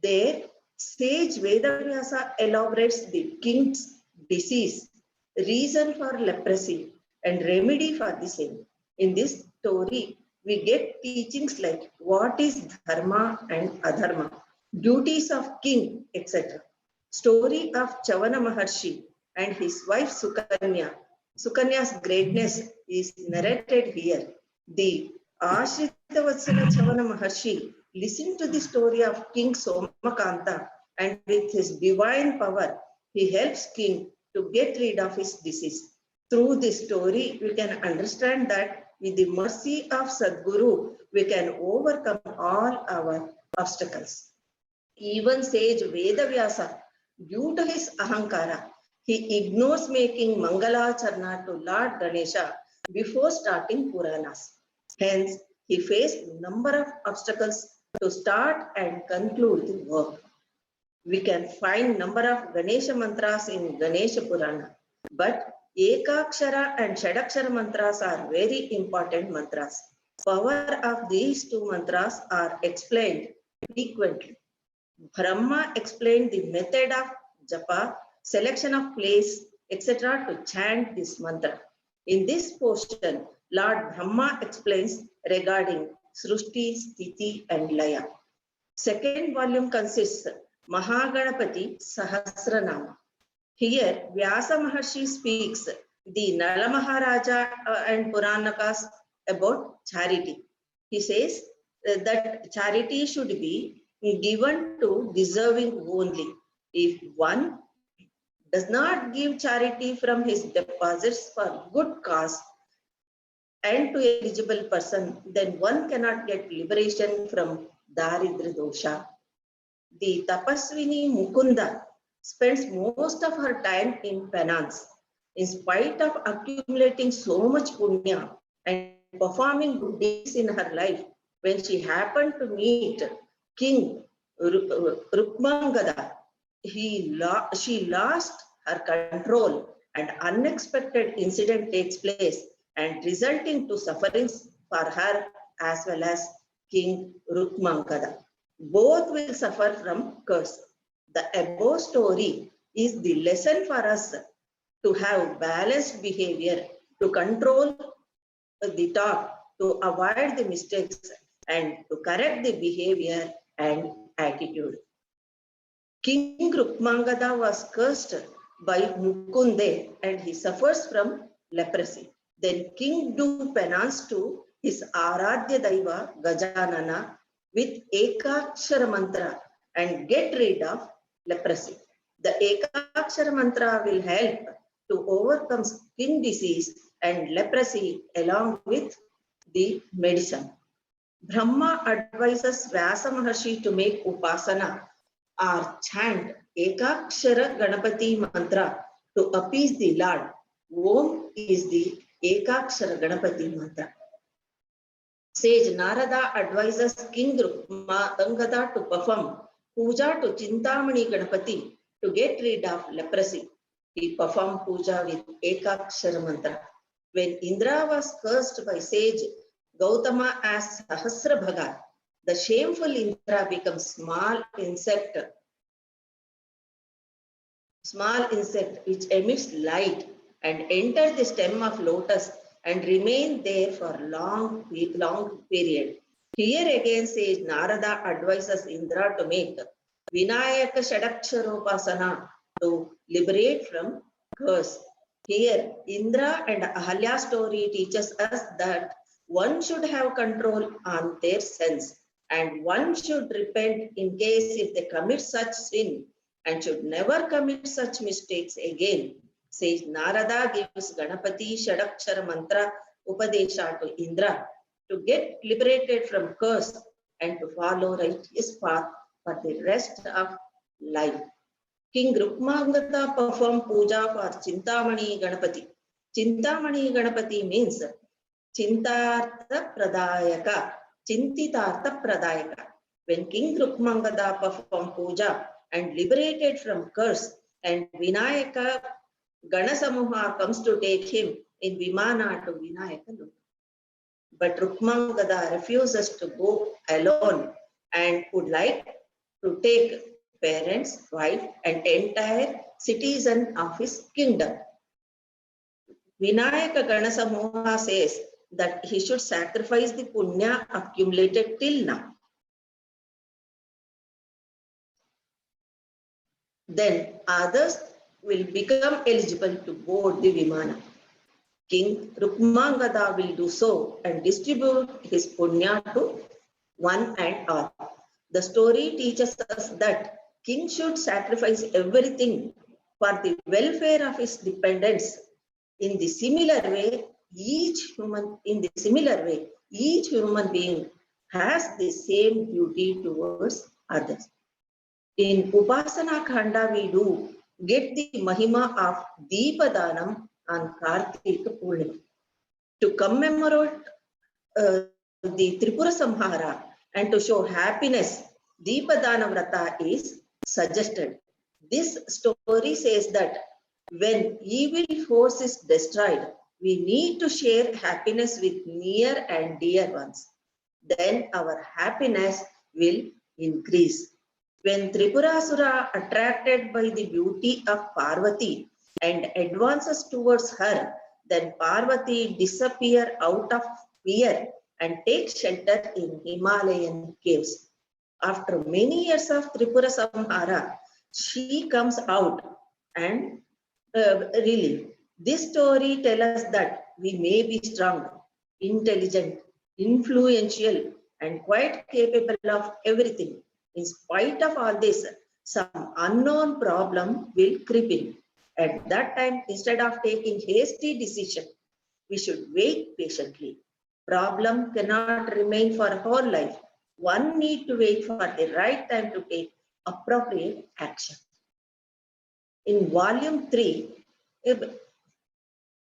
There, sage Vedavyasa elaborates the king's disease, reason for leprosy, and remedy for the same. In this story, we get teachings like what is dharma and adharma, duties of king, etc. Story of Chavana Maharshi and his wife Sukanya. Sukanya's greatness is narrated here. The Ashritavatsala Chavana Maharshi listened to the story of King Somakanta, and with his divine power, he helps king to get rid of his disease. Through this story, we can understand that with the mercy of Sadguru, we can overcome all our obstacles. Even sage Vedavyasa, due to his ahankara, he ignores making Mangalacharna to Lord Ganesha before starting Puranas. Hence, he faced a number of obstacles to start and conclude the work. We can find number of Ganesha mantras in Ganesha Purana, but Ekakshara and Shadakshara mantras are very important mantras. Power of these 2 mantras are explained frequently. Brahma explained the method of japa, selection of place, etc. to chant this mantra. In this portion, Lord Brahma explains regarding Srushti, Sthiti, and Laya. Second volume consists Mahaganapati Sahasranama. Here, Vyasa Maharshi speaks the Nala Maharaja and Puranakas about charity. He says that charity should be given to deserving only. If one does not give charity from his deposits for good cause and to eligible person, then one cannot get liberation from Daridra Dosha. The Tapaswini Mukunda spends most of her time in penance. In spite of accumulating so much punya and performing good deeds in her life, when she happened to meet King Rukmangada, she lost her control, and unexpected incident takes place and resulting to sufferings for her as well as King Rukmangada. Both will suffer from curse. The above story is the lesson for us to have balanced behavior, to control the talk, to avoid the mistakes, and to correct the behavior and attitude. King Rukmangada was cursed by Mukunde and he suffers from leprosy. Then King do penance to his Aradhya Daiva Gajanana with Ekakshara mantra and get rid of leprosy. The Ekakshara mantra will help to overcome skin disease and leprosy along with the medicine. Brahma advises Vyasa Maharshi to make upasana or chant Ekakshara Ganapati mantra to appease the Lord. Om is the Ekakshara Ganapati mantra. Sage Narada advises King Rukmangada to perform puja to Chintamani Ganapati to get rid of leprosy. He performed puja with Ekakshara mantra. When Indra was cursed by sage Gautama as Sahasra Bhaga, the shameful Indra becomes small insect small insect which emits light and enter the stem of lotus and remain there for long period. Here again says Narada advises Indra to make Vinayaka Shadaksharopasana to liberate from curse. Here, Indra and Ahalya story teaches us that one should have control on their sense and one should repent in case if they commit such sin and should never commit such mistakes again. Says Narada gives Ganapati Shadakshara mantra Upadesha to Indra to get liberated from curse and to follow righteous path for the rest of life. King Rukmangada performed puja for Chintamani Ganapati. Chintamani Ganapati means Chintartha Pradayaka, Chintitartha Pradayaka. When King Rukmangada performed puja and liberated from curse, and Vinayaka Ganasamuha comes to take him in Vimana to Vinayaka Loka. But Rukmangada refuses to go alone and would like to take parents, wife, and entire citizen of his kingdom. Vinayaka Ganasamuha says that he should sacrifice the punya accumulated till now. Then others will become eligible to board the Vimana. King Rukmangada will do so and distribute his punya to one and all. The story teaches us that king should sacrifice everything for the welfare of his dependents. In the similar way, each human being has the same duty towards others. In Upasana Khanda, we do get the Mahima of Deepadanam on Kartika Purnima. To commemorate the Tripura Samhara and to show happiness, Deepadana Vrata is suggested. This story says that when evil force is destroyed, we need to share happiness with near and dear ones. Then our happiness will increase. When Tripurasura, attracted by the beauty of Parvati and advances towards her, then Parvati disappears out of fear and takes shelter in Himalayan caves. After many years of Tripura Samhara, she comes out and really, this story tells us that we may be strong, intelligent, influential, and quite capable of everything. In spite of all this, some unknown problem will creep in. At that time, instead of taking hasty decision, we should wait patiently. Problem cannot remain for a whole life. One need to wait for the right time to take appropriate action. In volume 3,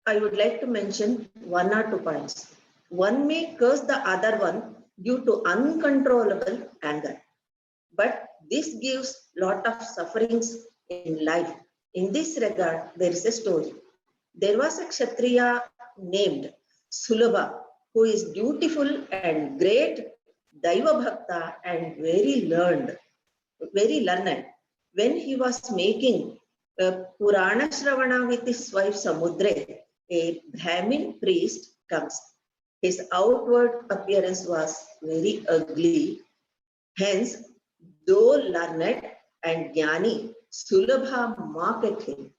I would like to mention 1 or 2 points. One may curse the other one due to uncontrollable anger. But this gives lot of sufferings in life. In this regard, there is a story. There was a Kshatriya named Sulabha, who is dutiful and great Daiva Bhakta and very learned. When he was making Purana Shravana with his wife Samudre, a Brahmin priest comes. His outward appearance was very ugly. Hence, though learned and jnani, Sulabha mocked at him.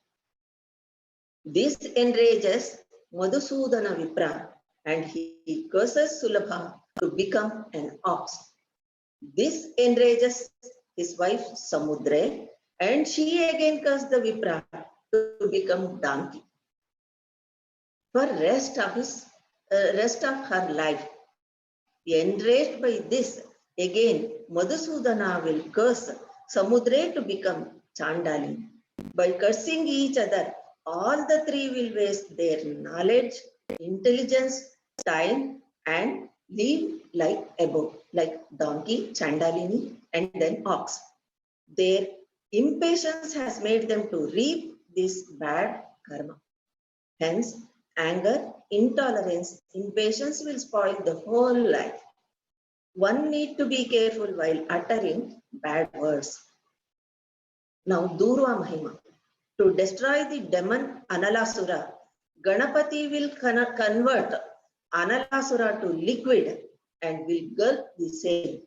This enrages Madhusudana Vipra and he curses Sulabha to become an ox. This enrages his wife Samudre and she again cursed the Vipra to become donkey. For rest of her life, enraged by this, again Madhusudana will curse Samudre to become Chandali. By cursing each other, all the three will waste their knowledge, intelligence, time, and live like above, like donkey, Chandalini, and then ox. Their impatience has made them to reap this bad karma. Hence, anger, intolerance, impatience will spoil the whole life. One need to be careful while uttering bad words. Now, Durva Mahima. To destroy the demon Analasura, Ganapati will convert Analasura to liquid and will gulp the same.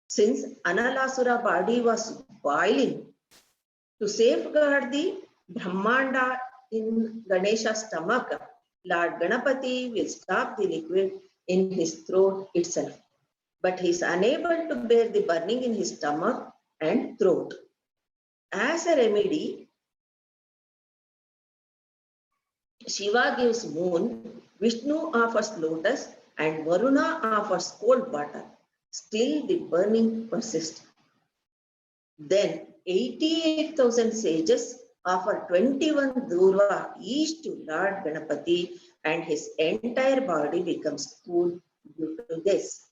Since Analasura body was boiling, to safeguard the Brahmanda in Ganesha's stomach, Lord Ganapati will stop the liquid in his throat itself. But he is unable to bear the burning in his stomach and throat. As a remedy, Shiva gives moon, Vishnu offers lotus, and Varuna offers cold water. Still the burning persists. Then 88,000 sages offer 21 durva each to Lord Ganapati, and his entire body becomes cool due to this.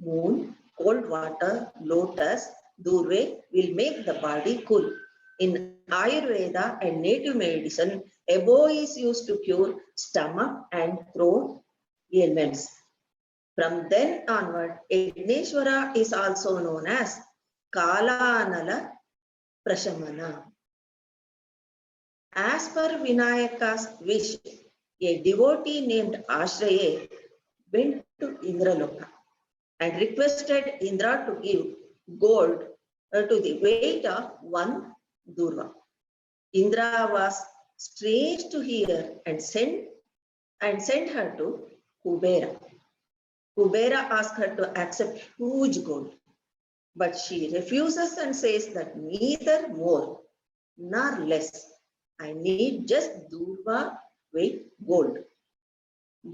Moon, cold water, lotus, durve will make the body cool. In Ayurveda and native medicine, abo is used to cure stomach and throat ailments. From then onward, Yagneshwara is also known as Kalanala Prashamana. As per Vinayaka's wish, a devotee named Ashraye went to Indraloka and requested Indra to give gold to the weight of 1 durva. Indra was strange to hear and sent her to Kubera. Kubera asked her to accept huge gold, but she refuses and says that neither more nor less. I need just durva weight gold.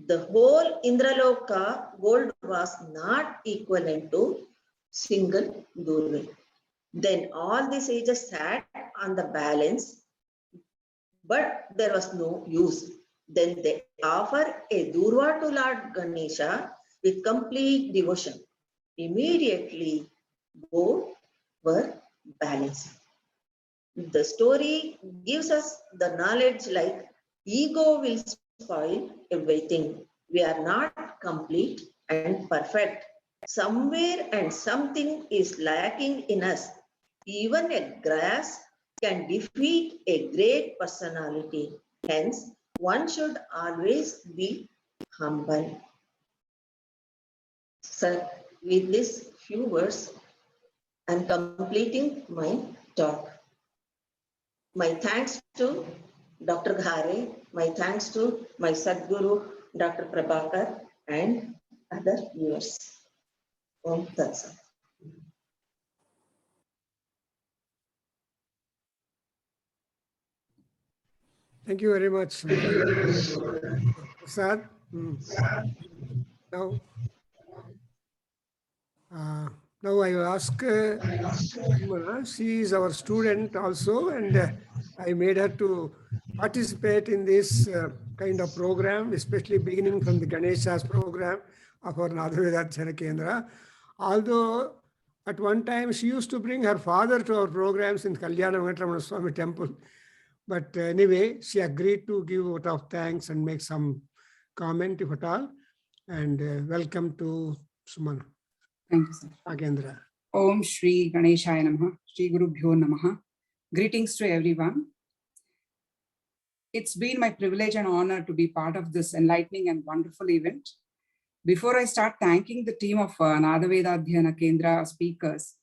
The whole Indraloka gold was not equivalent to single durva. Then all the sages sat on the balance, but there was no use. Then they offer a durva to Lord Ganesha with complete devotion. Immediately, both were balanced. The story gives us the knowledge like ego will spoil everything. We are not complete and perfect. Somewhere and something is lacking in us. Even a grass can defeat a great personality. Hence, one should always be humble. So, with these few words, I am completing my talk. My thanks to Dr. Ghare, my thanks to my Sadguru, Dr. Prabhakar, and other viewers. Om Tat Sat. Thank you very much, Prasad. Now, now I will ask Sumana. She is our student also, and I made her to participate in this kind of program, especially beginning from the Ganesha's program of our Adhyayana Kendra. Although at one time she used to bring her father to our programs in Kalyana Venkatramana Swami temple. But anyway, she agreed to give a vote of thanks and make some comment, if at all. And welcome to Sumana. Thank you, sir. Kendra. Om Shri Ganeshaya Namaha, Shri Guru Bhyo Namaha. Greetings to everyone. It's been my privilege and honor to be part of this enlightening and wonderful event. Before I start thanking the team of Veda Adhyayana Kendra speakers,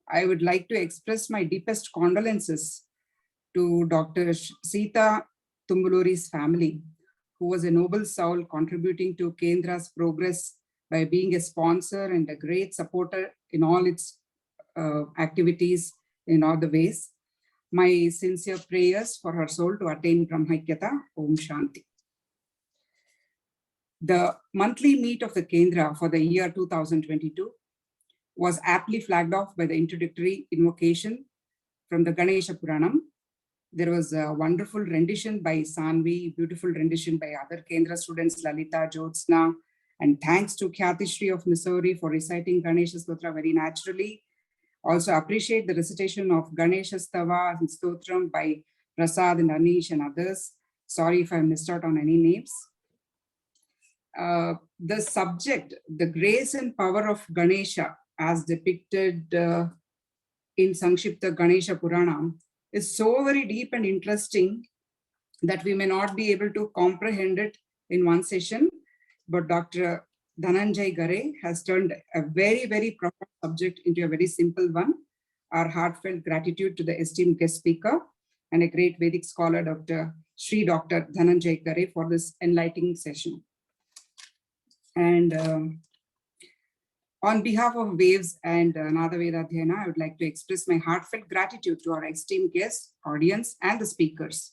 I would like to express my deepest condolences to Dr. Sita Tumbuluri's family, who was a noble soul contributing to Kendra's progress by being a sponsor and a great supporter in all its activities in all the ways. My sincere prayers for her soul to attain Brahmaikyata. Om Shanti. The monthly meet of the Kendra for the year 2022 was aptly flagged off by the introductory invocation from the Ganesha Puranam. There was a wonderful rendition by Sanvi, beautiful rendition by other Kendra students, Lalita, Jyotsna, and thanks to Khyatishri of Missouri for reciting Ganesha Stotra very naturally. Also appreciate the recitation of Ganesha Stava and Stotram by Prasad and Anish and others. Sorry if I missed out on any names. The subject, the grace and power of Ganesha as depicted in Sankshipta Ganesha Purana, is so very deep and interesting that we may not be able to comprehend it in one session. But Dr. Dhananjay Ghare has turned a very, very profound subject into a very simple one. Our heartfelt gratitude to the esteemed guest speaker and a great Vedic scholar, Dr. Dhananjay Ghare, for this enlightening session. And on behalf of Waves and Nada Veda Adhyayana, I would like to express my heartfelt gratitude to our esteemed guests, audience, and the speakers.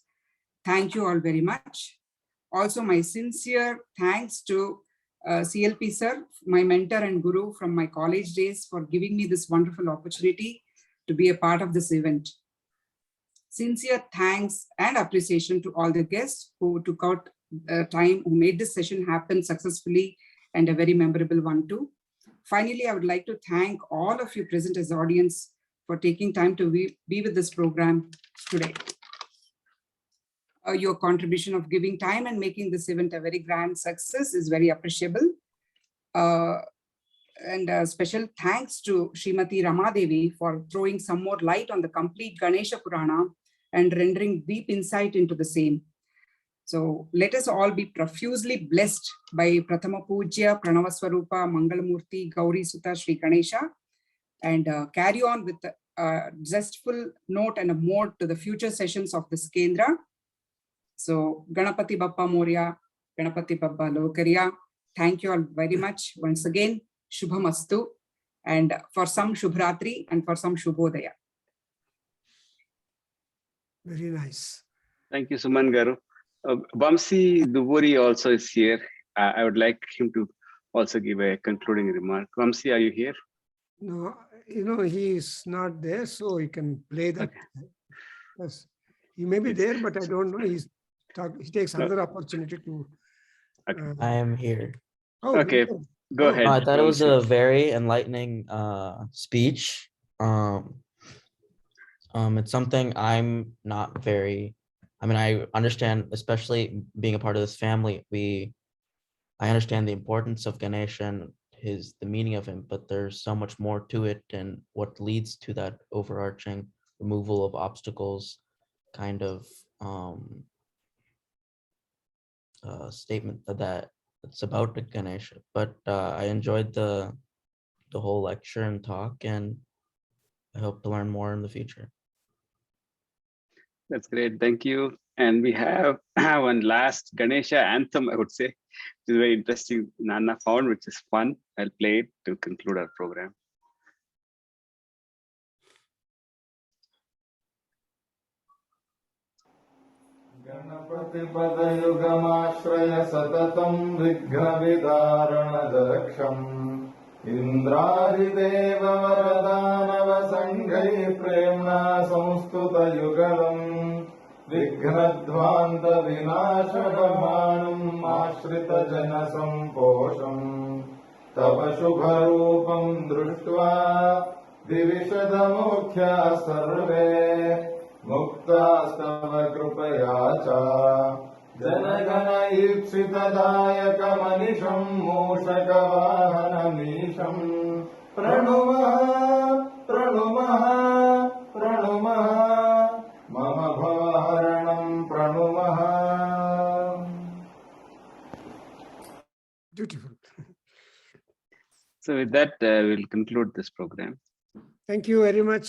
Thank you all very much. Also, my sincere thanks to CLP sir, my mentor and guru from my college days, for giving me this wonderful opportunity to be a part of this event. Sincere thanks and appreciation to all the guests who took out time, who made this session happen successfully, and a very memorable one too. Finally, I would like to thank all of you present as audience for taking time to be with this program today. Your contribution of giving time and making this event a very grand success is very appreciable. And a special thanks to Srimati Ramadevi for throwing some more light on the complete Ganesha Purana and rendering deep insight into the same. So let us all be profusely blessed by Prathama Pujya Pranavaswarupa Mangalamurti Gauri Sutta Sri Ganesha, and carry on with a zestful note and a mode to the future sessions of this Kendra. So Ganapati Bappa Moria, Ganapati Bappa Lokaria. Thank you all very much once again. Shubhamastu, and for some Shubhratri and for some Shubhodaya. Very nice. Thank you, Suman Garu. Vamsi Duburi also is here. I would like him to also give a concluding remark. Vamsi, are you here? No, he is not there, so he can play that. Okay. Yes, he may be there, but I don't know. He takes another opportunity to. Okay. I am here. Oh, okay, go ahead. I thought it was a very enlightening speech. It's something I'm not very. I mean, I understand, especially being a part of this family, I understand the importance of Ganesha and the meaning of him, but there's so much more to it, and what leads to that overarching removal of obstacles kind of statement that it's about the Ganesha. But I enjoyed the whole lecture and talk, and I hope to learn more in the future. That's great. Thank you. And we have one last Ganesha anthem, I would say, which is very interesting. Nana found, which is fun. I'll play it to conclude our program. Ganapati Padayugamashraya Satatam Vighna Vidarana Daksham Indradeva Varadanava Sangai Premna Samstuta Yugalam Vighnaddvanta Vinashagamanam Ashrita Jana Samposham Tava Shubharupam Društva Divishadamukhya Sarve Muktastava Krupaya Cha Janagana Ipsitadayaka Manisham Moshakavahana Misham Pranumaha Pranumaha Pranumaha Mama Bhavaharanam Pranumaha. Beautiful. So with that, we'll conclude this program. Thank you very much.